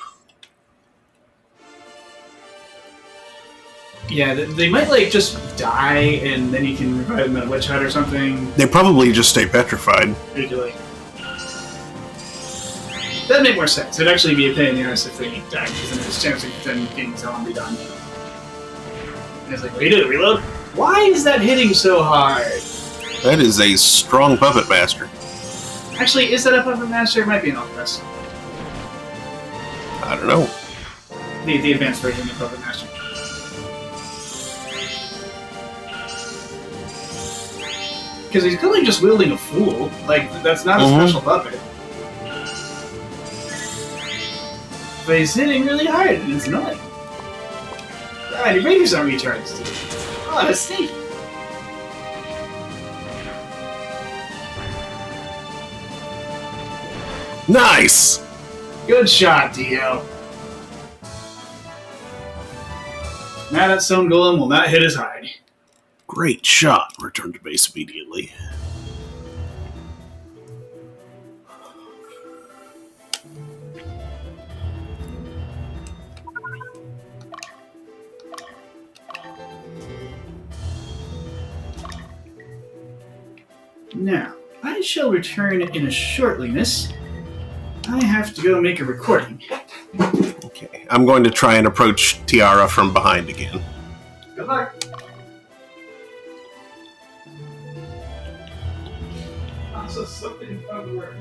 [SPEAKER 1] Yeah, they might just die, and then you can revive them at a witch hut or something.
[SPEAKER 2] They probably just stay petrified.
[SPEAKER 1] That'd make more sense. It'd actually be a pain in the ass if they die, because then there's a chance of them getting zombie done. And it's like, what do you do? Reload? Why is that hitting so hard?
[SPEAKER 2] That is a strong puppet master.
[SPEAKER 1] Actually, is that a puppet master? It might be an Alchemist.
[SPEAKER 2] I don't know.
[SPEAKER 1] The advanced version of puppet master. Because he's clearly just wielding a fool. That's not a special puppet. But he's hitting really hard, and it's annoying. God, your raiders aren't retards. Oh, that's sneaky.
[SPEAKER 2] Nice!
[SPEAKER 1] Good shot, Dio. Now that stone golem will not hit his hide.
[SPEAKER 2] Great shot. Return to base immediately.
[SPEAKER 1] Now, I shall return in a shortly, miss. I have to go make a recording.
[SPEAKER 2] Okay, I'm going to try and approach Tiara from behind again.
[SPEAKER 1] Good luck. Also, something about work.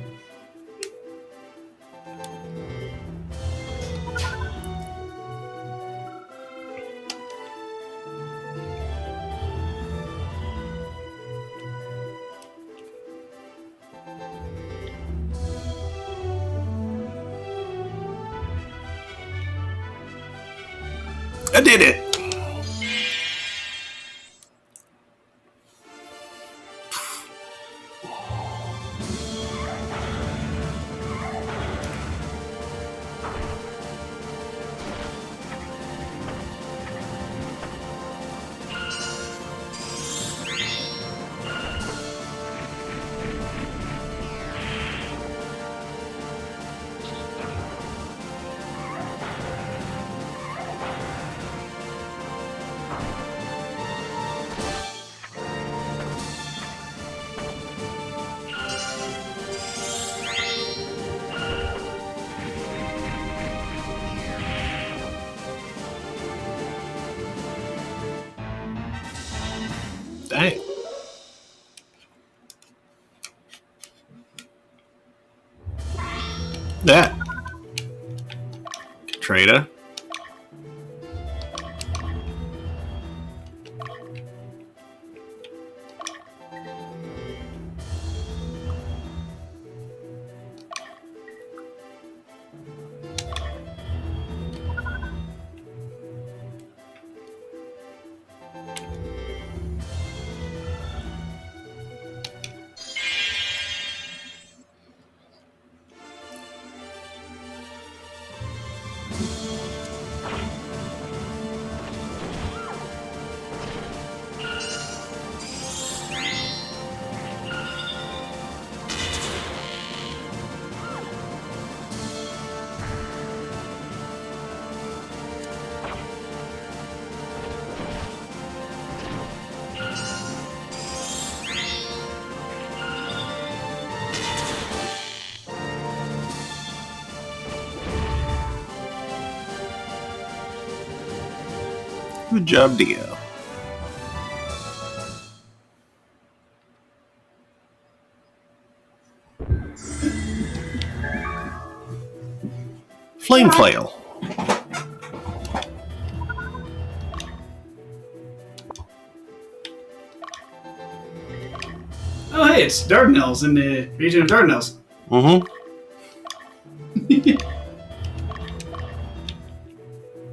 [SPEAKER 2] I did it! Dang. That. Trader. Good job, Dio. Flame flail.
[SPEAKER 1] Oh, hey, it's Dardanelles in the region of Dardanelles.
[SPEAKER 2] Mm-hmm.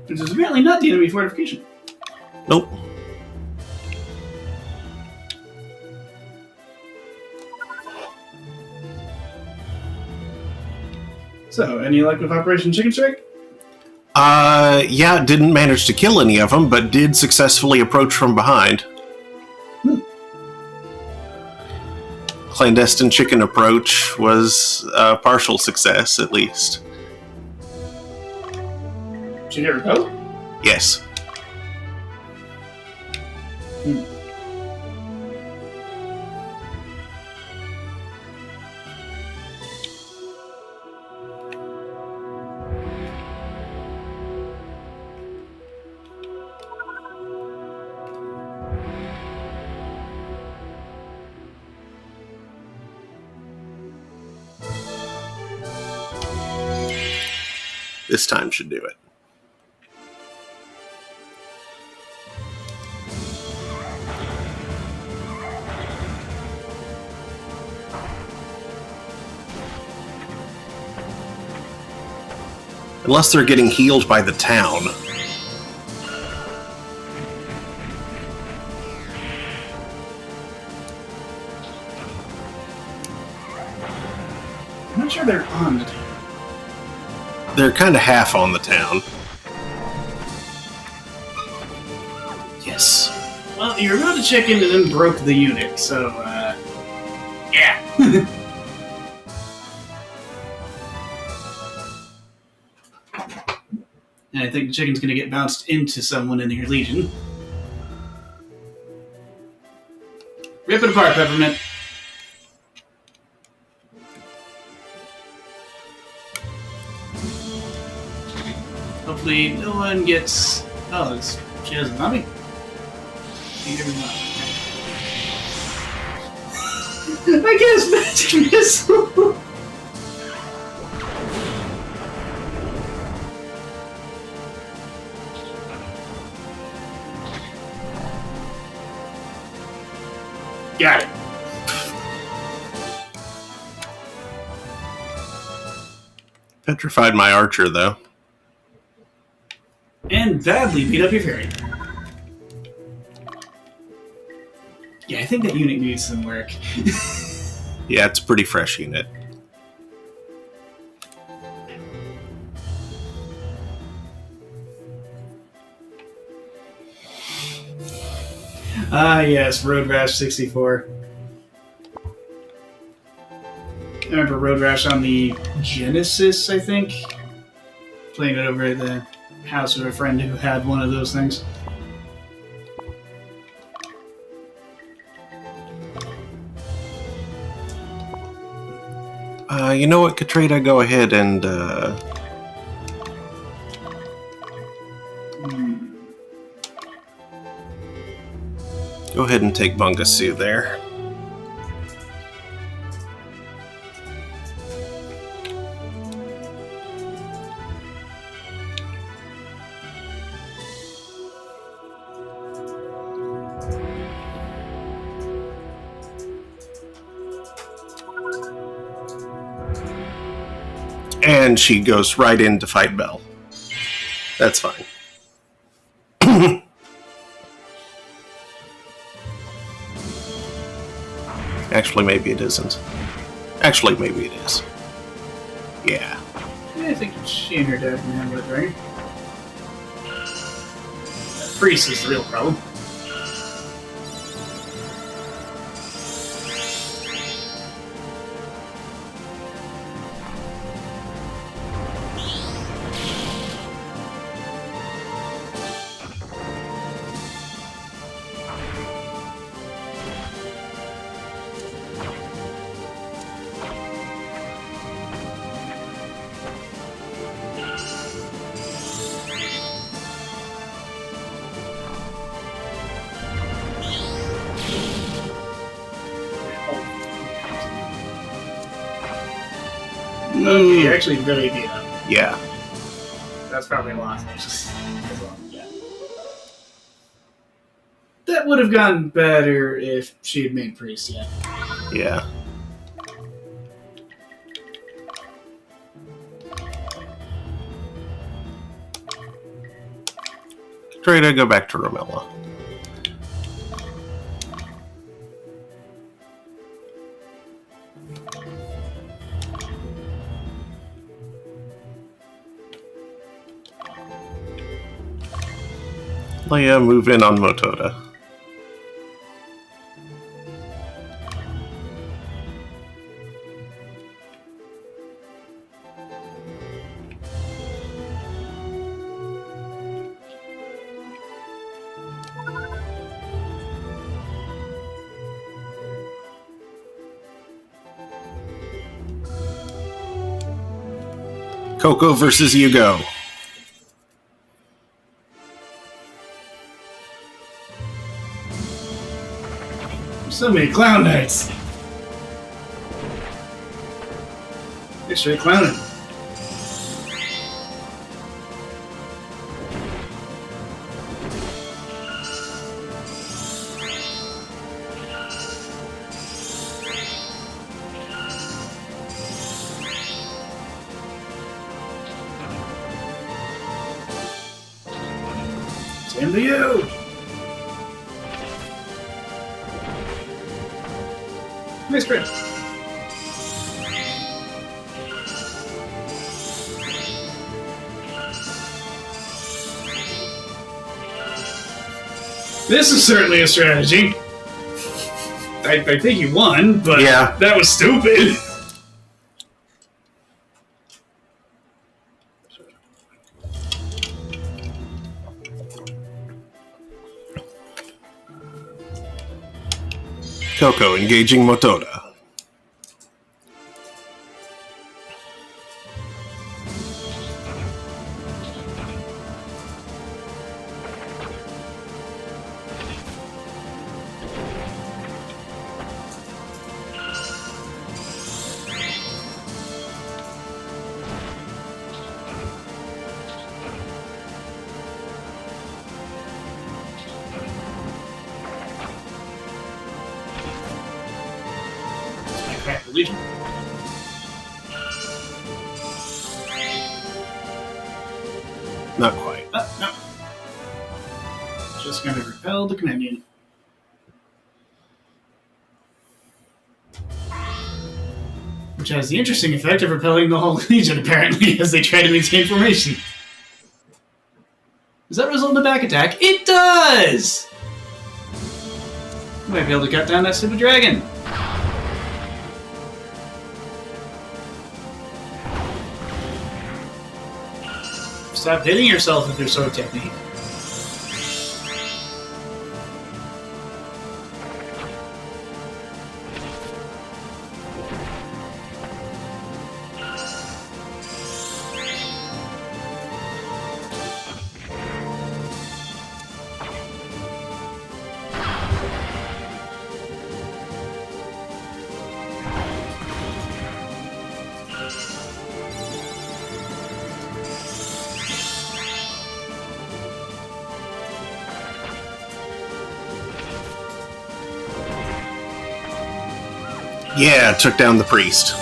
[SPEAKER 1] Which is apparently not the enemy fortification.
[SPEAKER 2] Nope.
[SPEAKER 1] So, any luck with Operation Chicken Strike?
[SPEAKER 2] Yeah, didn't manage to kill any of them, but did successfully approach from behind. Clandestine chicken approach was a partial success, at least.
[SPEAKER 1] Did you get her go?
[SPEAKER 2] Yes. This time should do it. Unless they're getting healed by the town.
[SPEAKER 1] I'm not sure they're on the town.
[SPEAKER 2] They're kind of half on the town. Yes.
[SPEAKER 1] Well, you removed the chicken and then broke the unit, so, yeah. And I think the chicken's gonna get bounced into someone in your legion. Rip it apart, Peppermint. Hopefully no one gets... Oh, she has a zombie? I guess magic missile! Got it.
[SPEAKER 2] Petrified my archer, though.
[SPEAKER 1] And badly beat up your fairy. Yeah, I think that unit needs some work.
[SPEAKER 2] Yeah, it's a pretty fresh unit.
[SPEAKER 1] Ah, yes, Road Rash 64. I remember Road Rash on the Genesis, I think. Playing it over at the house of a friend who had one of those things.
[SPEAKER 2] You know what, Katrina? Go ahead and, Go ahead and take Bungasu there. And she goes right in to fight Belle. That's fine. Actually, maybe it isn't. Actually, maybe it is. Yeah.
[SPEAKER 1] I think she and her dad can handle it, right? Priest is the real problem. Okay, you actually really beat up.
[SPEAKER 2] Yeah.
[SPEAKER 1] That's probably lost. Yeah. That would have gone better if she had made priest yet.
[SPEAKER 2] Yeah. Try to go back to Romella. Leia, move in on Motoda. Coco versus Hugo.
[SPEAKER 1] So many clown nights. They're straight clowning. Same to you. Nice crit. This is certainly a strategy. I think you won, but
[SPEAKER 2] Yeah.
[SPEAKER 1] that was stupid.
[SPEAKER 2] Coco engaging Motoda.
[SPEAKER 1] Crap, Legion.
[SPEAKER 2] Not quite.
[SPEAKER 1] No. Just gonna repel the companion. Which has the interesting effect of repelling the whole Legion, apparently, as they try to maintain formation. Does that result in a back attack? It does! You might be able to cut down that stupid dragon. Stop hitting yourself with your sword technique.
[SPEAKER 2] Yeah, took down the priest.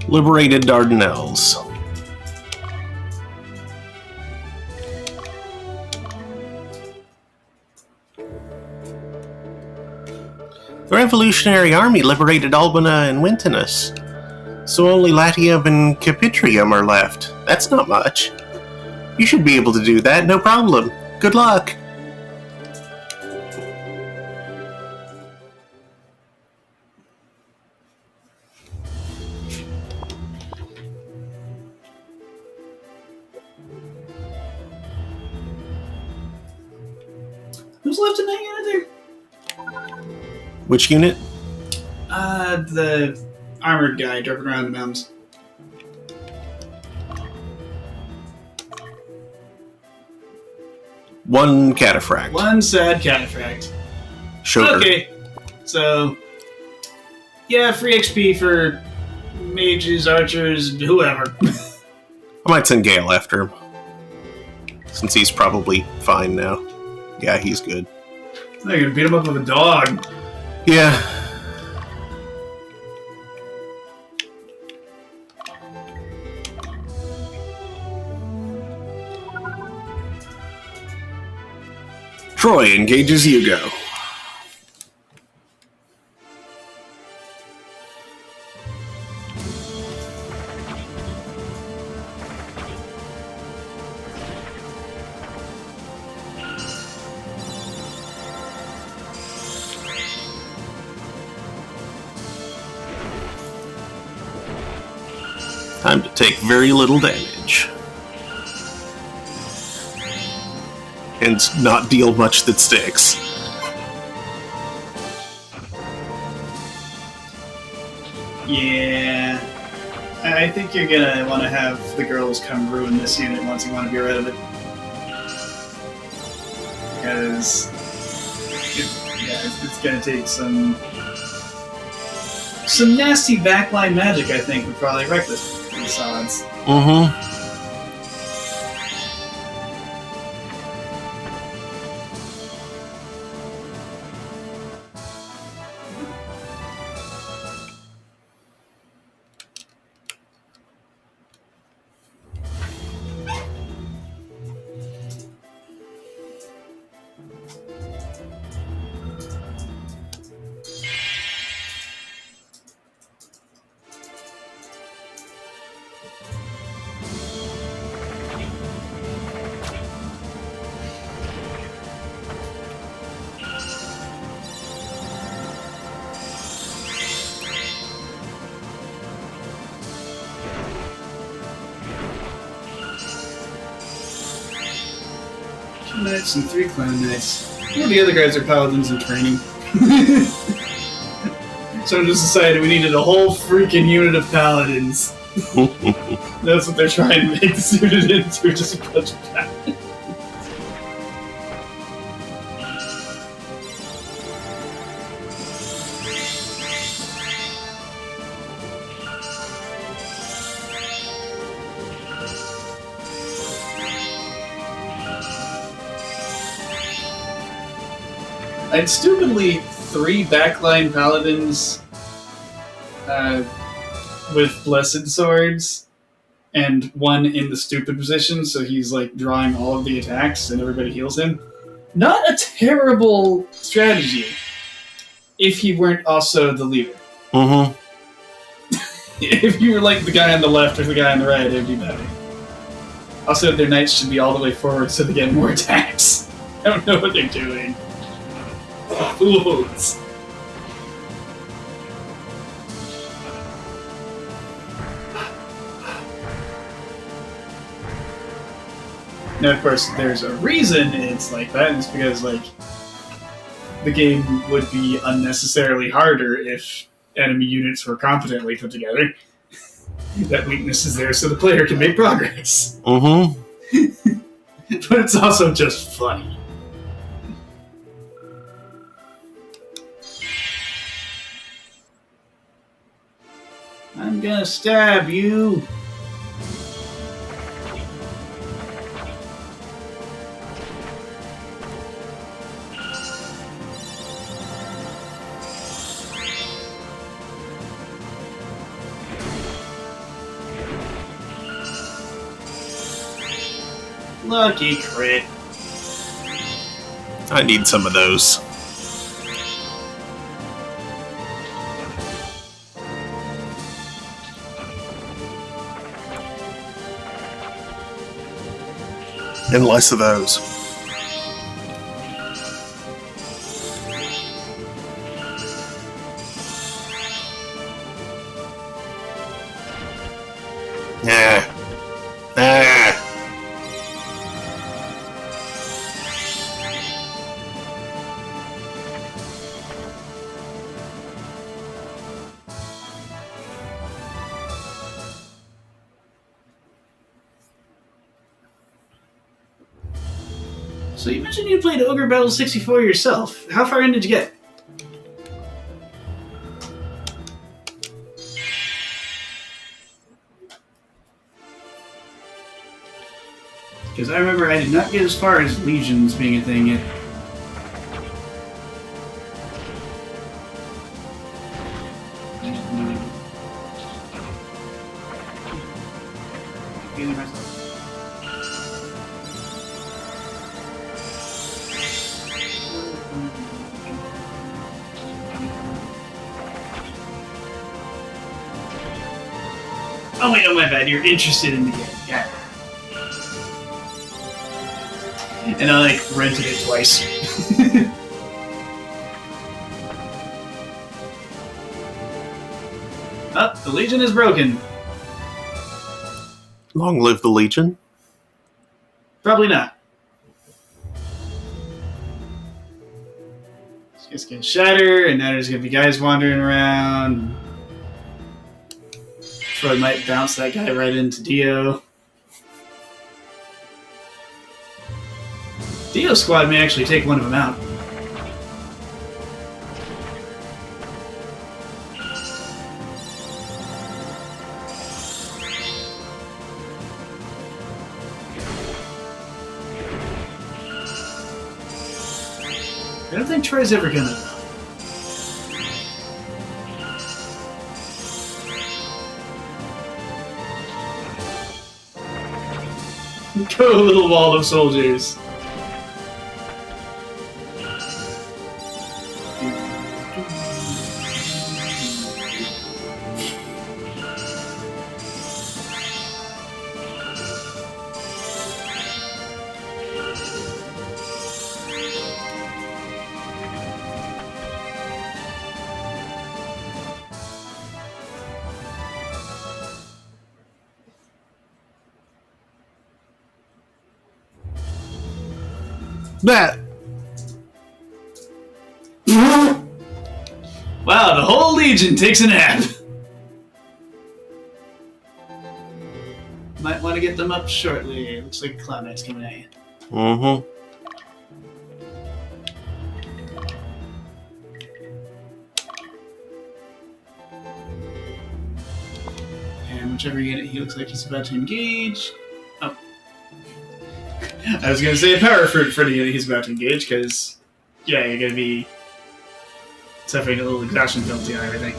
[SPEAKER 2] Liberated Dardanelles. The Revolutionary Army liberated Albina and Wintinus, so only Latium and Capitrium are left. That's not much. You should be able to do that, no problem. Good luck.
[SPEAKER 1] Who's left in that unit
[SPEAKER 2] Which unit?
[SPEAKER 1] there? The armored guy driving around the mountains.
[SPEAKER 2] One cataphract.
[SPEAKER 1] One sad cataphract.
[SPEAKER 2] Sugar.
[SPEAKER 1] Okay, so yeah, free XP for mages, archers, whoever.
[SPEAKER 2] I might send Gale after him, since he's probably fine now. Yeah, he's good.
[SPEAKER 1] I'm gonna beat him up with a dog.
[SPEAKER 2] Yeah. Troy engages Hugo. Time to take very little damage. And not deal much that sticks.
[SPEAKER 1] Yeah, I think you're gonna want to have the girls come ruin this unit once you want to get rid of it. Because it's gonna take some nasty backline magic. I think would probably wreck these odds.
[SPEAKER 2] Mm-hmm.
[SPEAKER 1] Two knights and 3 clan knights. Well, the other guys are paladins in training. So I just decided we needed a whole freaking unit of paladins. That's what they're trying to make this unit into, just a bunch of paladins. I had stupidly 3 backline paladins with blessed swords, and 1 in the stupid position, so he's like drawing all of the attacks and everybody heals him. Not a terrible strategy if he weren't also the leader.
[SPEAKER 2] Mm-hmm.
[SPEAKER 1] If you were like the guy on the left or the guy on the right, it'd be better. Also, their knights should be all the way forward so they get more attacks. I don't know what they're doing. Fools. Now, of course, there's a reason it's like that, and it's because, like, the game would be unnecessarily harder if enemy units were competently put together. That weakness is there so the player can make progress.
[SPEAKER 2] Mm-hmm.
[SPEAKER 1] But it's also just funny. I'm gonna stab you. Lucky crit.
[SPEAKER 2] I need some of those. And less of those. Yeah. Ah.
[SPEAKER 1] So you mentioned you played Ogre Battle 64 yourself. How far in did you get? Because I remember I did not get as far as Legions being a thing yet. Oh wait, no, my bad. You're interested in the game. Yeah. And I like rented it twice. Oh, the Legion is broken.
[SPEAKER 2] Long live the Legion.
[SPEAKER 1] Probably not. It's just gonna shatter, and now there's gonna be guys wandering around. Troy might bounce that guy right into Dio. Dio squad may actually take one of them out. I don't think Troy's ever gonna. Go, little wall of soldiers.
[SPEAKER 2] That.
[SPEAKER 1] Wow, the whole Legion takes a nap. Might want to get them up shortly. Looks like Cloud Knight's coming at you.
[SPEAKER 2] Mm-hmm.
[SPEAKER 1] And whichever unit he looks like he's about to engage. Oh. I was going to say a power fruit for the unit he's about to engage, because, yeah, you're going to be suffering a little exhaustion penalty on everything.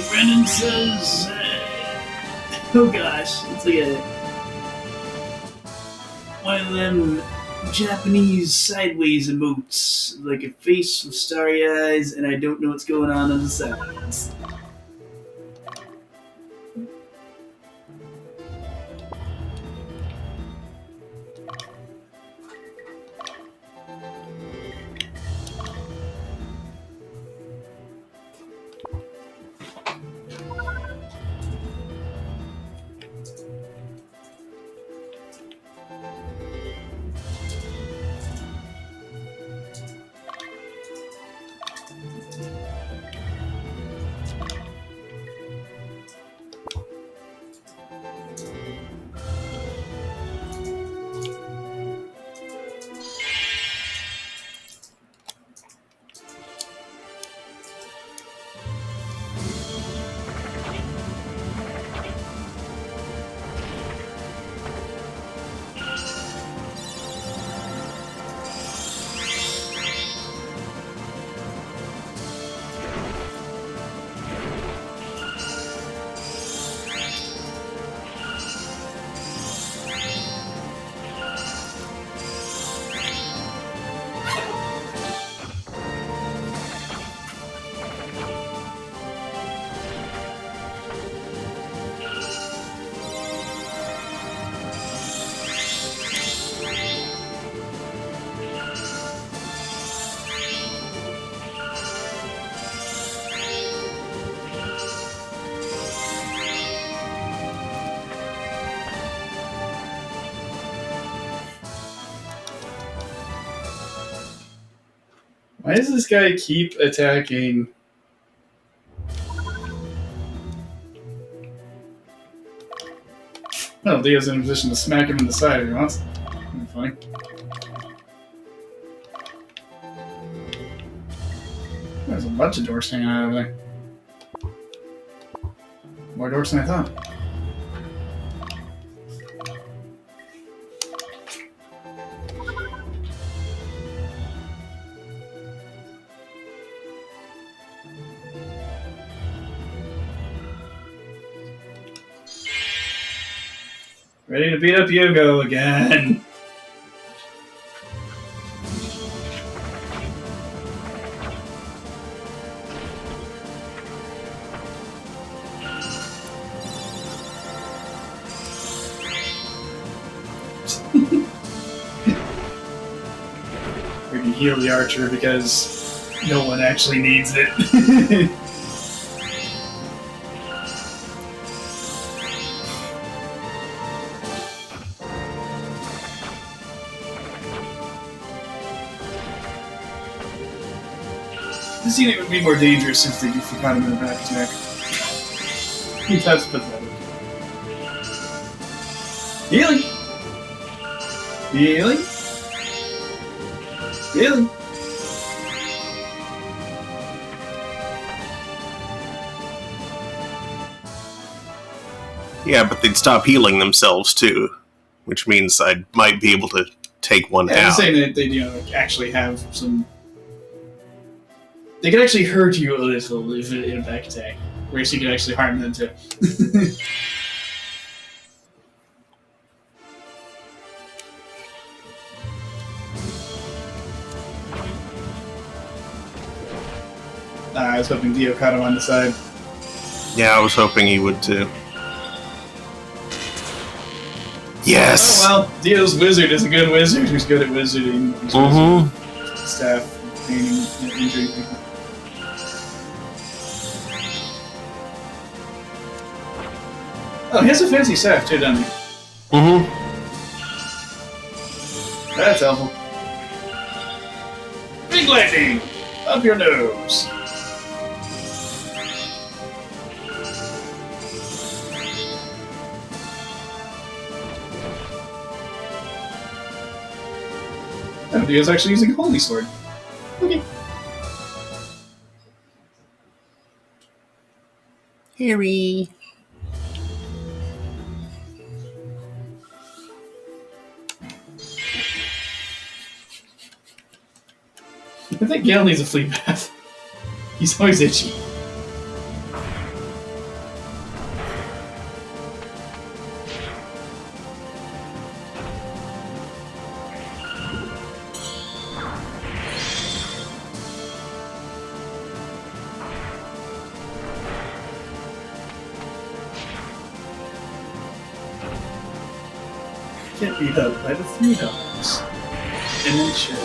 [SPEAKER 1] Brennan says, oh gosh, it's like one of them Japanese sideways emotes, like a face with starry eyes, and I don't know what's going on the sides. Why does this guy keep attacking? Well, Leo's in a position to smack him in the side if he wants. That'd be funny. There's a bunch of doors hanging out over there. More doors than I thought. Ready to beat up Hugo again. We can heal the archer because no one actually needs it. This unit would be more dangerous if you caught him in a back attack. That's pathetic. Healing! Healing! Healing!
[SPEAKER 2] Yeah, but they'd stop healing themselves too, which means I might be able to take one
[SPEAKER 1] Yeah, I'm
[SPEAKER 2] out.
[SPEAKER 1] saying that they, actually have some. They could actually hurt you a little if in a back attack, whereas you could actually harm them too. I was hoping Dio caught him on the side.
[SPEAKER 2] Yeah, I was hoping he would too. Yes!
[SPEAKER 1] Oh well, Dio's wizard is a good wizard who's good at wizarding. He's
[SPEAKER 2] Mm-hmm.
[SPEAKER 1] Staff, painting, injuring people. Oh, he has a fancy staff too, doesn't he?
[SPEAKER 2] Mm-hmm.
[SPEAKER 1] That's helpful. Big lightning! Up your nose! Oh, Dio's actually using a holy sword. Okay.
[SPEAKER 2] Harry.
[SPEAKER 1] I think Gale needs a flea bath. He's always itchy. Get beat up by the three dogs. And then chill.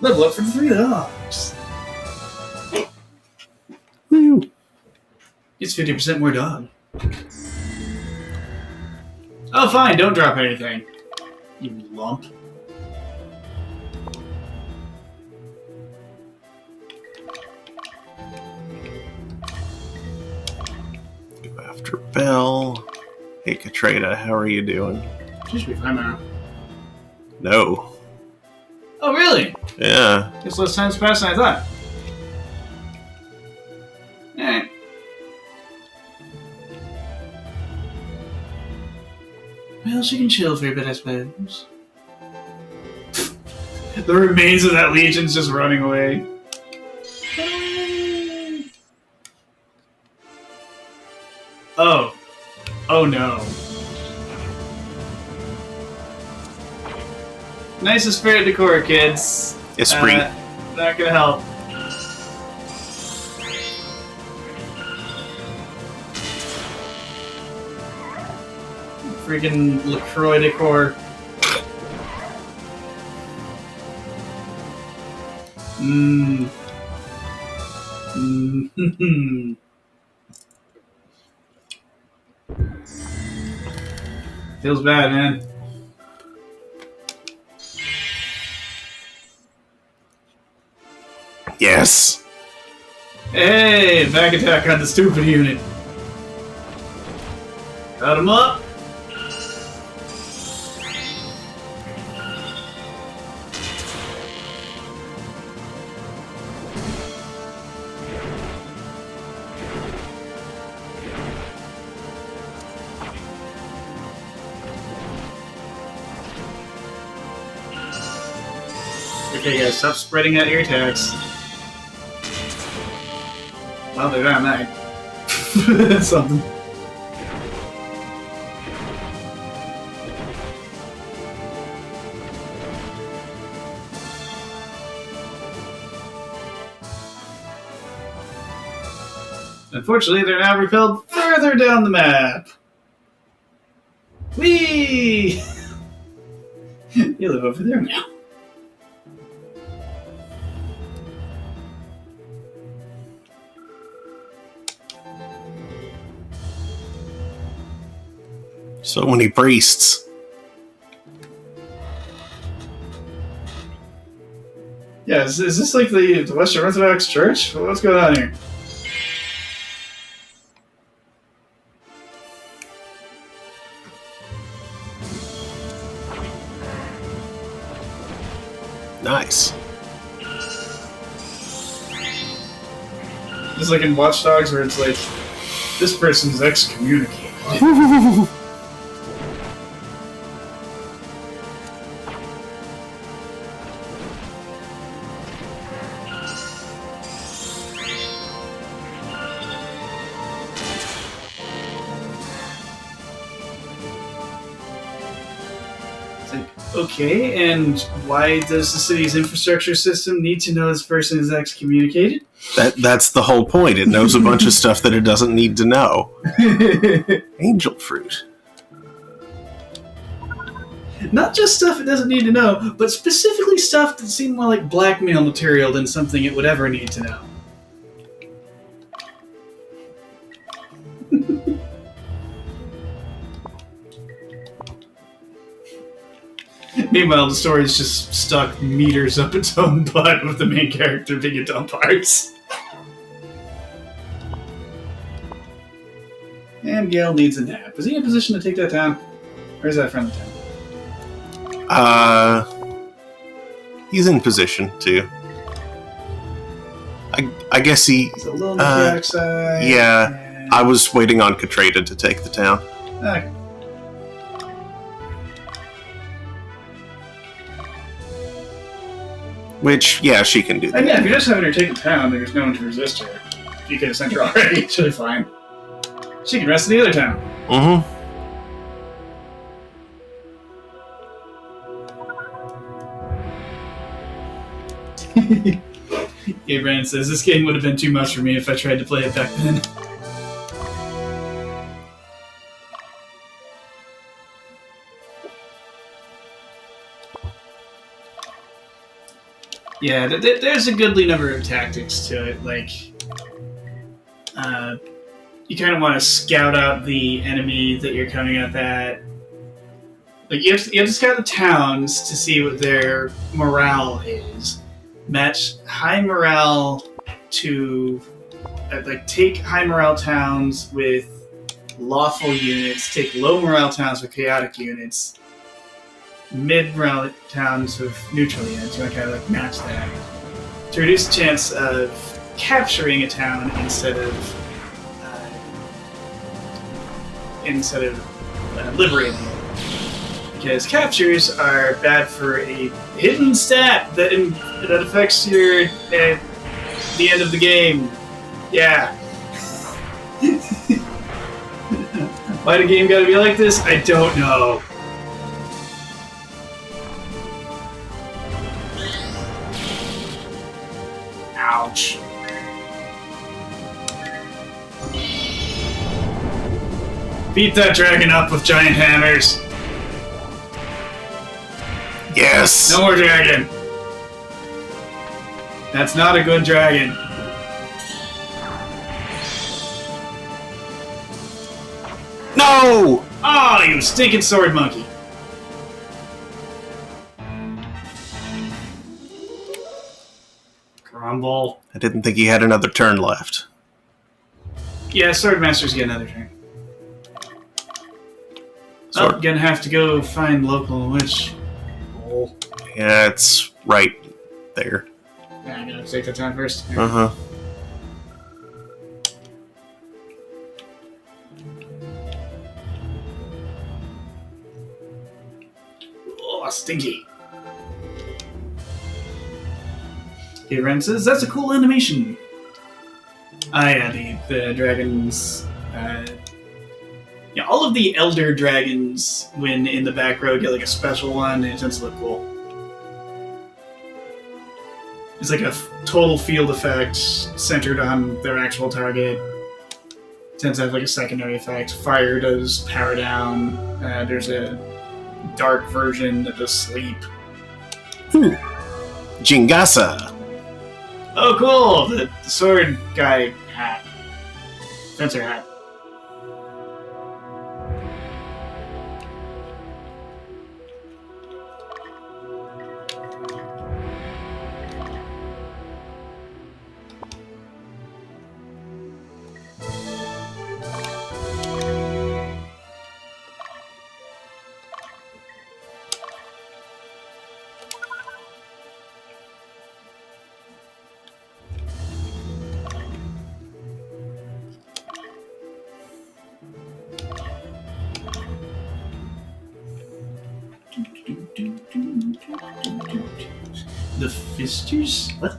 [SPEAKER 1] Level up for the three dogs.
[SPEAKER 2] Woo.
[SPEAKER 1] It's 50% more dog. Oh, fine, don't drop anything. You lump.
[SPEAKER 2] Go after Bell. Hey, Katrina, how are you doing?
[SPEAKER 1] She should be fine now.
[SPEAKER 2] No.
[SPEAKER 1] Oh, really?
[SPEAKER 2] Yeah.
[SPEAKER 1] It's less times passed than I thought. Alright. Well, she can chill for a bit, I suppose. The remains of that legion's just running away. Oh. Oh no. Nice spirit decor, kids.
[SPEAKER 2] Esprit.
[SPEAKER 1] Not gonna help. Freaking LaCroix decor. Mmm. Mmm. Feels bad, man.
[SPEAKER 2] Yes.
[SPEAKER 1] Hey, back attack on the stupid unit. Cut him up. Okay, guys, stop spreading out your attacks. Well, they're not mine. That's something. Unfortunately, they're now repelled further down the map. Whee! You live over there now.
[SPEAKER 2] So many priests.
[SPEAKER 1] Yeah, is this like the Western Orthodox Church? What's going on here?
[SPEAKER 2] Nice.
[SPEAKER 1] Just like in Watch Dogs where it's like, this person's excommunicated. Okay, and why does the city's infrastructure system need to know this person is excommunicated?
[SPEAKER 2] That's the whole point. It knows a bunch of stuff that it doesn't need to know. Angel fruit.
[SPEAKER 1] Not just stuff it doesn't need to know, but specifically stuff that seemed more like blackmail material than something it would ever need to know. Meanwhile, the story is just stuck meters up its own butt with the main character being a dumb parts. And Gale needs a nap. Is he in a position to take that town? Or is that friendly town?
[SPEAKER 2] He's in position to. I guess he.
[SPEAKER 1] He's a little on the backside.
[SPEAKER 2] Yeah,
[SPEAKER 1] and...
[SPEAKER 2] I was waiting on Katrina to take the town.
[SPEAKER 1] Okay.
[SPEAKER 2] Which, yeah, she can do that.
[SPEAKER 1] And yeah, if you're just having her take the town, there's no one to resist her. You could have sent her already. She'll be fine. She can rest in the other town.
[SPEAKER 2] Mm-hmm.
[SPEAKER 1] Yeah, Brandon says, this game would have been too much for me if I tried to play it back then. Yeah, there's a goodly number of tactics to it. Like, you kind of want to scout out the enemy that you're coming up at. Like, you have to scout the towns to see what their morale is. Match high morale to... like, take high morale towns with lawful units, take low morale towns with chaotic units, mid-morale towns with neutral units. You want to kind of like match that to reduce the chance of capturing a town instead of liberating it. Because captures are bad for a hidden stat that affects your the end of the game. Yeah. Why the game gotta be like this? I don't know. Ouch. Beat that dragon up with giant hammers.
[SPEAKER 2] Yes!
[SPEAKER 1] No more dragon. That's not a good dragon.
[SPEAKER 2] No!
[SPEAKER 1] Oh, you stinking sword monkey. Come
[SPEAKER 4] Rumble.
[SPEAKER 2] I didn't think he had another turn left.
[SPEAKER 1] Yeah, Swordmasters get another turn.
[SPEAKER 2] Sword-
[SPEAKER 1] Oh, gonna have to go find local witch. Oh.
[SPEAKER 2] Yeah, it's right there.
[SPEAKER 1] Yeah, I'm gonna take that time first.
[SPEAKER 2] Uh-huh.
[SPEAKER 1] Oh, stinky. Okay, Ren says, that's a cool animation. Ah, yeah, the dragons. Yeah, all of the elder dragons, when in the back row, get like a special one, and it tends to look cool. It's like a total field effect centered on their actual target. Tends to have like a secondary effect. Fire does power down. There's a dark version that does sleep.
[SPEAKER 2] Jingasa.
[SPEAKER 1] Oh, cool! The sword guy hat. Fencer hat. The Fisters? What?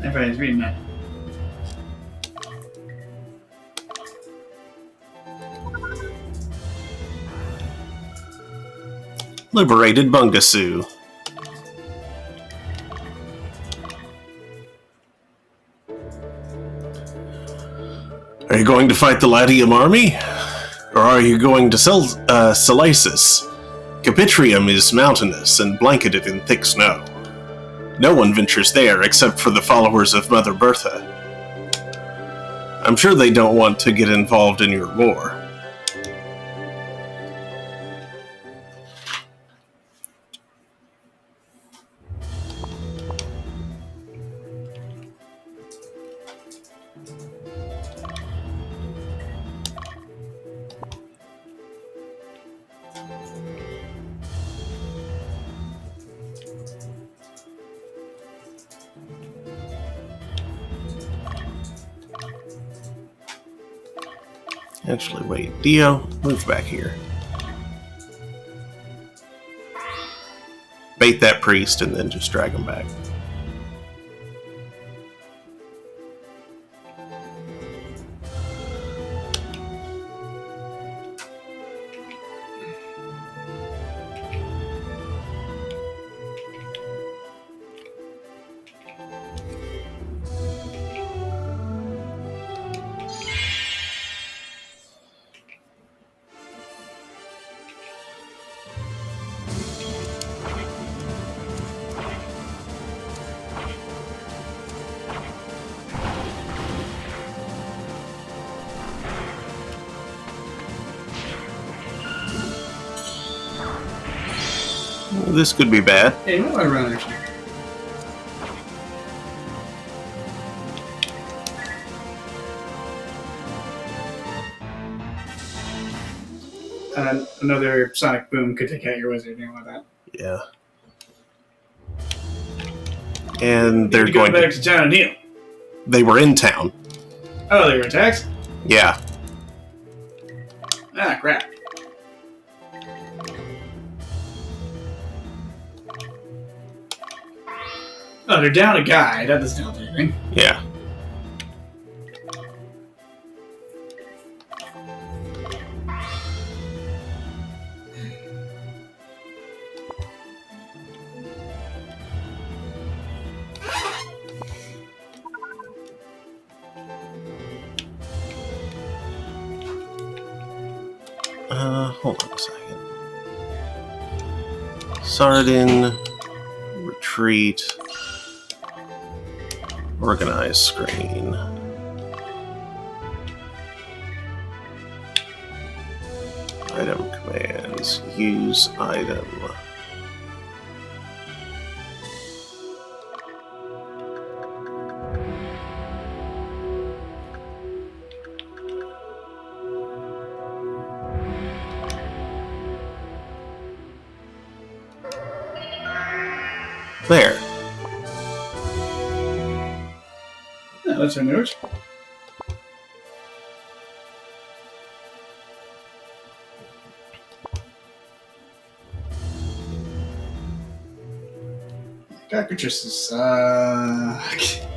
[SPEAKER 1] Everybody's reading that.
[SPEAKER 2] Liberated Bungasu. Are you going to fight the Latium army? Or are you going to Salasis? Capitrium is mountainous and blanketed in thick snow. No one ventures there except for the followers of Mother Bertha. I'm sure they don't want to get involved in your war. Actually, wait. Dio, move back here. Bait that priest and then just drag him back. This could be bad.
[SPEAKER 1] Hey, what do I run actually? Another Sonic Boom could take out your wizard, anything like that.
[SPEAKER 2] Yeah. And they're
[SPEAKER 1] Need to go
[SPEAKER 2] going
[SPEAKER 1] back to town and heal.
[SPEAKER 2] They were in town.
[SPEAKER 1] Oh, they were attacked?
[SPEAKER 2] Yeah.
[SPEAKER 1] Ah, crap. Oh, they're down a guy. That doesn't help anything.
[SPEAKER 2] Yeah. Hold on a second. Sardin, retreat, organize screen. Item commands, use item. There.
[SPEAKER 1] Yeah, that's our note. Cockatrices suck.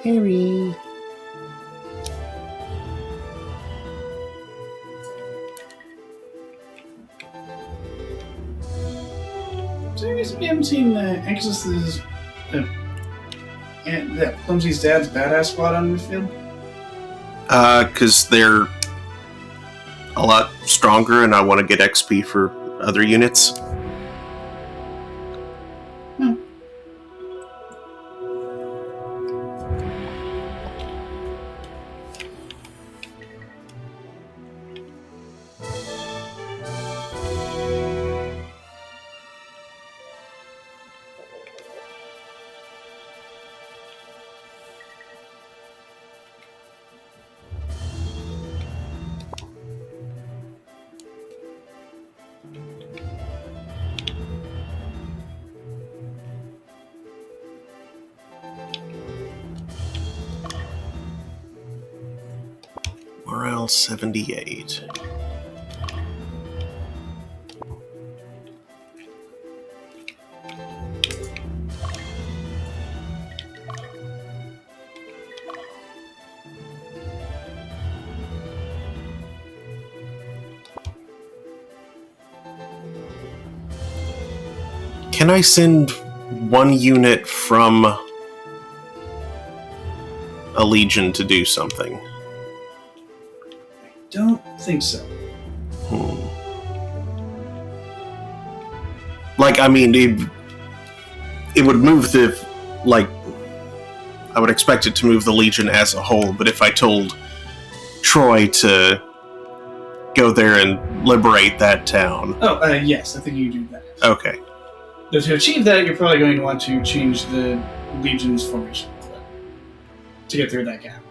[SPEAKER 2] Harry.
[SPEAKER 1] So you guys we haven't seen Exodus's and that Clumsy's dad's badass squad on the field?
[SPEAKER 2] Because they're a lot stronger and I want to get XP for other units. Morale 78. Can I send one unit from a legion to do something?
[SPEAKER 1] Don't think so.
[SPEAKER 2] Like, I mean, it would move the, like, I would expect it to move the Legion as a whole, but if I told Troy to go there and liberate that town...
[SPEAKER 1] Oh, yes, I think you do that.
[SPEAKER 2] Okay.
[SPEAKER 1] But to achieve that, you're probably going to want to change the Legion's formation to get through that gap.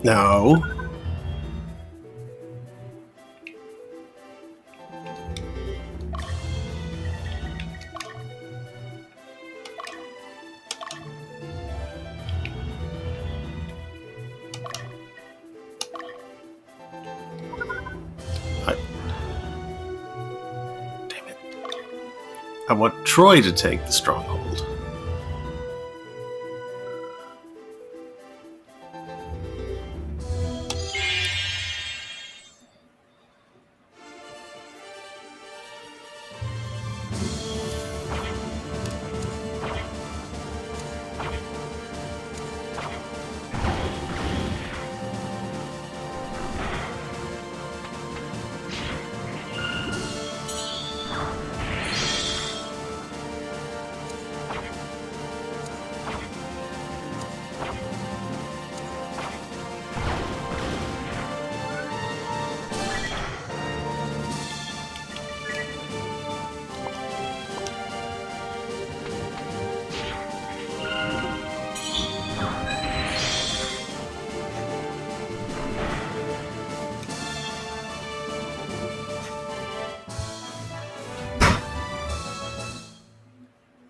[SPEAKER 2] No. Damn it. I want Troy to take the stronghold.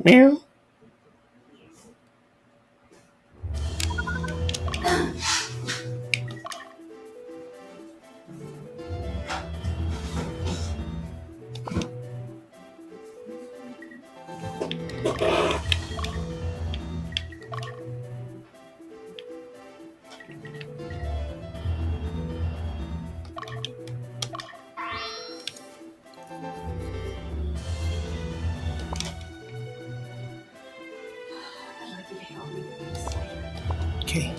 [SPEAKER 2] Meow.
[SPEAKER 3] I'd like you to help me with this later.
[SPEAKER 2] Okay.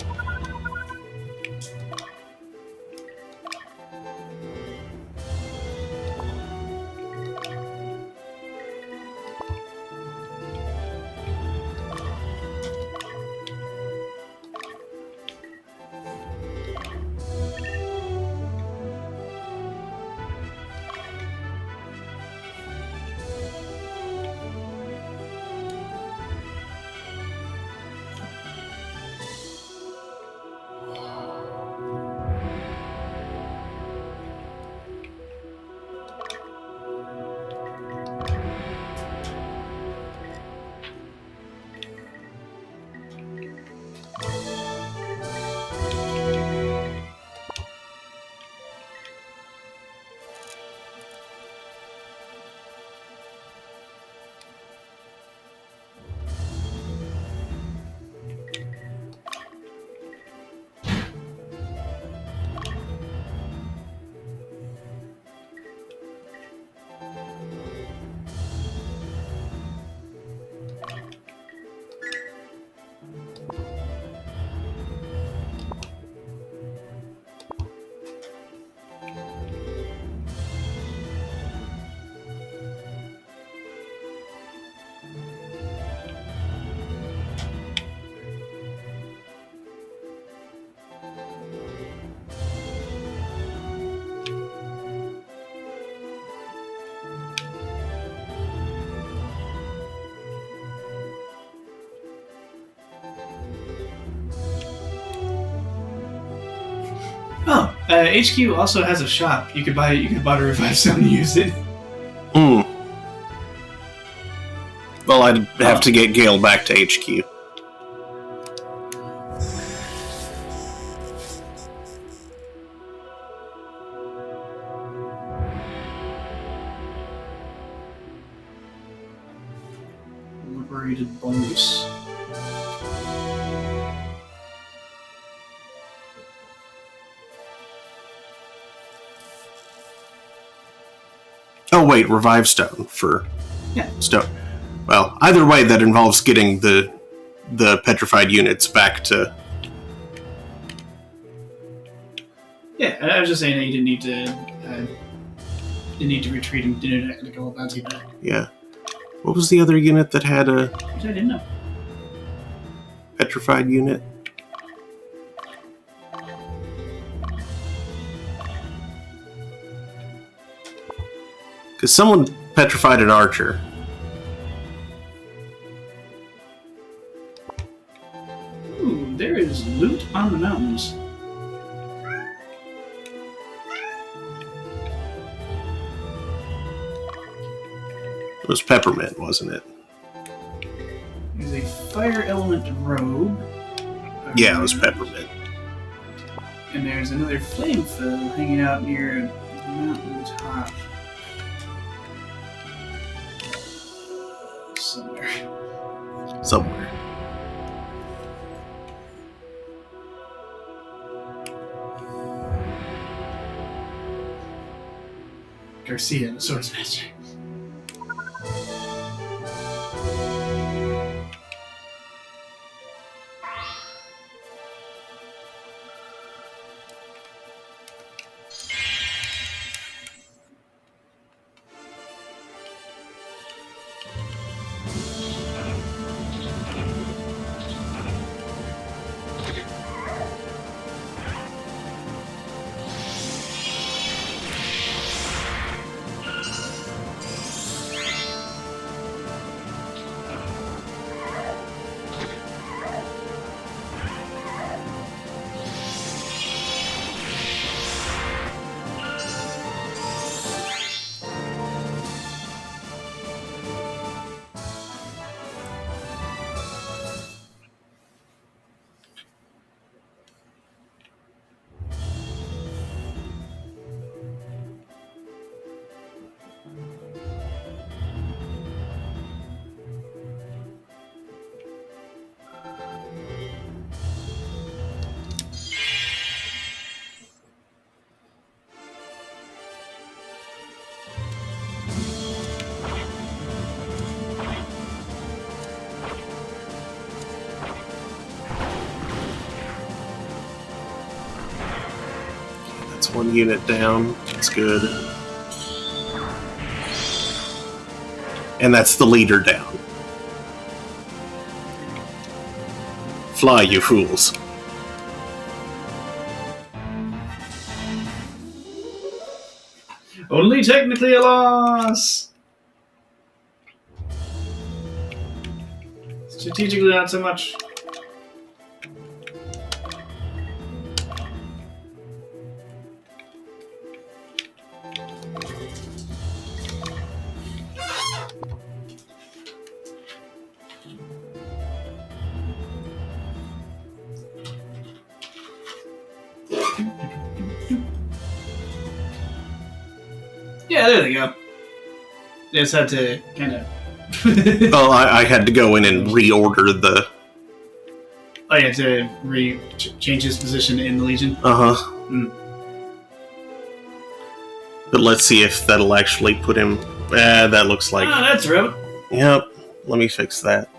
[SPEAKER 1] Oh, HQ also has a shop. You could buy a revive stone and use it.
[SPEAKER 2] Hmm. Well, I'd have to get Gale back to HQ.
[SPEAKER 1] Liberated bonus.
[SPEAKER 2] Oh wait, revive stone for
[SPEAKER 1] Yeah.
[SPEAKER 2] stone. Well, either way, that involves getting the petrified units back to.
[SPEAKER 1] Yeah, I was just saying that you didn't need to retreat and didn't have to go about that.
[SPEAKER 2] Yeah. What was the other unit that had a
[SPEAKER 1] Which I didn't know.
[SPEAKER 2] petrified unit? Because someone petrified an archer.
[SPEAKER 1] Ooh, there is loot on the mountains.
[SPEAKER 2] It was peppermint, wasn't it?
[SPEAKER 1] There's a fire element robe.
[SPEAKER 2] Yeah, it was peppermint.
[SPEAKER 1] And there's another flame foe hanging out near the mountain top.
[SPEAKER 2] Somewhere.
[SPEAKER 1] Garcia, the Swordsmaster.
[SPEAKER 2] That's one unit down. That's good. And that's the leader down. Fly, you fools.
[SPEAKER 1] Only technically a loss. Strategically, not so much. Yeah, there they go. They just had to kind of.
[SPEAKER 2] Oh, I had to go in and reorder the...
[SPEAKER 1] Oh, you had to change his position in the Legion?
[SPEAKER 2] Uh-huh.
[SPEAKER 1] Mm.
[SPEAKER 2] But let's see if that'll actually put him... that looks like...
[SPEAKER 1] Oh, that's right.
[SPEAKER 2] Yep. Let me fix that.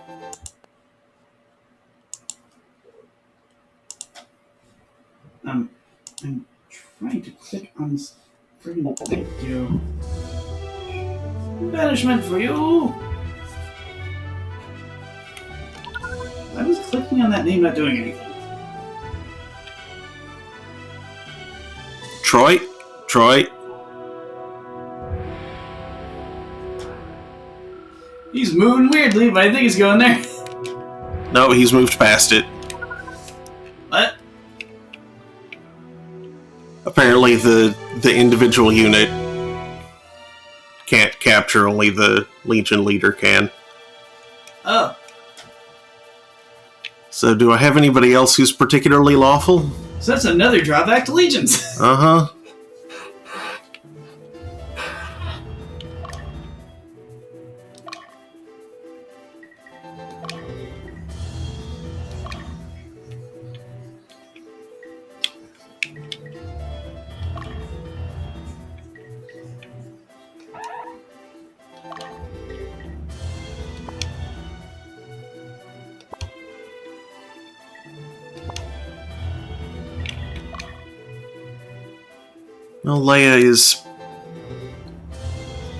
[SPEAKER 1] I'm trying to click on this friggin' thank you. Banishment for you! I was clicking on that name, not doing anything.
[SPEAKER 2] Troy? Troy?
[SPEAKER 1] He's moving weirdly, but I think he's going there.
[SPEAKER 2] No, he's moved past it.
[SPEAKER 1] What?
[SPEAKER 2] Apparently the individual unit can't capture, only the Legion leader can.
[SPEAKER 1] Oh.
[SPEAKER 2] So do I have anybody else who's particularly lawful?
[SPEAKER 1] So that's another drawback to Legions.
[SPEAKER 2] Uh-huh. Well, Leia is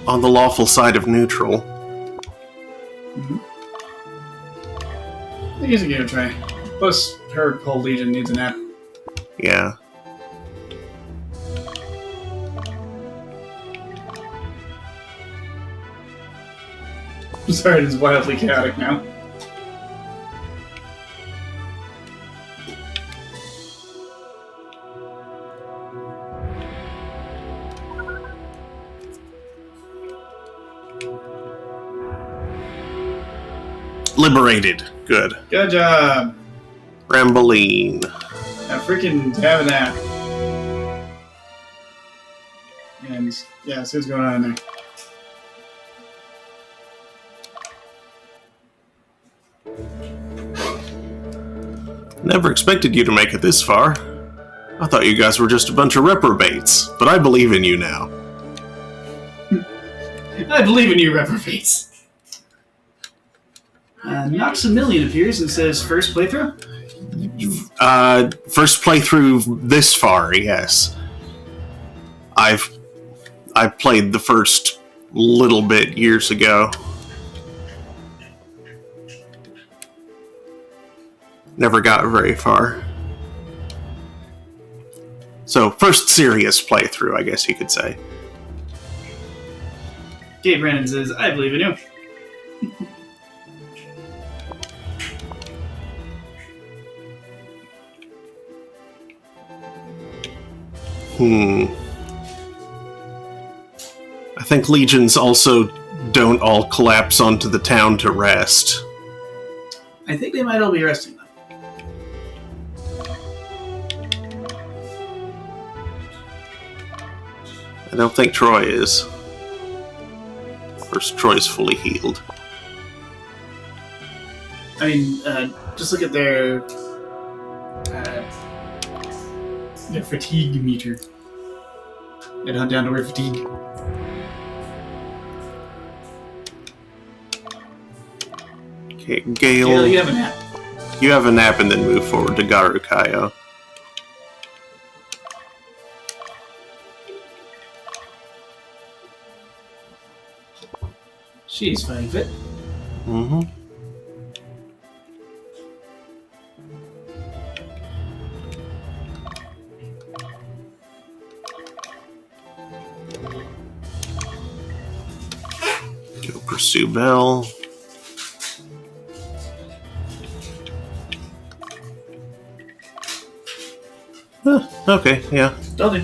[SPEAKER 2] on the lawful side of neutral.
[SPEAKER 1] Mm-hmm. I think he's a give it a try. Plus, her whole Legion needs a nap.
[SPEAKER 2] Yeah.
[SPEAKER 1] Sorry, it is wildly chaotic now.
[SPEAKER 2] Liberated. Good.
[SPEAKER 1] Good job.
[SPEAKER 2] Ramboline.
[SPEAKER 1] Now freaking have a nap. And yeah, see what's going on in there.
[SPEAKER 2] Never expected you to make it this far. I thought you guys were just a bunch of reprobates, but I believe in you now.
[SPEAKER 1] I believe in you, reprobates. Noxamillion appears and says first playthrough?
[SPEAKER 2] First playthrough this far, yes. I've played the first little bit years ago. Never got very far. So, first serious playthrough, I guess you could say.
[SPEAKER 1] Gabe Brandon says, I believe in you.
[SPEAKER 2] I think legions also don't all collapse onto the town to rest.
[SPEAKER 1] I think they might all be resting them.
[SPEAKER 2] I don't think Troy is. First, Troy's fully healed.
[SPEAKER 1] I mean, just look at their fatigue meter. Head on down to where fatigue.
[SPEAKER 2] Okay, Gale.
[SPEAKER 1] Gale, you have a nap.
[SPEAKER 2] You have a nap and then move forward to Garukayo.
[SPEAKER 1] She's fighting fit.
[SPEAKER 2] Mm-hmm. Go pursue Bell. Okay, yeah.
[SPEAKER 1] Told you.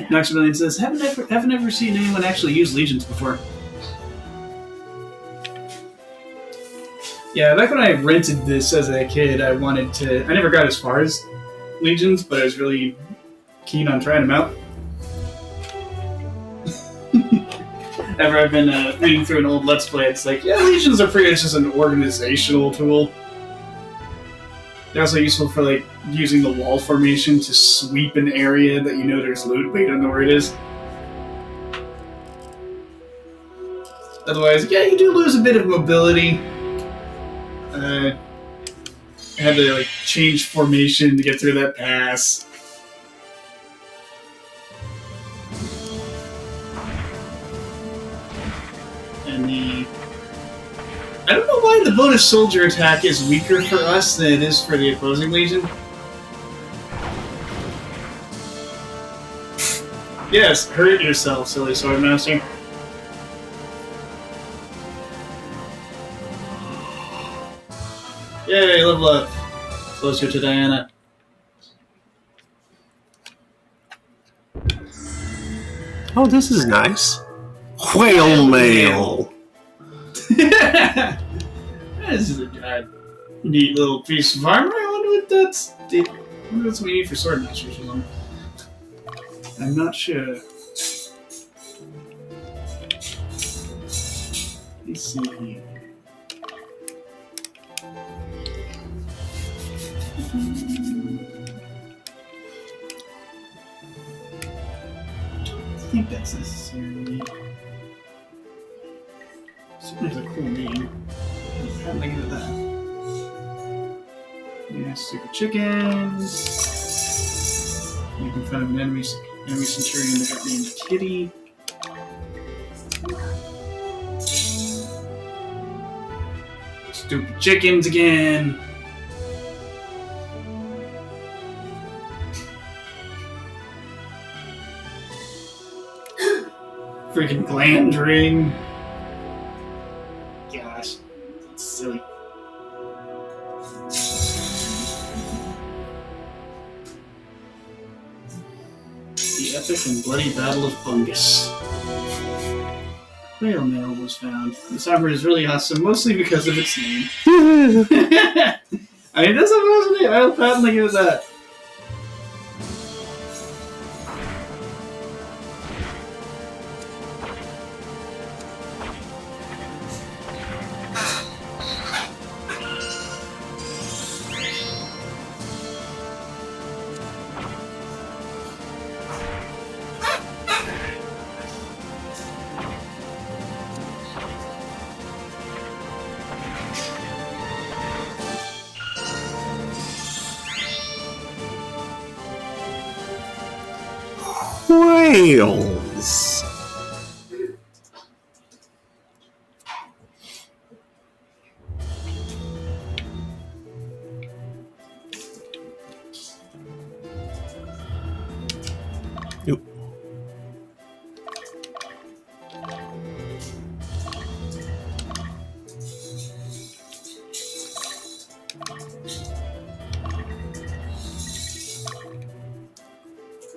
[SPEAKER 1] Maximilian says, haven't ever seen anyone actually use legions before. Yeah, back when I rented this as a kid, I never got as far as legions, but I was really keen on trying them out. Ever I've been reading through an old Let's Play, it's like, yeah, legions are pretty much just an organizational tool. They're also useful for like using the wall formation to sweep an area that you know there's loot, but you don't know where it is. Otherwise, yeah, you do lose a bit of mobility. I had to like change formation to get through that pass. And I don't know why the bonus soldier attack is weaker for us than it is for the opposing legion. Yes, hurt yourself, silly swordmaster. Yay, level up. Closer to Diana.
[SPEAKER 2] Oh, this is nice. Whale mail.
[SPEAKER 1] This is a neat little piece of armor. I wonder what that's. I wonder what we need for swordmasters or something. I'm not sure. Let's see here. I think that's necessary. Certainly has a cool name. How did I get that? Yeah, super chickens. Make in front of an enemy centurion that got named Kitty. Stupid chickens again. Freaking gland ring. Gosh, that's silly. The epic and bloody battle of Bungus. Whale mail was found. This armor is really awesome, mostly because of its name. I mean, that's a awesome name. I'll patently give it that.
[SPEAKER 2] Whales. Yep.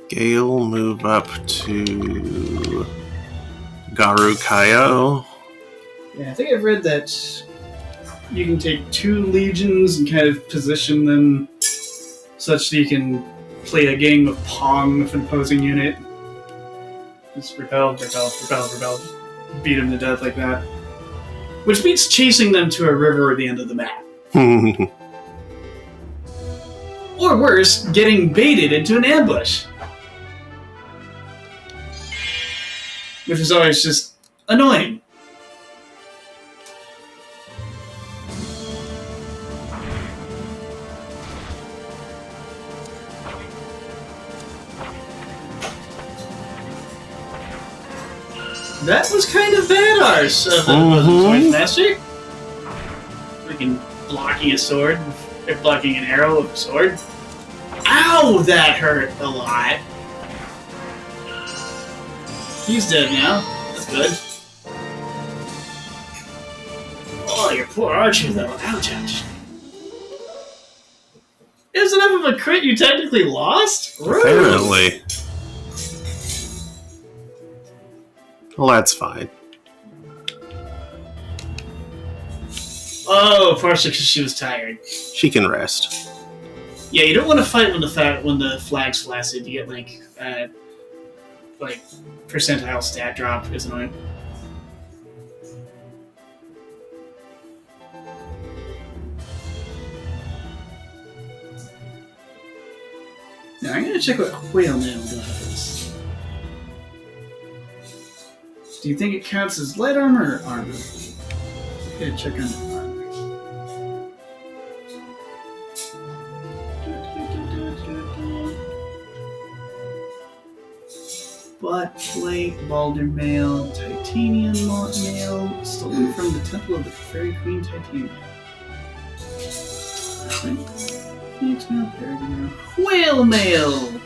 [SPEAKER 2] Gale, move up to Garukayo.
[SPEAKER 1] Yeah, I think I've read that you can take 2 legions and kind of position them such that you can play a game of Pong with an opposing unit. Just repel, beat them to death like that. Which beats chasing them to a river at the end of the map. Or worse, getting baited into an ambush. Which is always just annoying. That was kind of badass of the Sword Master. Freaking blocking a sword, or blocking an arrow with a sword. Ow! That hurt a lot. He's dead now. That's good. Oh, your poor archer, though. Ouch, ouch. It was enough of a crit you technically lost? Rude.
[SPEAKER 2] Apparently. Well, that's fine.
[SPEAKER 1] Oh, partially because she was tired.
[SPEAKER 2] She can rest.
[SPEAKER 1] Yeah, you don't want to fight when the flag's flaccid. You get like percentile stat drop. It's annoying. Now I'm gonna check what whale mail does. Do you think it counts as light armor or armor? Okay, check on the armor. Butt plate, Balder mail, titanium mail, stolen from the temple of the Fairy Queen Titanium. Phoenix mail, Peregrine mail, whale mail!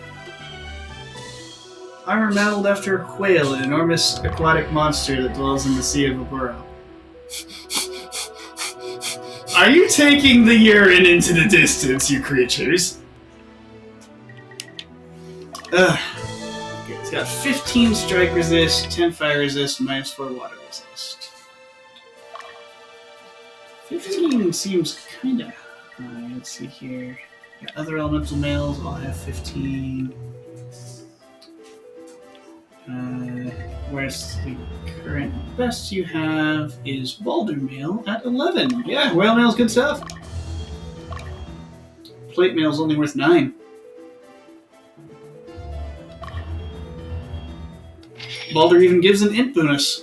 [SPEAKER 1] Armor modeled after a whale, an enormous aquatic monster that dwells in the Sea of Abura. Are you taking the urine into the distance, you creatures? Ugh. Okay, it's got 15 strike resist, 10 fire resist, minus 4 water resist. 15 seems kinda high. Let's see here. Got other elemental males all have 15. Whereas the current best you have is Balder Mail at 11. Yeah, whale mail's good stuff. Plate mail's only worth 9. Balder even gives an int bonus.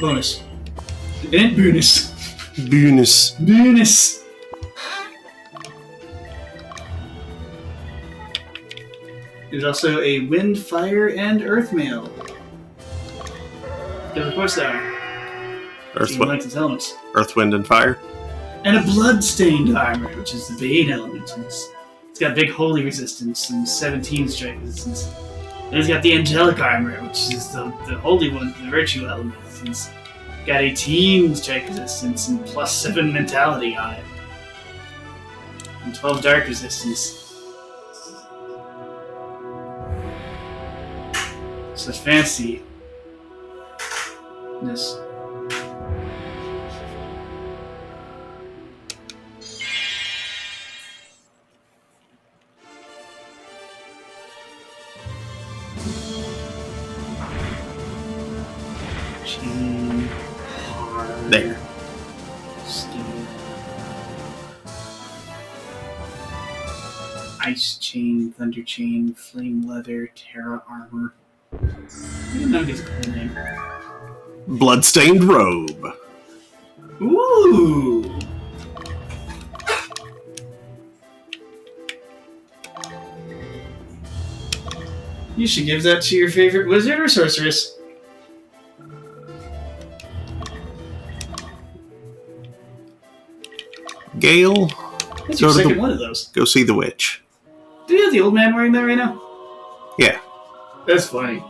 [SPEAKER 1] An int bonus. Bonus. There's also a wind, fire, and earth mail. Of course there are.
[SPEAKER 2] Earth,
[SPEAKER 1] elements.
[SPEAKER 2] Earth, wind, and fire.
[SPEAKER 1] And a blood-stained armor, which is the Bane element. It's got big holy resistance and 17 strike resistance. And it's got the angelic armor, which is the holy one, the virtue element. It's got 18 strike resistance and plus 7 mentality on it. And 12 dark resistance. So it's fancy. This. Chain.
[SPEAKER 2] There.
[SPEAKER 1] Steel. Ice chain, thunder chain, flame leather, terra armor. I don't know his cool name.
[SPEAKER 2] Bloodstained robe.
[SPEAKER 1] Ooh! You should give that to your favorite wizard or sorceress.
[SPEAKER 2] Gale.
[SPEAKER 1] That's your second one of those.
[SPEAKER 2] Go see the witch.
[SPEAKER 1] Do you have the old man wearing that right now?
[SPEAKER 2] Yeah.
[SPEAKER 1] That's funny.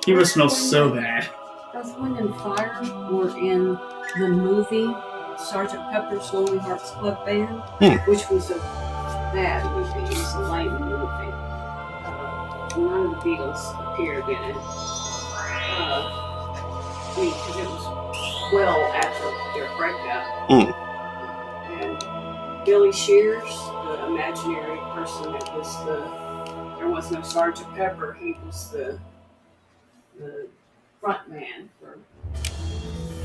[SPEAKER 1] He must smell so bad.
[SPEAKER 3] Earth, Wind, and Fire were in the movie Sergeant Pepper's Lonely Hearts Club Band, which was a bad movie. It was a lame movie. None of the Beatles appeared in it. Because it was well after their breakup. And Billy Shears, the imaginary person that was there was no Sergeant Pepper, he was the front man for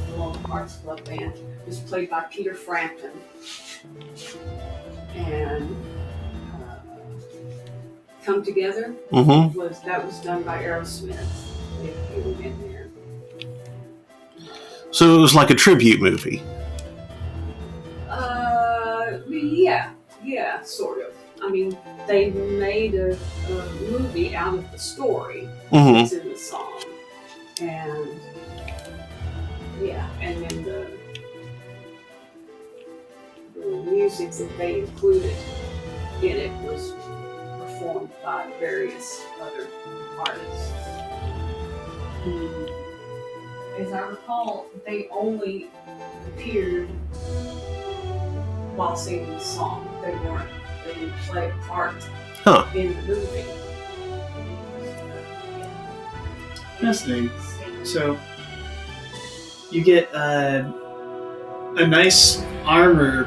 [SPEAKER 3] the Lonely Hearts Club Band. It was played by Peter Frampton. And Come Together was done by Aerosmith. They were in there.
[SPEAKER 2] So it was like a tribute movie.
[SPEAKER 3] Yeah, sort of. I mean, they made a movie out of the story that's in the song. And yeah, and then the music that they included in it was performed by various other artists. As I recall, they only appeared while singing the song. They didn't play a part in the movie.
[SPEAKER 1] Fascinating. So, you get a nice armor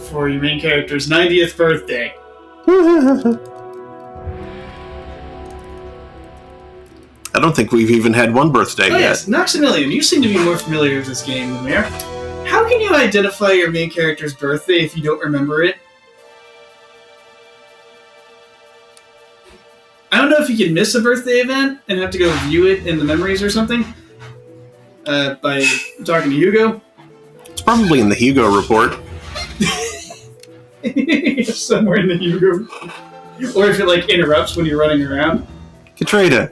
[SPEAKER 1] for your main character's 90th birthday.
[SPEAKER 2] I don't think we've even had one birthday yet.
[SPEAKER 1] Yes, Noxamillion, you seem to be more familiar with this game than we are. How can you identify your main character's birthday if you don't remember it? I don't know if you can miss a birthday event and have to go view it in the memories or something by talking to Hugo.
[SPEAKER 2] It's probably in the Hugo report.
[SPEAKER 1] Somewhere in the Hugo. Or if it like interrupts when you're running around.
[SPEAKER 2] Katrina,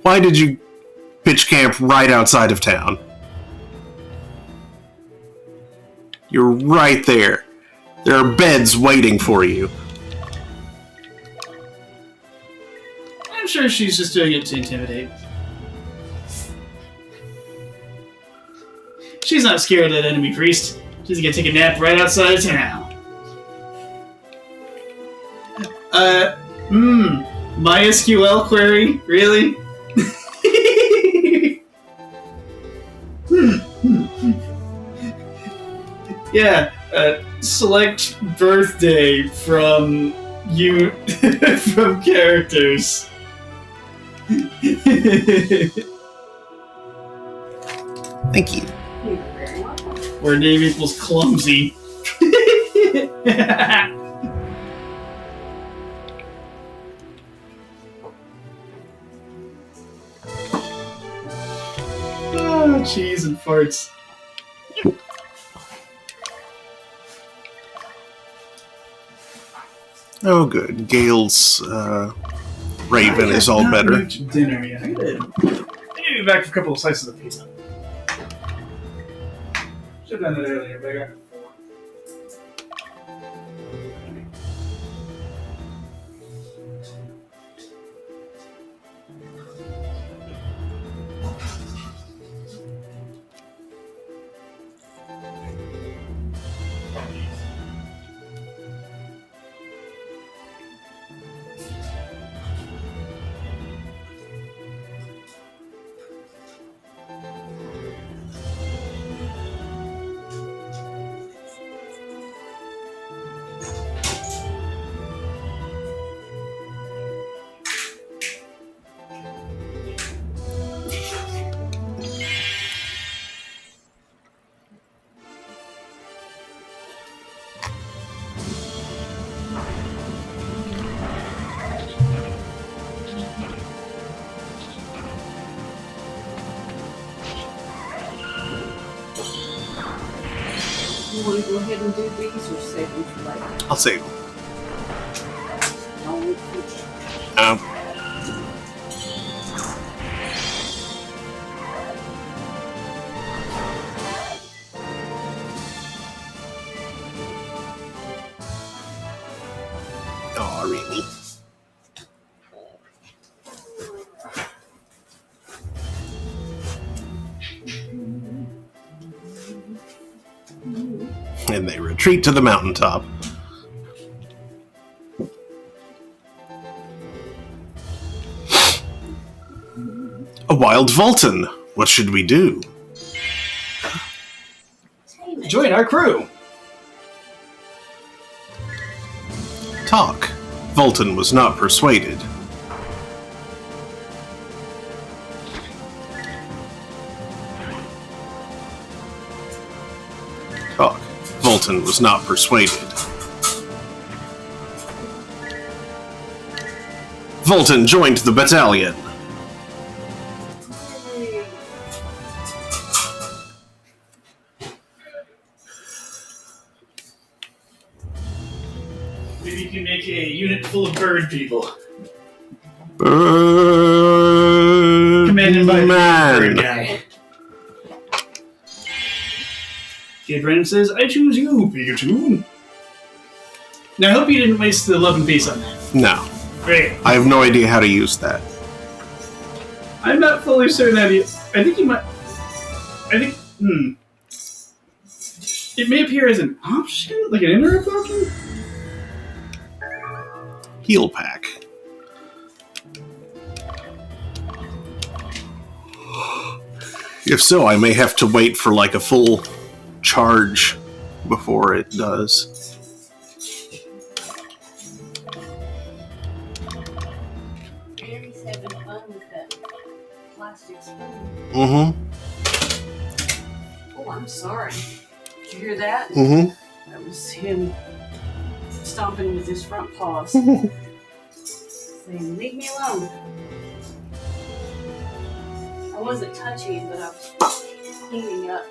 [SPEAKER 2] why did you pitch camp right outside of town? You're right there. There are beds waiting for you.
[SPEAKER 1] I'm sure she's just doing it to intimidate. She's not scared of that enemy priest. She's gonna take a nap right outside of town. MySQL query? Really? Yeah, select birthday from you from characters.
[SPEAKER 2] Thank you.
[SPEAKER 3] You're very welcome.
[SPEAKER 1] Where name equals clumsy. Oh, cheese and farts.
[SPEAKER 2] Oh, good. Gail's raven is all
[SPEAKER 1] Not
[SPEAKER 2] better.
[SPEAKER 1] moved to dinner yet. I need to be back for a couple of slices of pizza. Should have done that earlier, but I got
[SPEAKER 3] You want to go ahead and do these or save them for later?
[SPEAKER 2] I'll save them.
[SPEAKER 3] Don't repeat.
[SPEAKER 2] Oh, really? And they retreat to the mountaintop. A wild Vulcan. What should we do?
[SPEAKER 1] join our crew.
[SPEAKER 2] Talk. Vulcan was not persuaded. Talk. Vulcan was not persuaded. Vulcan joined the battalion.
[SPEAKER 1] Maybe you can make a unit full of bird people.
[SPEAKER 2] Bird
[SPEAKER 1] Commanded by
[SPEAKER 2] man.
[SPEAKER 1] Guy. Kid Ren says, I choose you, Pikachu. Now, I hope you didn't waste the love and peace on that.
[SPEAKER 2] No.
[SPEAKER 1] Great.
[SPEAKER 2] I have no idea how to use that.
[SPEAKER 1] I'm not fully certain that I think you might... It may appear as an option? Like an interrupt option?
[SPEAKER 2] Heal pack. If so, I may have to wait for like a full charge before it does.
[SPEAKER 3] Gary's having fun with that plastic spoon.
[SPEAKER 2] Mm-hmm.
[SPEAKER 3] Oh, I'm sorry. Did you hear that?
[SPEAKER 2] Mm-hmm.
[SPEAKER 3] That was him stomping with his front paws. Saying, leave me alone. I wasn't touching him, but I was cleaning up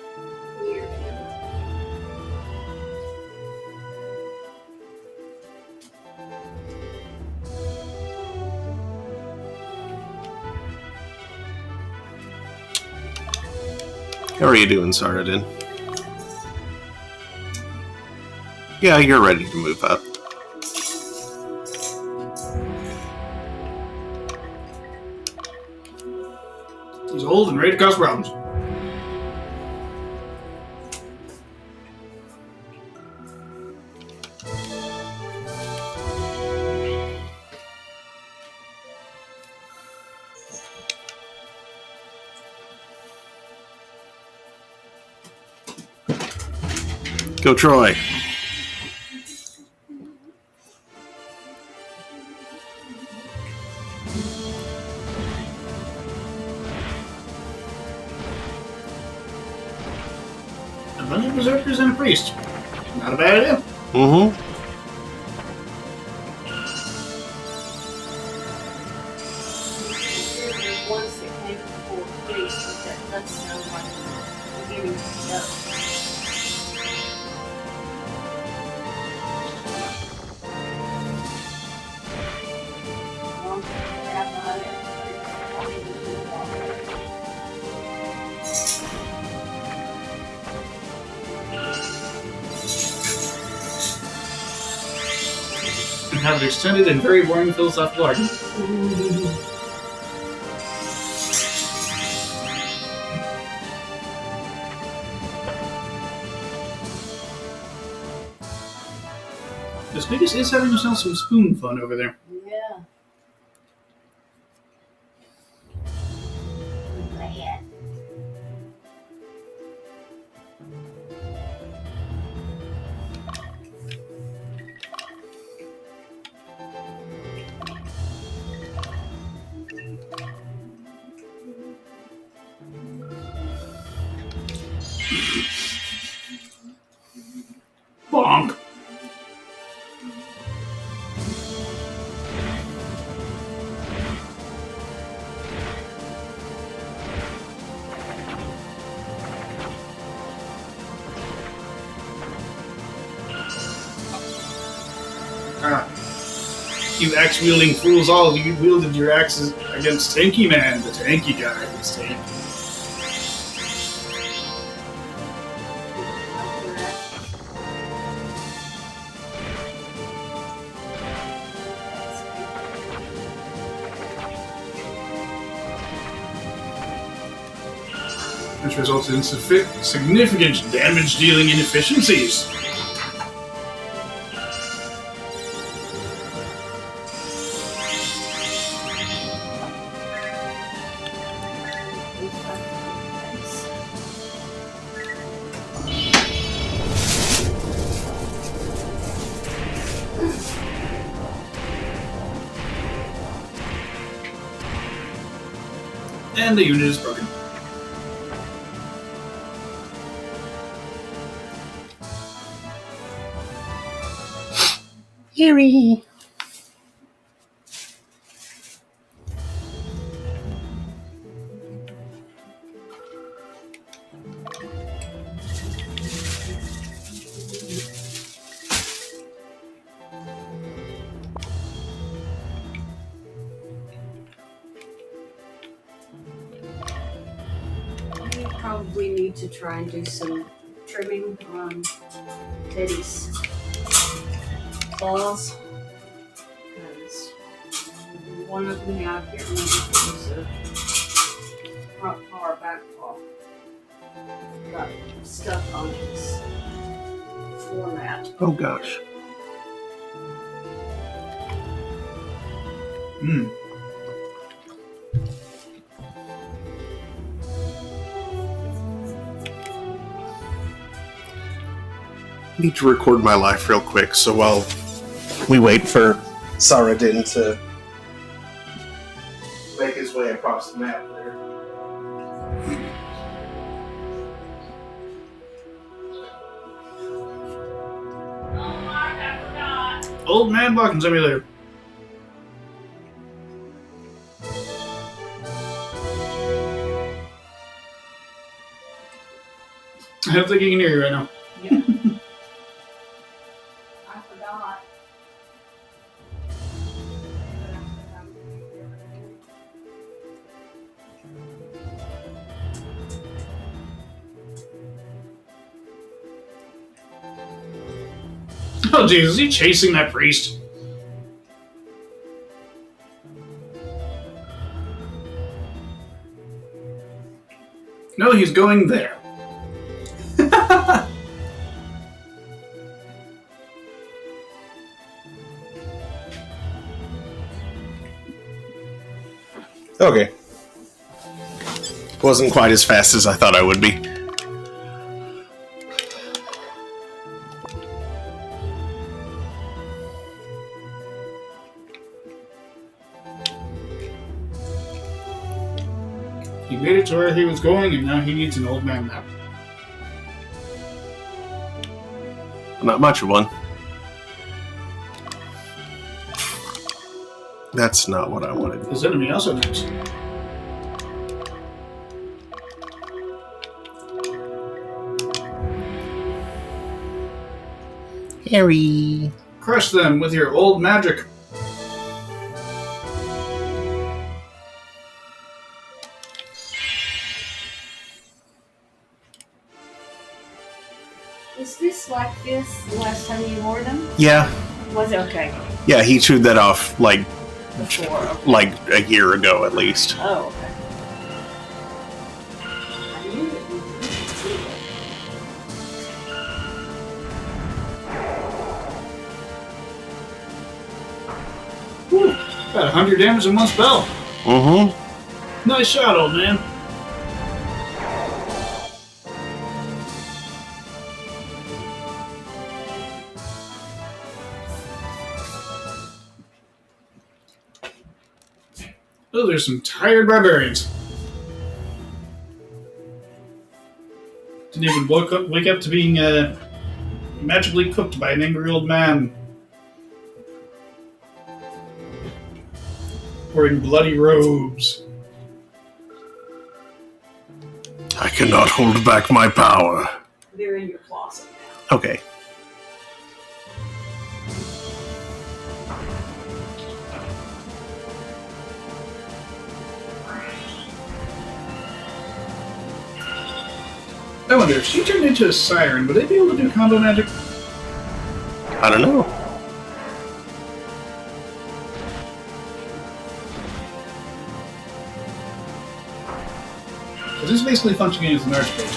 [SPEAKER 3] near him.
[SPEAKER 2] How are you doing, Saradin? Yeah, you're ready to move up.
[SPEAKER 1] He's old and ready to cause problems.
[SPEAKER 2] Go, Troy.
[SPEAKER 1] A bunch of berserkers and a priest. Not a bad idea.
[SPEAKER 2] Mm-hmm.
[SPEAKER 3] There's ones that came before face with that touchdown like beginning to go.
[SPEAKER 1] And have an extended and very boring philosophical argument. This biggest is having yourself some spoon fun over there.
[SPEAKER 3] Yeah.
[SPEAKER 1] Bonk. You axe-wielding fools all, you wielded your axes against Tanky Man, the tanky guy. It's tanky. Which results in significant damage-dealing inefficiencies. And the unit is broken.
[SPEAKER 2] Harry.
[SPEAKER 3] probably need to try and do some trimming on Teddy's claws. Because one of them out here was a front paw or back paw. Got stuck on his floor mat.
[SPEAKER 2] Oh gosh.
[SPEAKER 1] Hmm.
[SPEAKER 2] Need to record my life real quick, so while we wait for Saradin to make his way across the map there.
[SPEAKER 1] Old man walking simulator. I don't think he can hear you right now.
[SPEAKER 3] Yeah. I forgot.
[SPEAKER 1] Oh jeez, is he chasing that priest? No, he's going there.
[SPEAKER 2] Okay. Wasn't quite as fast as I thought I would be.
[SPEAKER 1] He made it to where he was going, and now he needs an old man map.
[SPEAKER 2] Not much of one. That's not what I wanted.
[SPEAKER 1] His enemy also next.
[SPEAKER 2] Harry.
[SPEAKER 1] Crush them with your old magic.
[SPEAKER 3] Is this like this the last time you wore them?
[SPEAKER 2] Yeah.
[SPEAKER 3] Was it okay?
[SPEAKER 2] Yeah, he chewed that off like
[SPEAKER 3] Before.
[SPEAKER 2] like a year ago at least.
[SPEAKER 3] Oh, okay. I knew that you could see it.
[SPEAKER 1] Whew. Got 100 damage in one spell.
[SPEAKER 2] Mm-hmm.
[SPEAKER 1] Nice shot, old man. Oh, there's some tired barbarians. Didn't even wake up to being magically cooked by an angry old man. Wearing bloody robes.
[SPEAKER 2] I cannot hold back my power.
[SPEAKER 3] They're in your closet now.
[SPEAKER 2] Okay.
[SPEAKER 1] I wonder, if she turned into a siren, would they be able to do combo magic?
[SPEAKER 2] I don't know.
[SPEAKER 1] Because this is basically functioning as an archmage.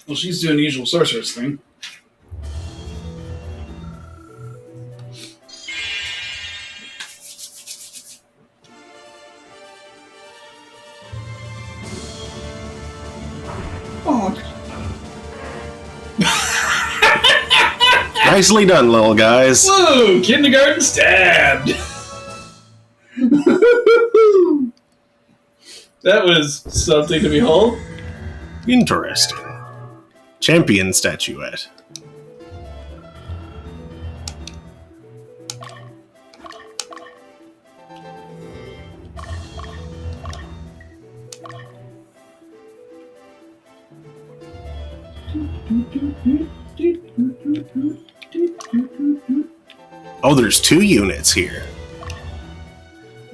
[SPEAKER 1] Well, she's doing the usual sorceress thing. Oh.
[SPEAKER 2] Nicely done, little guys.
[SPEAKER 1] Whoa! Kindergarten stabbed! That was something to behold.
[SPEAKER 2] Interesting. Champion statuette. Oh, there's 2 units here.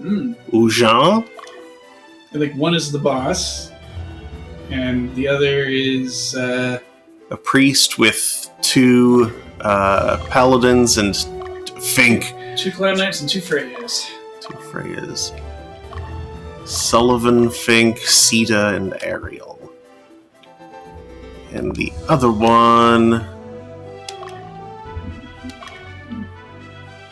[SPEAKER 2] Ujan?
[SPEAKER 1] I think one is the boss, and the other is
[SPEAKER 2] A priest with 2 paladins and Fink.
[SPEAKER 1] 2 Cloud Knights and 2 Freyas.
[SPEAKER 2] 2 Freyas. Sullivan, Fink, Sita, and Ariel. And the other one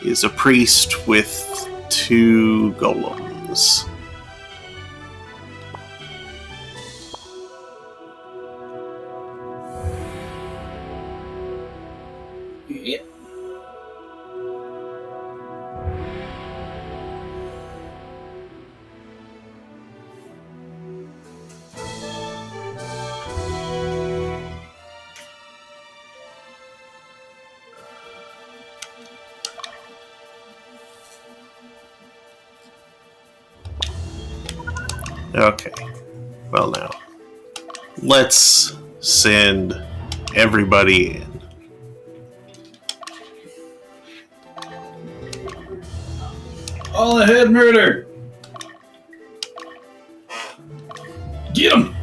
[SPEAKER 2] is a priest with 2 golems.
[SPEAKER 1] Yep.
[SPEAKER 2] Okay. Well, now, let's send everybody in.
[SPEAKER 1] All ahead murder! Get him!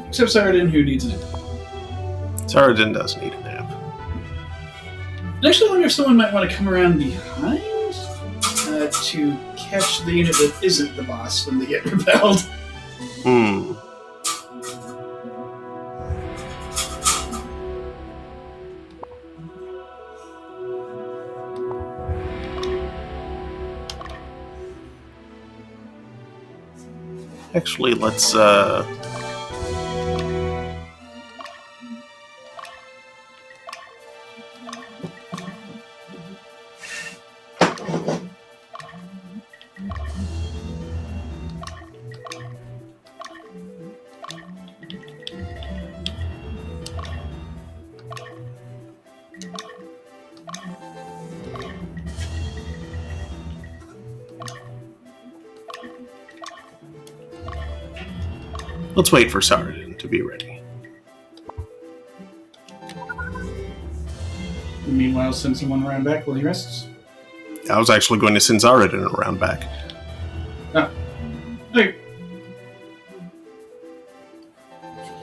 [SPEAKER 1] Except Saradin, who needs it.
[SPEAKER 2] Saradin does need a nap.
[SPEAKER 1] I actually wonder if someone might want to come around behind to catch the unit that isn't the boss when they get repelled.
[SPEAKER 2] Actually, let's wait for Saradin to be ready.
[SPEAKER 1] Meanwhile, send someone around back while he rests.
[SPEAKER 2] I was actually going to send Saradin around back.
[SPEAKER 1] Oh. Okay.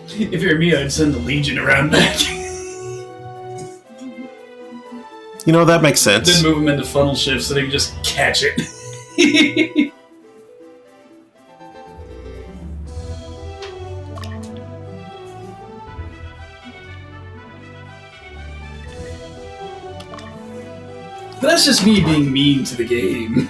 [SPEAKER 1] If you're me, I'd send the Legion around back.
[SPEAKER 2] You know, that makes sense.
[SPEAKER 1] Then move them into funnel shifts so they can just catch it. But that's just me being mean to the game.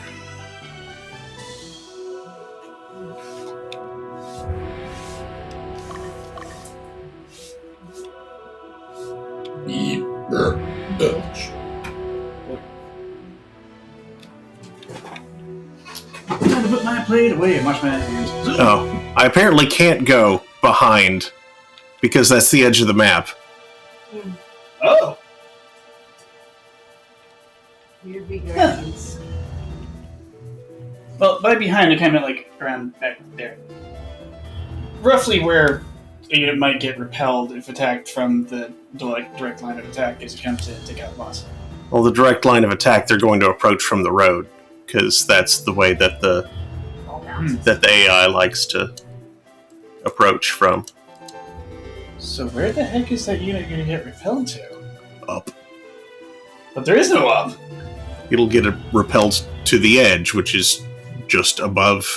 [SPEAKER 1] Time to put my plate away and wash my hands.
[SPEAKER 2] Oh, I apparently can't go behind because that's the edge of the map.
[SPEAKER 1] Oh!
[SPEAKER 3] Weird big dragons.
[SPEAKER 1] Well, by behind, I kind of like around back there. Roughly where a unit might get repelled if attacked from the direct line of attack as you come to take out the boss.
[SPEAKER 2] Well, the direct line of attack, they're going to approach from the road because that's the way that the AI likes to approach from.
[SPEAKER 1] So where the heck is that unit going to get repelled to?
[SPEAKER 2] Up.
[SPEAKER 1] But there is no up.
[SPEAKER 2] It'll get repelled to the edge, which is just above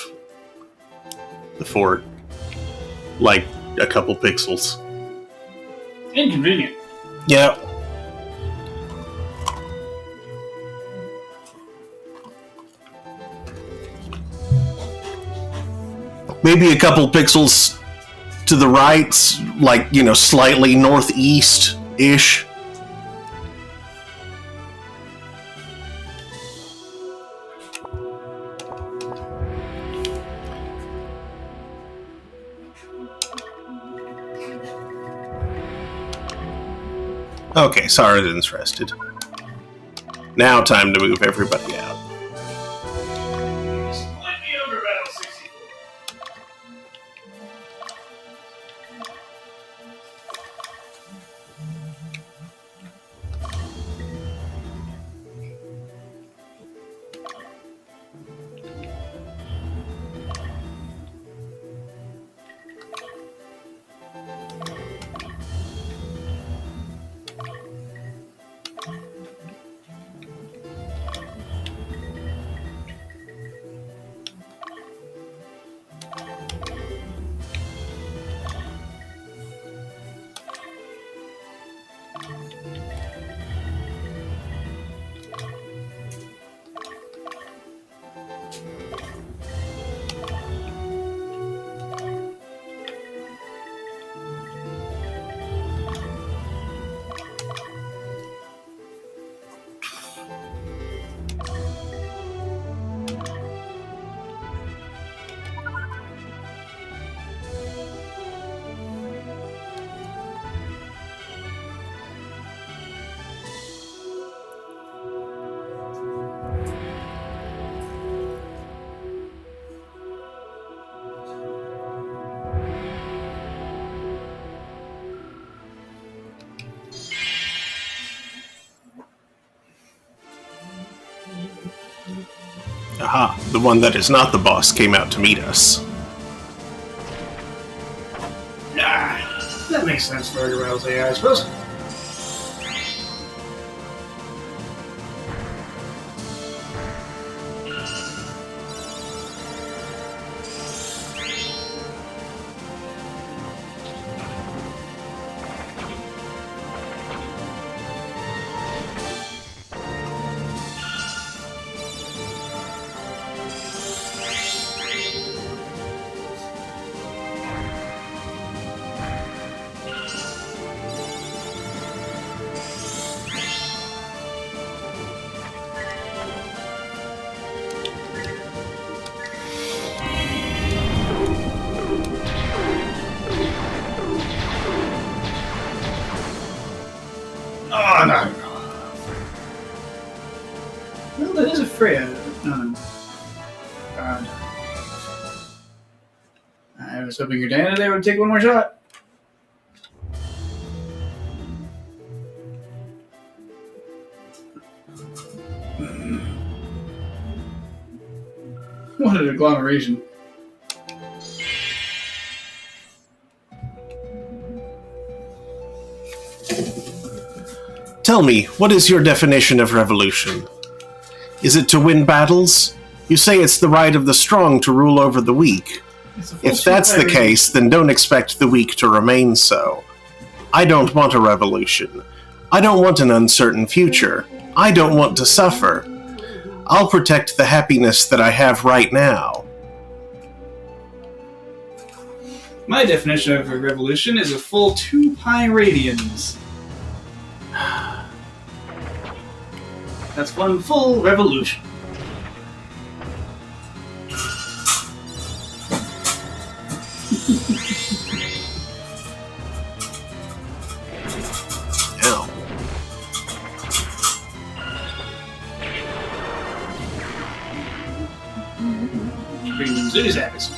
[SPEAKER 2] the fort. Like a couple pixels.
[SPEAKER 1] Inconvenient.
[SPEAKER 2] Yeah. Maybe a couple pixels to the right, like, you know, slightly northeast-ish. Okay, Saradin's rested. Now time to move everybody out.
[SPEAKER 4] Split me Ogre Battle 64.
[SPEAKER 2] Aha, the one that is not the boss came out to meet us.
[SPEAKER 1] Ah, that makes sense for Ogre Battle's AI, I suppose. Oh, no. Well, that is a Freya. I was hoping your Diana there would take one more shot. What an agglomeration.
[SPEAKER 2] Tell me, what is your definition of revolution? Is it to win battles? You say it's the right of the strong to rule over the weak. If that's the case, then don't expect the weak to remain so. I don't want a revolution. I don't want an uncertain future. I don't want to suffer. I'll protect the happiness that I have right now.
[SPEAKER 1] My definition of a revolution is a full 2 pi radians. That's one full revolution.
[SPEAKER 2] Now,
[SPEAKER 1] Bring them zoos at us.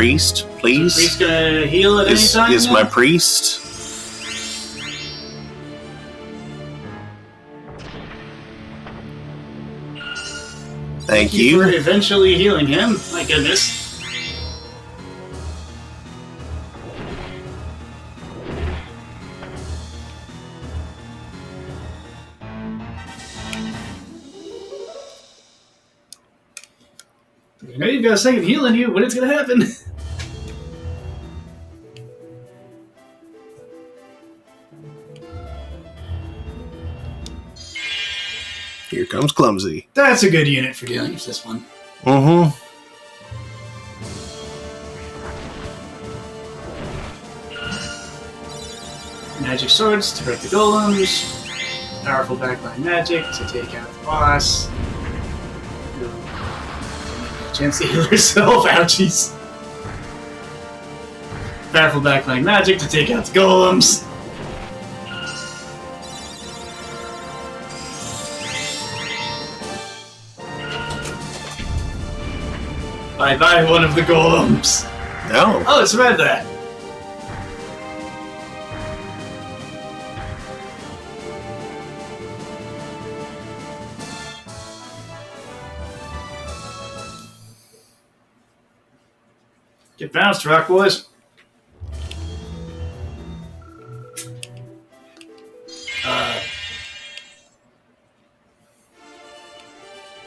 [SPEAKER 2] priest, please.
[SPEAKER 1] Priest gonna heal at any time?
[SPEAKER 2] Is my priest? Thank you.
[SPEAKER 1] For eventually healing him. My goodness. You know you've got a second heal in you. When it's gonna happen?
[SPEAKER 2] Here comes Clumsy.
[SPEAKER 1] That's a good unit for dealing with this one.
[SPEAKER 2] Mm-hmm.
[SPEAKER 1] magic swords to break the golems. Powerful backline magic to take out the boss. Chance to heal herself. Ouchies. Powerful backline magic to take out the golems. Bye-bye, one of the golems.
[SPEAKER 2] No.
[SPEAKER 1] Oh, it's read that. Get bounced, rock boys.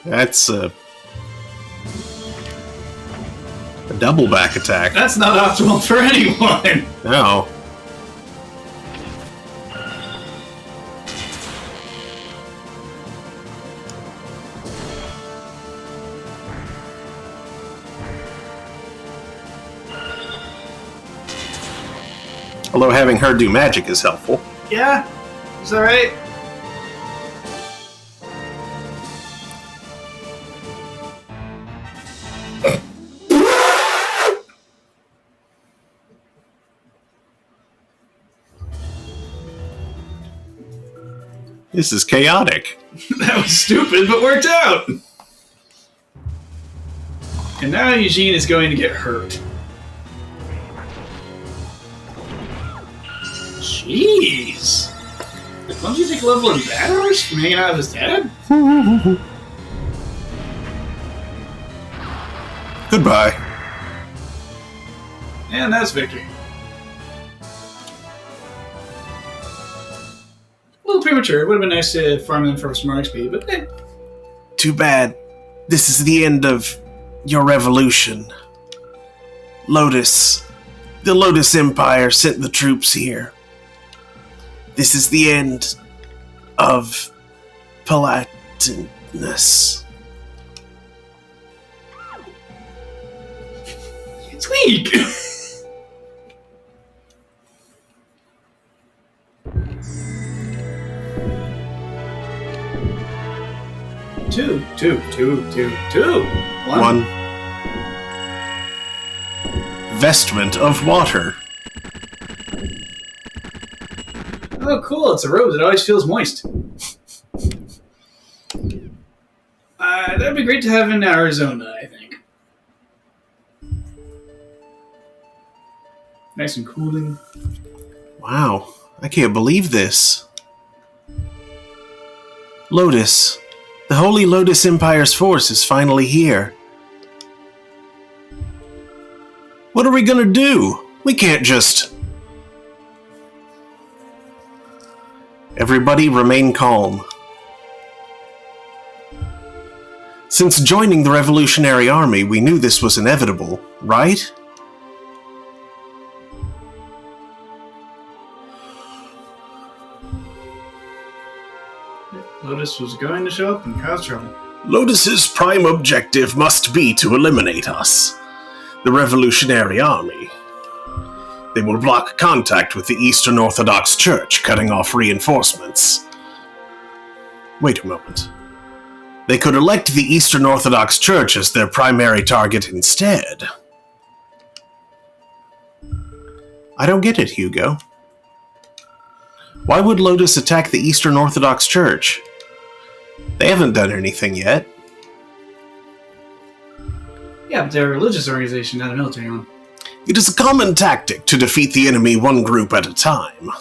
[SPEAKER 2] That's a double back attack.
[SPEAKER 1] That's not optimal for anyone.
[SPEAKER 2] No. Although having her do magic is helpful.
[SPEAKER 1] Yeah, is that right?
[SPEAKER 2] This is chaotic.
[SPEAKER 1] That was stupid, but worked out. And now Eugene is going to get hurt. Jeez. Did Clumsy take a level in bad hours from hanging out with his dad?
[SPEAKER 2] Goodbye.
[SPEAKER 1] And that's victory. A little premature. It would have been nice to farm them for some more XP, but eh.
[SPEAKER 2] Too bad. This is the end of your revolution. Lotus. The Lotus Empire sent the troops here. This is the end of politeness.
[SPEAKER 1] It's weak. Two.
[SPEAKER 2] One. Vestment of water.
[SPEAKER 1] Oh, cool. It's a robe that always feels moist. That'd be great to have in Arizona, I think. Nice and cooling.
[SPEAKER 2] Wow, I can't believe this. Lotus. The Holy Lotus Empire's force is finally here. What are we gonna do? We can't just... Everybody remain calm. Since joining the Revolutionary Army, we knew this was inevitable, right?
[SPEAKER 1] Lotus was going to show up and cause trouble.
[SPEAKER 2] Lotus's prime objective must be to eliminate us, the Revolutionary Army. They will block contact with the Eastern Orthodox Church, cutting off reinforcements. Wait a moment. They could elect the Eastern Orthodox Church as their primary target instead. I don't get it, Hugo. Why would Lotus attack the Eastern Orthodox Church? They haven't done anything yet.
[SPEAKER 1] Yeah, but they're a religious organization, not a military one.
[SPEAKER 2] It is a common tactic to defeat the enemy one group at a time.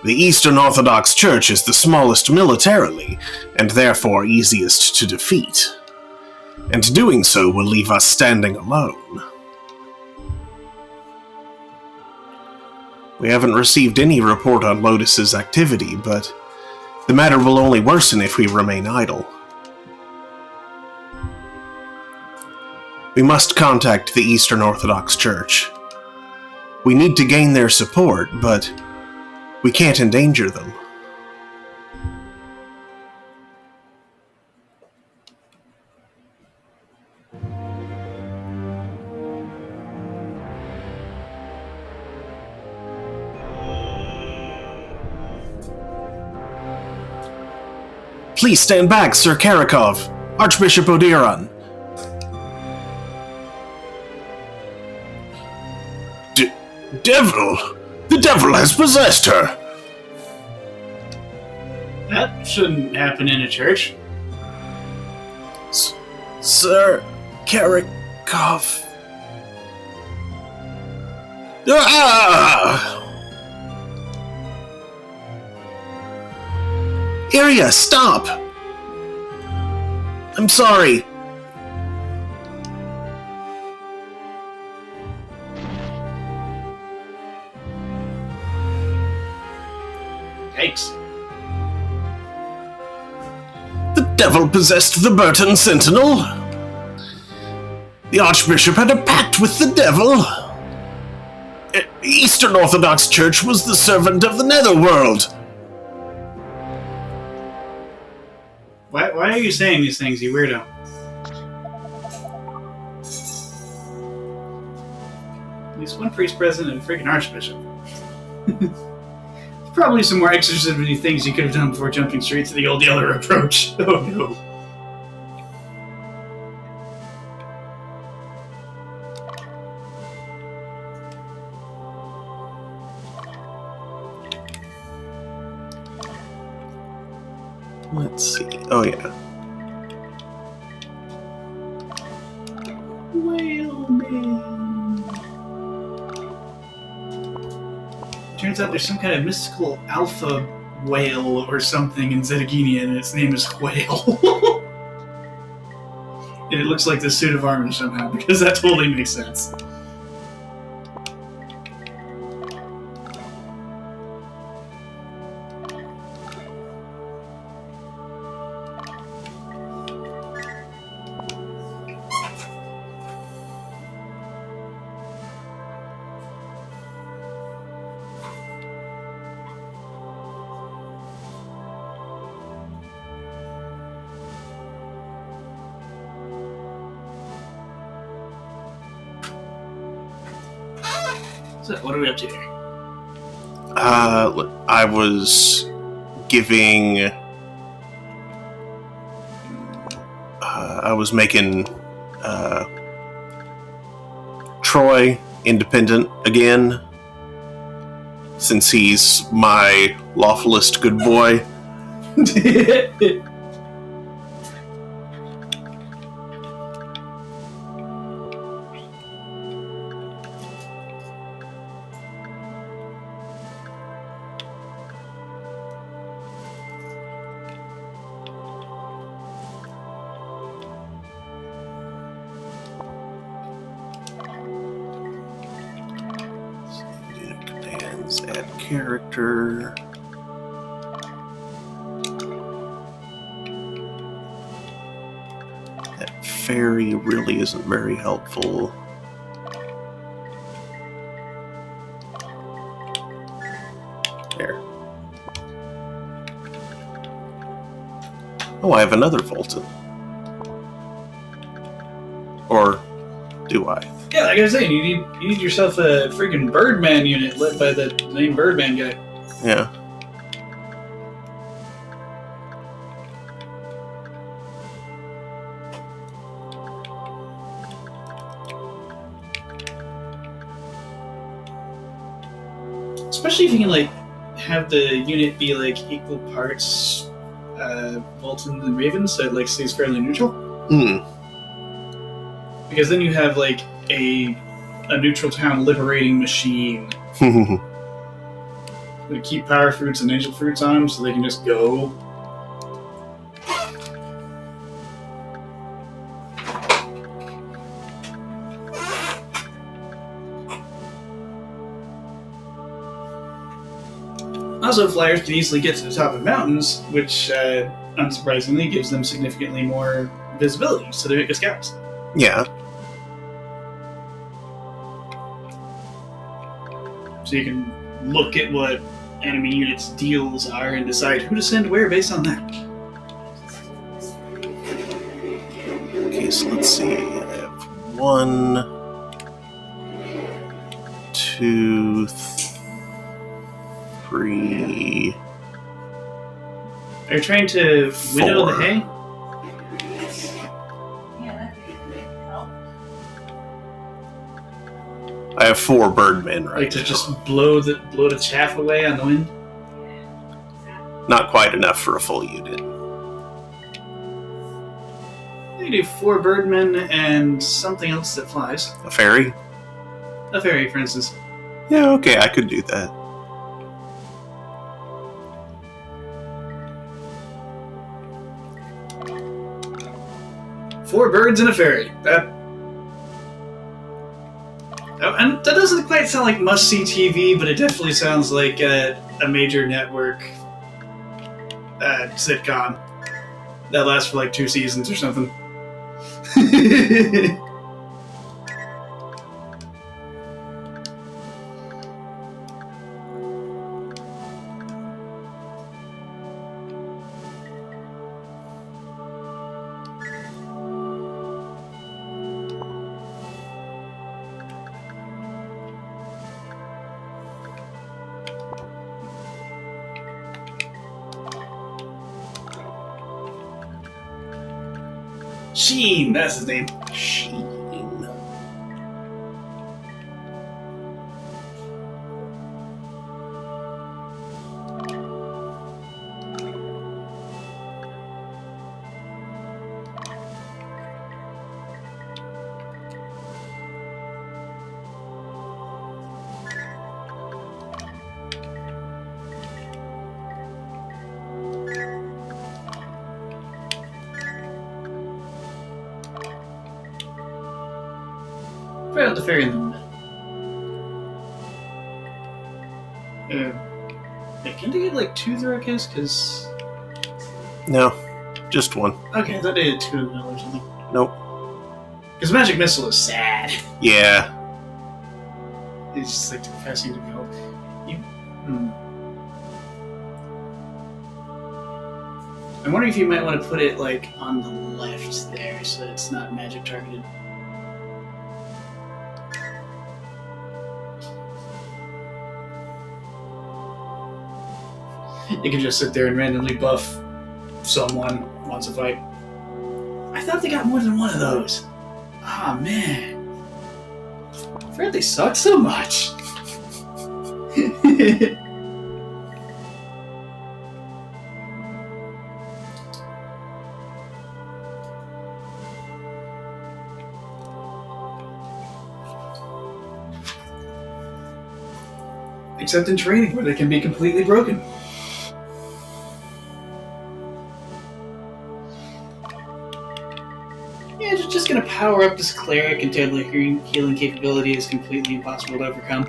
[SPEAKER 2] The Eastern Orthodox Church is the smallest militarily, and therefore easiest to defeat. And doing so will leave us standing alone. We haven't received any report on Lotus's activity, but the matter will only worsen if we remain idle. We must contact the Eastern Orthodox Church. We need to gain their support, but we can't endanger them. Please stand back, Sir Karakov. Archbishop Odiron.
[SPEAKER 5] Devil! The devil has possessed her!
[SPEAKER 1] That shouldn't happen in a church.
[SPEAKER 2] Sir Karakov.
[SPEAKER 5] Ah!
[SPEAKER 2] Iria, stop! I'm sorry.
[SPEAKER 1] Yikes.
[SPEAKER 5] The devil possessed the Burton Sentinel. The Archbishop had a pact with the devil. Eastern Orthodox Church was the servant of the Netherworld.
[SPEAKER 1] Why are you saying these things, you weirdo? At least one priest president and a freaking archbishop. Probably some more exorcism things you could have done before jumping straight to the old Yeller approach. Oh no.
[SPEAKER 2] Let's see. Oh, yeah.
[SPEAKER 1] Whaleman. Turns out there's some kind of mystical alpha whale or something in Zedeginia, and its name is Whale. And it looks like the suit of armor somehow, because that totally makes sense. So, what are we up to here?
[SPEAKER 2] I was giving... I was making Troy independent again, since he's my lawfulest good boy. Commands, add character. That fairy really isn't very helpful. There. Oh, I have another Volton. Or do I?
[SPEAKER 1] Yeah, like I was saying, you need yourself a freaking Birdman unit led by the main Birdman guy.
[SPEAKER 2] Yeah.
[SPEAKER 1] Especially if you can like have the unit be like equal parts Bolton and Raven, so it like stays fairly neutral.
[SPEAKER 2] Hmm.
[SPEAKER 1] Because then you have like a neutral town liberating machine. They keep power fruits and angel fruits on them so they can just go. Also, flyers can easily get to the top of mountains, which, unsurprisingly, gives them significantly more visibility, so they're good scouts.
[SPEAKER 2] Yeah.
[SPEAKER 1] So you can look at what enemy units' deals are and decide who to send where based on that.
[SPEAKER 2] Okay, so let's see. I have 1, 2, 3,
[SPEAKER 1] Are you trying to winnow the
[SPEAKER 5] 4.
[SPEAKER 1] hay?
[SPEAKER 3] Yeah, that'd help.
[SPEAKER 5] I have 4 birdmen right
[SPEAKER 1] Like to
[SPEAKER 5] now.
[SPEAKER 1] just blow the chaff away on the wind?
[SPEAKER 5] Not quite enough for a full unit.
[SPEAKER 1] You do 4 birdmen and something else that flies.
[SPEAKER 5] A ferry?
[SPEAKER 1] A fairy, for instance.
[SPEAKER 5] Yeah, okay, I could do that.
[SPEAKER 1] Four birds and a fairy. And that doesn't quite sound like must-see TV, but it definitely sounds like a major network sitcom that lasts for like 2 seasons or something. Sheen, that's his name.
[SPEAKER 5] Sheen.
[SPEAKER 1] Right out the fairy in the middle. Can they get like 2 through, I guess? Because.
[SPEAKER 5] No, just 1.
[SPEAKER 1] Okay, I thought they had 2 in the middle or something.
[SPEAKER 5] Nope.
[SPEAKER 1] Because Magic Missile is sad.
[SPEAKER 5] Yeah.
[SPEAKER 1] It's just like depressing to behold. I wonder if you might want to put it like on the left there so that it's not magic targeted. You can just sit there and randomly buff someone who wants to fight. I thought they got more than one of those. Ah, man. I forgot they suck so much. Except in training, where they can be completely broken. Yeah, just gonna power up this cleric until the healing capability is completely impossible to overcome.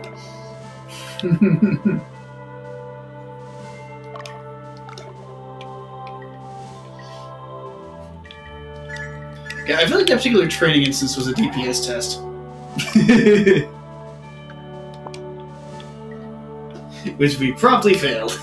[SPEAKER 1] Yeah, I feel like that particular training instance was a DPS test. Which we promptly failed.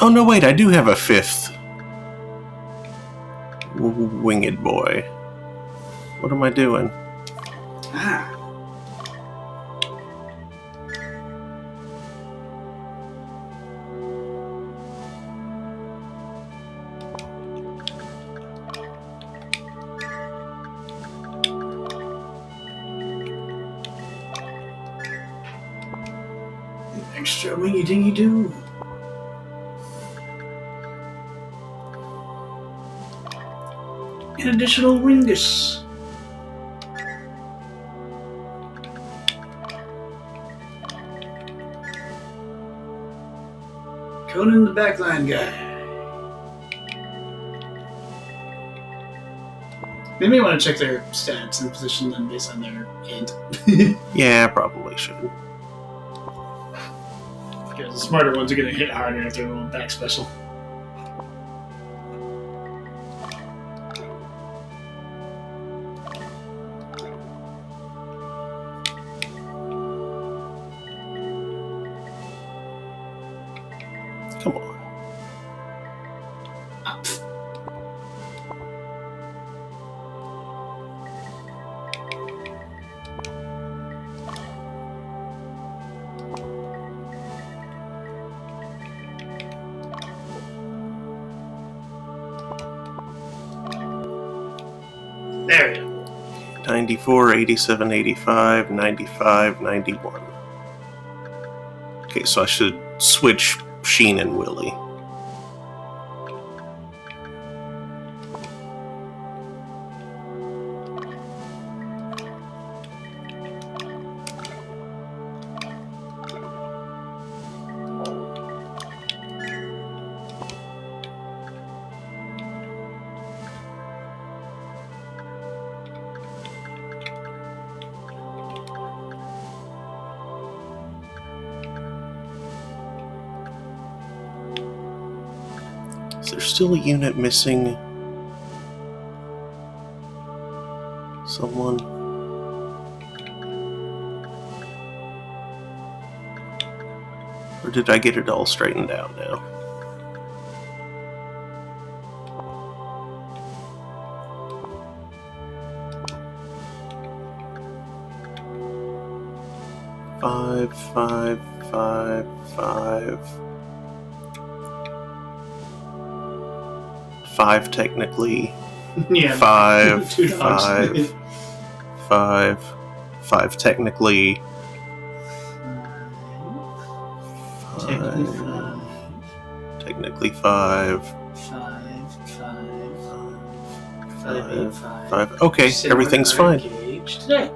[SPEAKER 5] Oh no, wait, I do have a 5th winged boy. What am I doing?
[SPEAKER 1] Ah. Extra wingy dingy doo. An additional wingus. Conan the backline guy. They may want to check their stats and position them based on their int.
[SPEAKER 5] Yeah, probably should.
[SPEAKER 1] Because the smarter ones are going to hit harder if they're going back special.
[SPEAKER 5] Come on.
[SPEAKER 1] Up. There we go.
[SPEAKER 5] 94, 87, 85, 95, 91. Okay, so I should switch Sheen and Willie. Is there still a unit missing? Someone? Or did I get it all straightened out now? Five technically.
[SPEAKER 1] Yeah.
[SPEAKER 5] Five,
[SPEAKER 1] Two dogs.
[SPEAKER 5] five technically. Technically five. Five. Okay, everything's fine.
[SPEAKER 1] Today.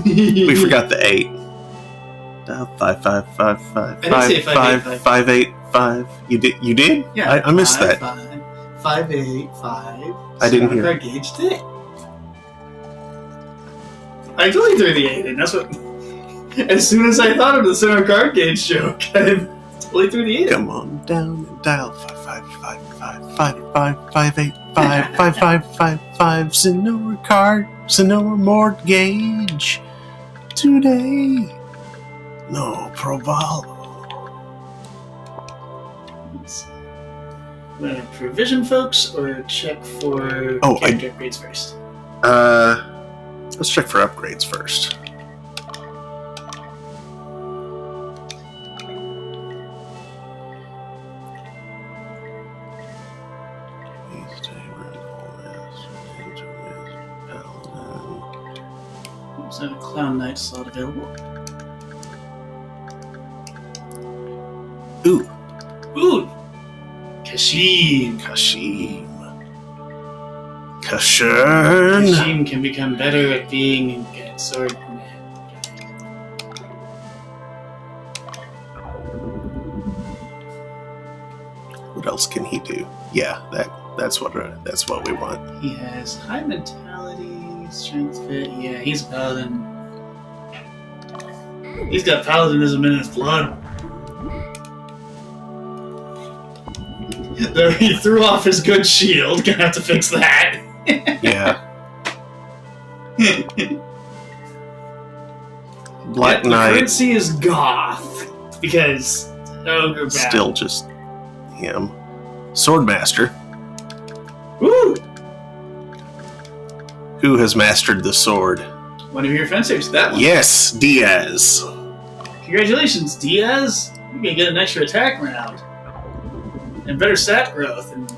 [SPEAKER 5] We forgot the 8. 5, 5, 5, 5,
[SPEAKER 1] I didn't say 5, 8,
[SPEAKER 5] 5, 8, 5. You did? You did?
[SPEAKER 1] Yeah.
[SPEAKER 5] I missed that.
[SPEAKER 1] 5, 8, 5.
[SPEAKER 5] I didn't hear.
[SPEAKER 1] Card gauge today. I totally threw the 8 in. That's what. As soon as I thought of the center card gauge joke, I totally threw the 8 in.
[SPEAKER 5] Come on down and dial 5, 5, 5, 5, 5, 5, 5, 8, 5, 5, 5, 5, 5. Sonora card, Sonora mortgage today. No Provalo.
[SPEAKER 1] Provision, folks, or check for character upgrades first?
[SPEAKER 5] Let's check for upgrades first.
[SPEAKER 1] Is that a Clown Knight slot available?
[SPEAKER 5] Ooh.
[SPEAKER 1] Kashim.
[SPEAKER 5] Kashern.
[SPEAKER 1] Kashim can become better at being a sword man.
[SPEAKER 5] What else can he do? Yeah, that's what we want.
[SPEAKER 1] He has high mentality, strength fit. Yeah, he's a paladin. He's got paladinism in his blood. There, he threw off his good shield. Gonna have to fix that.
[SPEAKER 5] Yeah. Black
[SPEAKER 1] The
[SPEAKER 5] Knight.
[SPEAKER 1] currency is goth. Because Ogre battle.
[SPEAKER 2] Still just him. Swordmaster.
[SPEAKER 1] Woo!
[SPEAKER 2] Who has mastered the sword?
[SPEAKER 1] One of your fencers, that one.
[SPEAKER 2] Yes, Diaz.
[SPEAKER 1] Congratulations, Diaz. You're gonna get an extra attack round. And better stat growth. And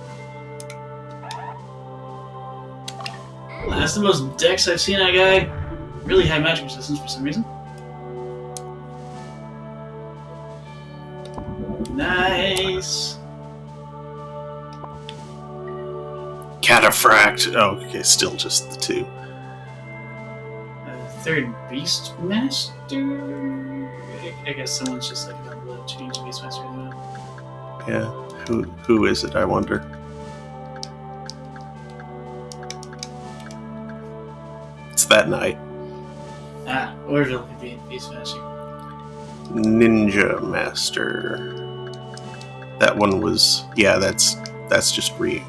[SPEAKER 1] that's the most dex I've seen on a guy. Really high magic resistance for some reason. Nice.
[SPEAKER 2] Cataphract. Oh, okay, still just the two.
[SPEAKER 1] Third Beast Master? I guess someone's just like about to change Beast Master anyway.
[SPEAKER 2] Yeah. Who is it, I wonder? It's that night.
[SPEAKER 1] Ah, Orville could be Beast Master.
[SPEAKER 2] Ninja Master. That one was, yeah, that's just Ryu.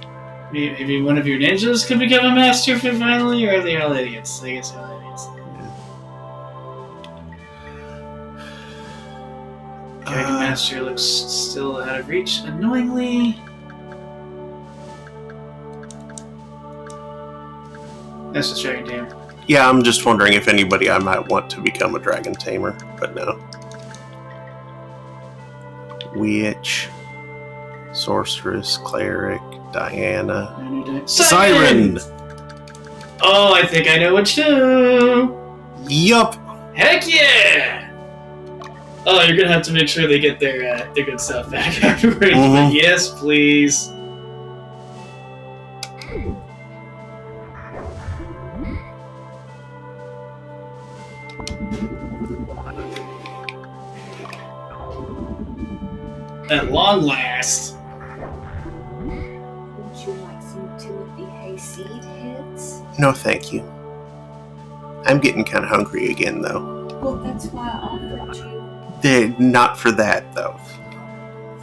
[SPEAKER 1] Maybe one of your ninjas could become a master for finally, or are they all idiots? I guess they're all idiots. Dragon Master looks still out of reach, annoyingly. That's just Dragon Tamer.
[SPEAKER 2] Yeah, I'm just wondering if anybody I might want to become a Dragon Tamer, but no. Witch, Sorceress, Cleric, Diana, Siren!
[SPEAKER 1] Oh, I think I know what to do!
[SPEAKER 2] Yup!
[SPEAKER 1] Heck yeah! Oh, you're gonna have to make sure they get their good stuff back afterwards. But yes, please. At long last.
[SPEAKER 3] Would you like some Timothy Hayseed heads?
[SPEAKER 2] No, thank you. I'm getting kind of hungry again, though.
[SPEAKER 3] Well, that's why I offered you.
[SPEAKER 2] Not for that, though.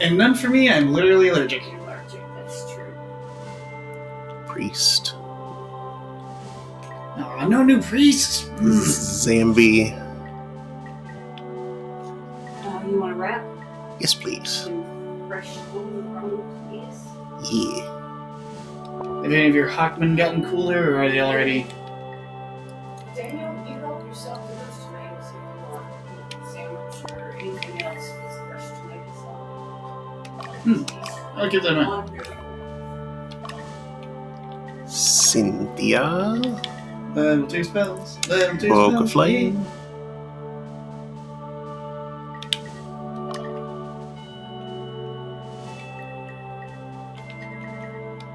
[SPEAKER 1] And none for me, I'm literally allergic.
[SPEAKER 3] Allergic, that's true.
[SPEAKER 2] Priest.
[SPEAKER 1] Oh, no new priests!
[SPEAKER 2] Zambi.
[SPEAKER 3] You want a wrap?
[SPEAKER 2] Yes, please.
[SPEAKER 3] Some fresh homegrown, yes.
[SPEAKER 2] Yeah.
[SPEAKER 1] Have any of your Hawkmen gotten cooler, or are they already...
[SPEAKER 3] Daniel, you help yourself to those tomatoes if you want a sandwich or anything else with fresh tomatoes on.
[SPEAKER 1] I'll give them a...
[SPEAKER 3] Wonderful.
[SPEAKER 2] Cynthia.
[SPEAKER 1] Level 2 spells. Level 2
[SPEAKER 2] Book
[SPEAKER 1] spells.
[SPEAKER 2] of Flame.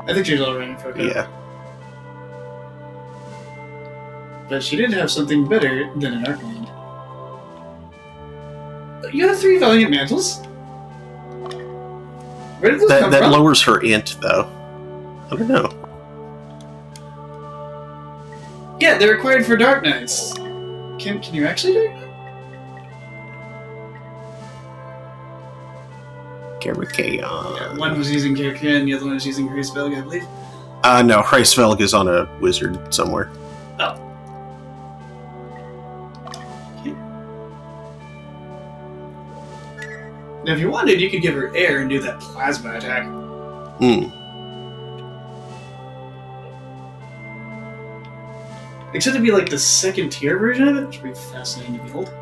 [SPEAKER 1] I think she's all running for a
[SPEAKER 2] Yeah.
[SPEAKER 1] But she did have something better than an Arcland. You have 3 Valiant Mantles? Where did those come
[SPEAKER 2] That
[SPEAKER 1] from?
[SPEAKER 2] lowers her int, though. I don't know.
[SPEAKER 1] Yeah, they're required for Dark Knights. Can you actually do it?
[SPEAKER 2] Garricaon.
[SPEAKER 1] One was using Kirka and the other one was using Grace Belga, I believe.
[SPEAKER 2] No, Hreisvelg is on a wizard somewhere.
[SPEAKER 1] Oh. Okay. Now, if you wanted, you could give her air and do that plasma attack.
[SPEAKER 2] Hmm.
[SPEAKER 1] Except it'd be like the second tier version of it, which would be fascinating to behold.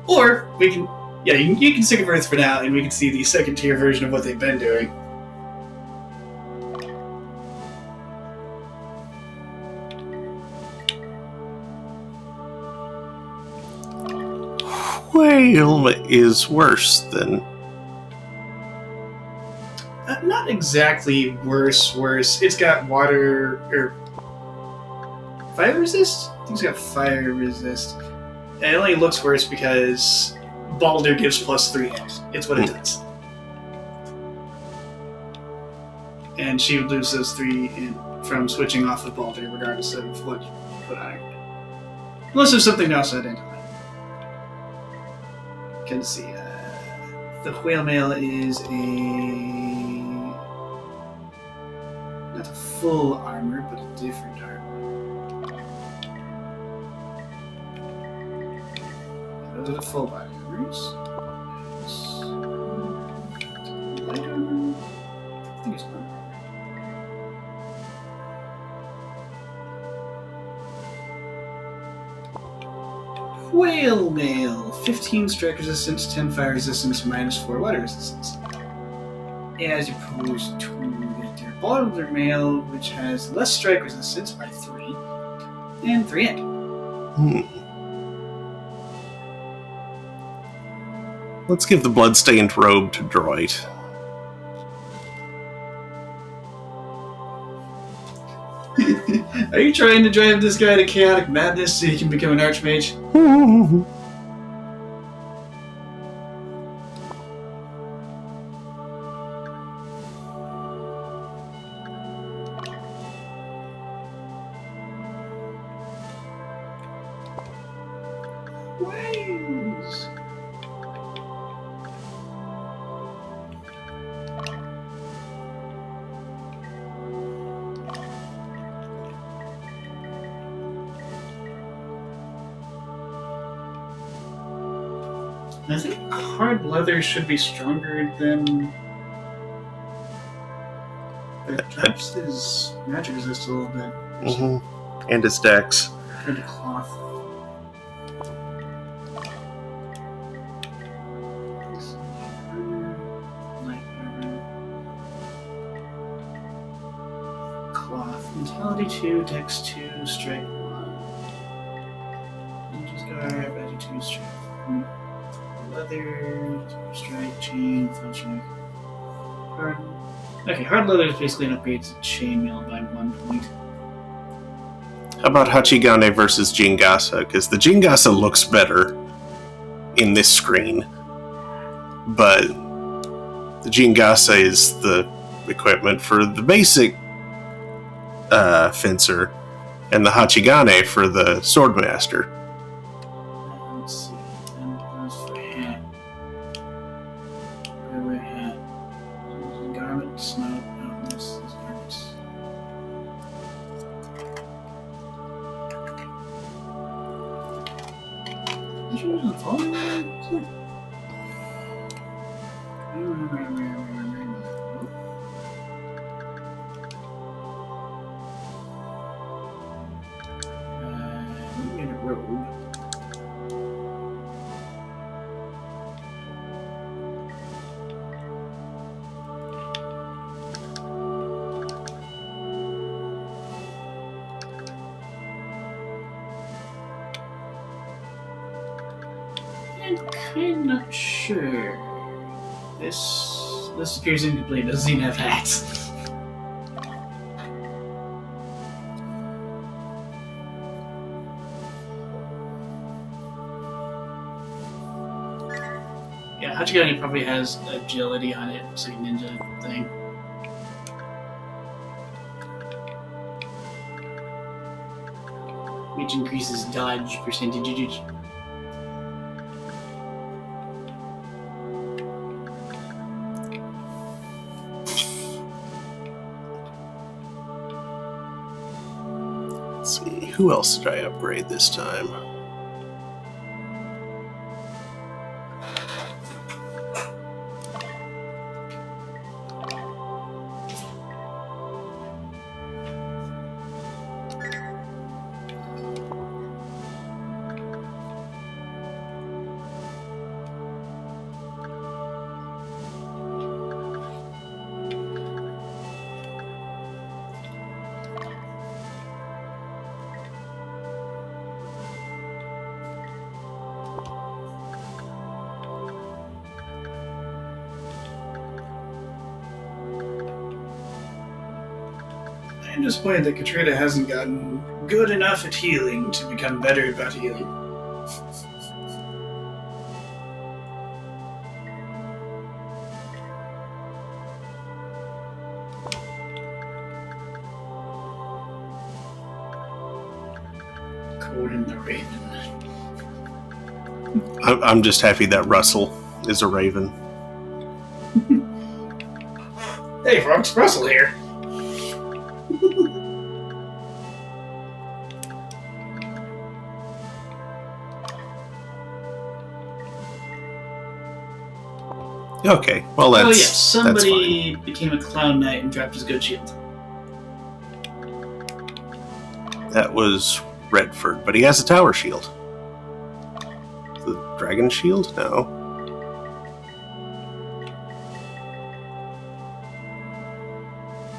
[SPEAKER 1] Or we can, yeah, you can stick it Earth for now, and we can see the second tier version of what they've been doing.
[SPEAKER 2] Whale is worse than.
[SPEAKER 1] Not exactly worse. It's got water or fire resist. I think it's got fire resist. And it only looks worse because Baldur gives +3 hit. It's what it does. And she would lose those 3 from switching off of Baldur, regardless of what you put on her. Unless there's something else I didn't know. Can see. The whale mail is not a full armor, but a different armor. Those are the full body armors. Whale mail. 15 strike resistance, 10 fire resistance, -4 water resistance. As opposed to their boiler mail, which has less strike resistance by 3 and 3 hit.
[SPEAKER 2] Let's give the bloodstained robe to Droid.
[SPEAKER 1] Are you trying to drive this guy to chaotic madness so he can become an archmage? Ways. I think hard leather should be stronger than. It drops his magic resist a little bit.
[SPEAKER 2] And his dex.
[SPEAKER 1] Compared to cloth. Light armor. Cloth. Mentality 2, Dex 2, Strike 1. Ninja's Guard, Magic 2, Strike 1. Leather, strike, chain, fell strike. Hard. Okay, hard leather is basically an upgrade to chainmail by 1 point.
[SPEAKER 2] How about Hachigane versus Jingasa? Because the Jingasa looks better in this screen, but the Jingasa is the equipment for the basic fencer, and the Hachigane for the swordmaster.
[SPEAKER 1] Let's see. And those for hat. Where wear hat. Garments. No, this is garments. Did you use the phone? In a robe. I'm kind of not sure. This appears incomplete. Doesn't even have hats. Yeah, Hachigane probably has agility on it. It's like a ninja thing. Which increases dodge percentage.
[SPEAKER 2] Let's see, who else did I upgrade this time?
[SPEAKER 1] I'm disappointed that Katrina hasn't gotten good enough at healing to become better about healing. Conan the Raven.
[SPEAKER 2] I'm just happy that Russell is a raven.
[SPEAKER 1] Hey folks, Russell here.
[SPEAKER 2] Okay, well that's.
[SPEAKER 1] Oh yes, somebody
[SPEAKER 2] that's
[SPEAKER 1] became a clown knight and dropped his good shield.
[SPEAKER 2] fine. That was Redford, but he has a tower shield.
[SPEAKER 5] Dragon Shield? No.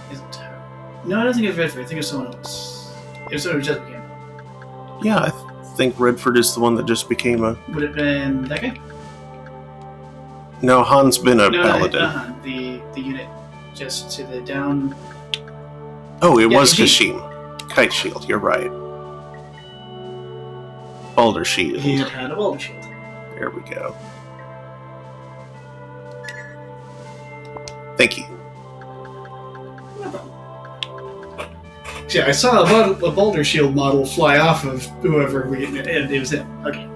[SPEAKER 1] Isn't her. No, I don't think it's Redford. I think it's someone else. It's someone who just became.
[SPEAKER 5] Yeah, I think Redford is the one that just became a...
[SPEAKER 1] Would it have been that guy?
[SPEAKER 5] No, Han's been a
[SPEAKER 1] No,
[SPEAKER 5] paladin.
[SPEAKER 1] The unit just to the down.
[SPEAKER 5] Oh, it
[SPEAKER 1] Yeah,
[SPEAKER 5] was
[SPEAKER 1] Kashim.
[SPEAKER 5] Kashim. Kite Shield, you're right. Balder Shield.
[SPEAKER 1] He had a Boulder Shield.
[SPEAKER 5] There we go. Thank you.
[SPEAKER 1] Yeah, I saw a Boulder Shield model fly off of whoever and it was him. Okay.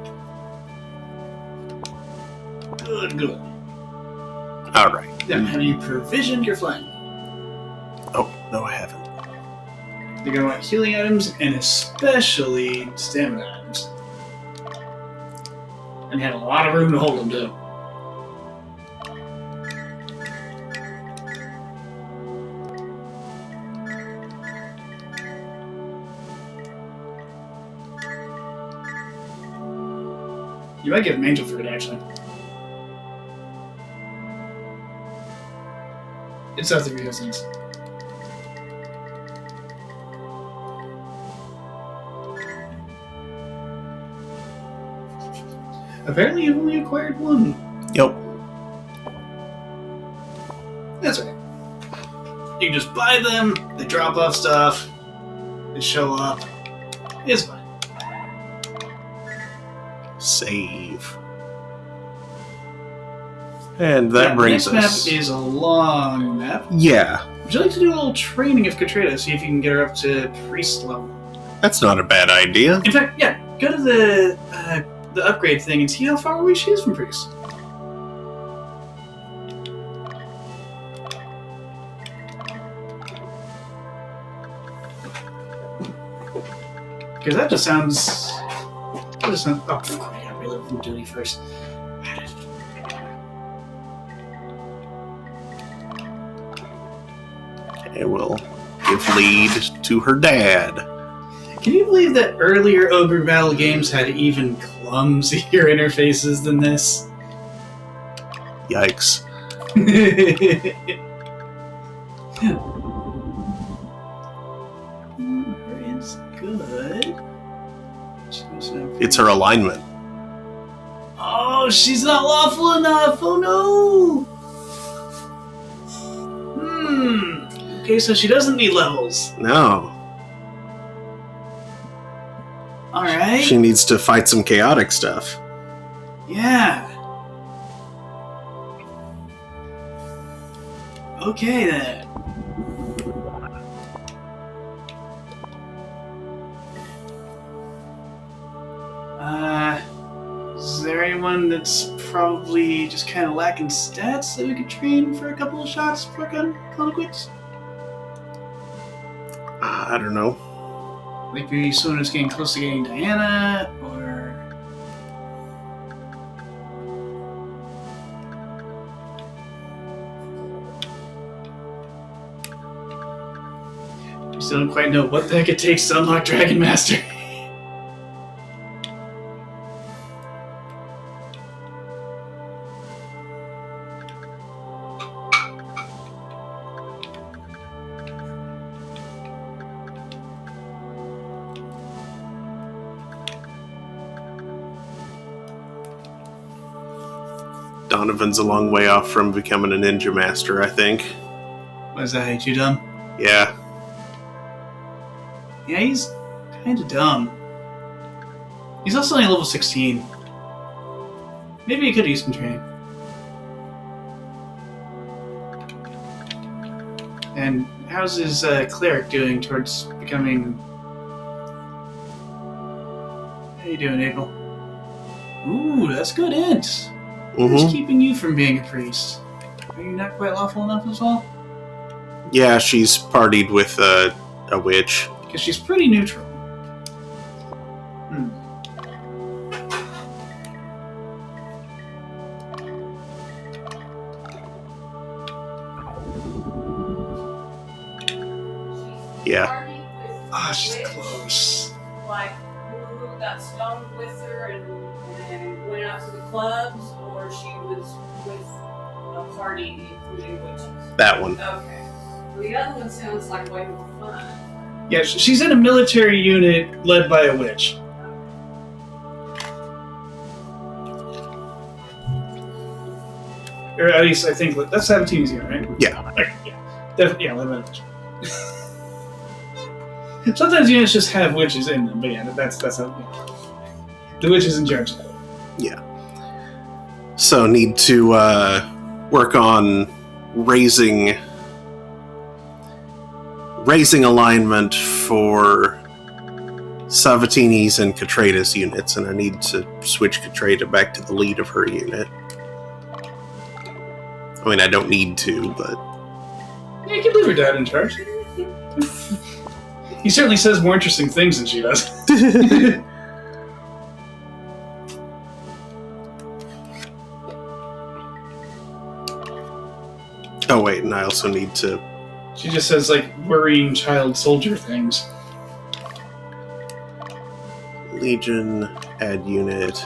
[SPEAKER 1] Good.
[SPEAKER 5] Alright.
[SPEAKER 1] Now, have you provisioned your flying?
[SPEAKER 5] Oh, no, I haven't.
[SPEAKER 1] You're gonna want healing items and especially stamina items. And you have a lot of room to hold them too. You might give him angel fruit actually. It's after the things. Apparently you've only acquired one.
[SPEAKER 5] Yep.
[SPEAKER 1] That's right. You can just buy them, they drop off stuff, they show up. It's fine.
[SPEAKER 5] Save. And that brings
[SPEAKER 1] the next
[SPEAKER 5] us...
[SPEAKER 1] map is a long map.
[SPEAKER 5] Yeah,
[SPEAKER 1] Would you like to do a little training of Katrina, see if you can get her up to priest level?
[SPEAKER 5] that's not a bad idea.
[SPEAKER 1] In fact, yeah, go to the upgrade thing and see how far away she is from priest. Because that just sounds... Oh, of course, I gotta relive from duty first.
[SPEAKER 5] It will give lead to her dad.
[SPEAKER 1] Can you believe that earlier Ogre Battle games had even clumsier interfaces than this?
[SPEAKER 5] Yikes.
[SPEAKER 1] It's good.
[SPEAKER 5] It's her alignment.
[SPEAKER 1] Oh, she's not lawful enough! Oh no! Okay, so she doesn't need levels.
[SPEAKER 5] No.
[SPEAKER 1] Alright.
[SPEAKER 5] She needs to fight some chaotic stuff.
[SPEAKER 1] Yeah. Okay then. Is there anyone that's probably just kind of lacking stats that we could train for a couple of shots before calling it quits?
[SPEAKER 5] I don't know.
[SPEAKER 1] Like maybe someone who's getting close to getting Diana, or... I still don't quite know what the heck it takes to unlock Dragon Master.
[SPEAKER 5] Donovan's a long way off from becoming a ninja master, I think.
[SPEAKER 1] What is that, hate you dumb?
[SPEAKER 5] Yeah.
[SPEAKER 1] Yeah, he's kind of dumb. He's also only level 16. Maybe he could use some training. And how's his cleric doing towards becoming... How you doing, Abel? Ooh, that's good int. What's keeping you from being a priest? Are you not quite lawful enough as well?
[SPEAKER 5] Yeah, she's partied with a witch.
[SPEAKER 1] Because she's pretty neutral.
[SPEAKER 5] Yeah.
[SPEAKER 1] Ah, she's close.
[SPEAKER 3] Like, who got stoned with her and went out to the clubs, or she was with a party including witches?
[SPEAKER 2] That one.
[SPEAKER 3] Okay. Well, the other one sounds like way more fun.
[SPEAKER 1] Yeah, she's in a military unit led by a witch. Or at least I think that's 17's unit, right?
[SPEAKER 2] Yeah.
[SPEAKER 1] Okay, yeah. Yeah, led by a witch. Sometimes units just have witches in them, but yeah, that's how. Yeah. The witch is in charge of that.
[SPEAKER 2] Yeah. So need to work on raising alignment for Savatini's and Katrata's units, and I need to switch Katrata back to the lead of her unit. I mean, I don't need to, but
[SPEAKER 1] Yeah, you can leave her dad in charge. He certainly says more interesting things than she does.
[SPEAKER 2] oh wait, and I also need to.
[SPEAKER 1] She just says, like, worrying child soldier things.
[SPEAKER 2] Legion, add unit.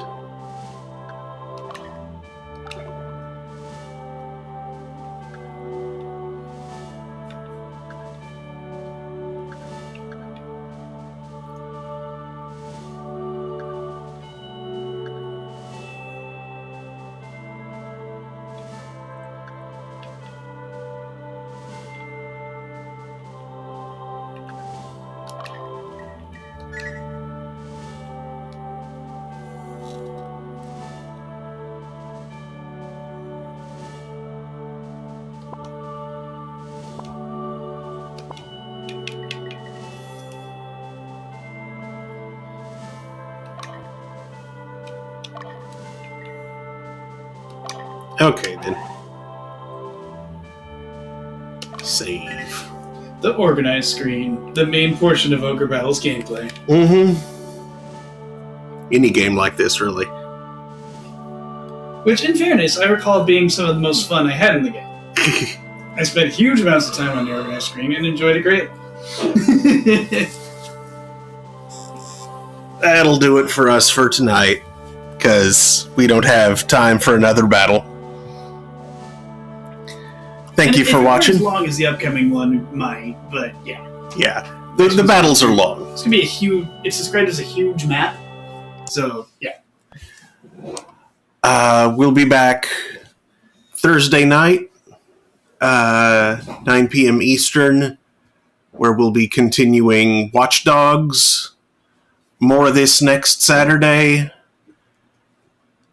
[SPEAKER 2] Okay, then. Save.
[SPEAKER 1] The organized screen, the main portion of Ogre Battle's gameplay.
[SPEAKER 2] Mm-hmm. Any game like this, really.
[SPEAKER 1] Which, in fairness, I recall being some of the most fun I had in the game. I spent huge amounts of time on the organized screen and enjoyed it greatly.
[SPEAKER 2] That'll do it for us for tonight, because we don't have time for another battle. Thank you for watching.
[SPEAKER 1] As long as the upcoming one might, but yeah.
[SPEAKER 2] Yeah, the battles are long.
[SPEAKER 1] It's gonna be a huge. It's described as a huge map, so yeah.
[SPEAKER 2] We'll be back Thursday night, 9 p.m. Eastern, where we'll be continuing Watch Dogs. More of this next Saturday,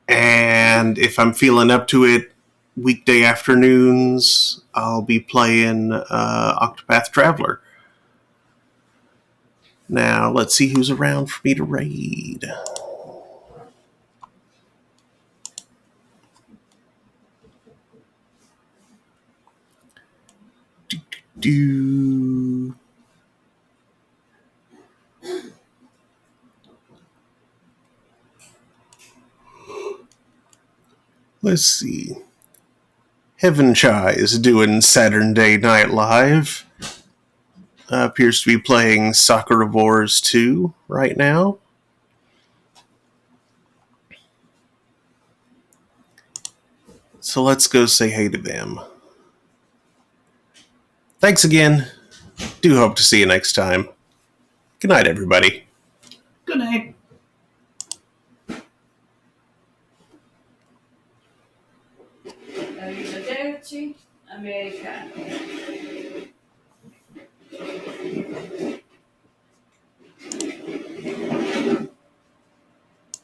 [SPEAKER 2] and if I'm feeling up to it, weekday afternoons, I'll be playing Octopath Traveler. Now, let's see who's around for me to raid. Do. Let's see. Heaven Chai is doing Saturday Night Live. Appears to be playing Soccer of Wars 2 right now. So let's go say hey to them. Thanks again. Do hope to see you next time. Good night, everybody.
[SPEAKER 1] Good night.
[SPEAKER 3] Arrivederci, America.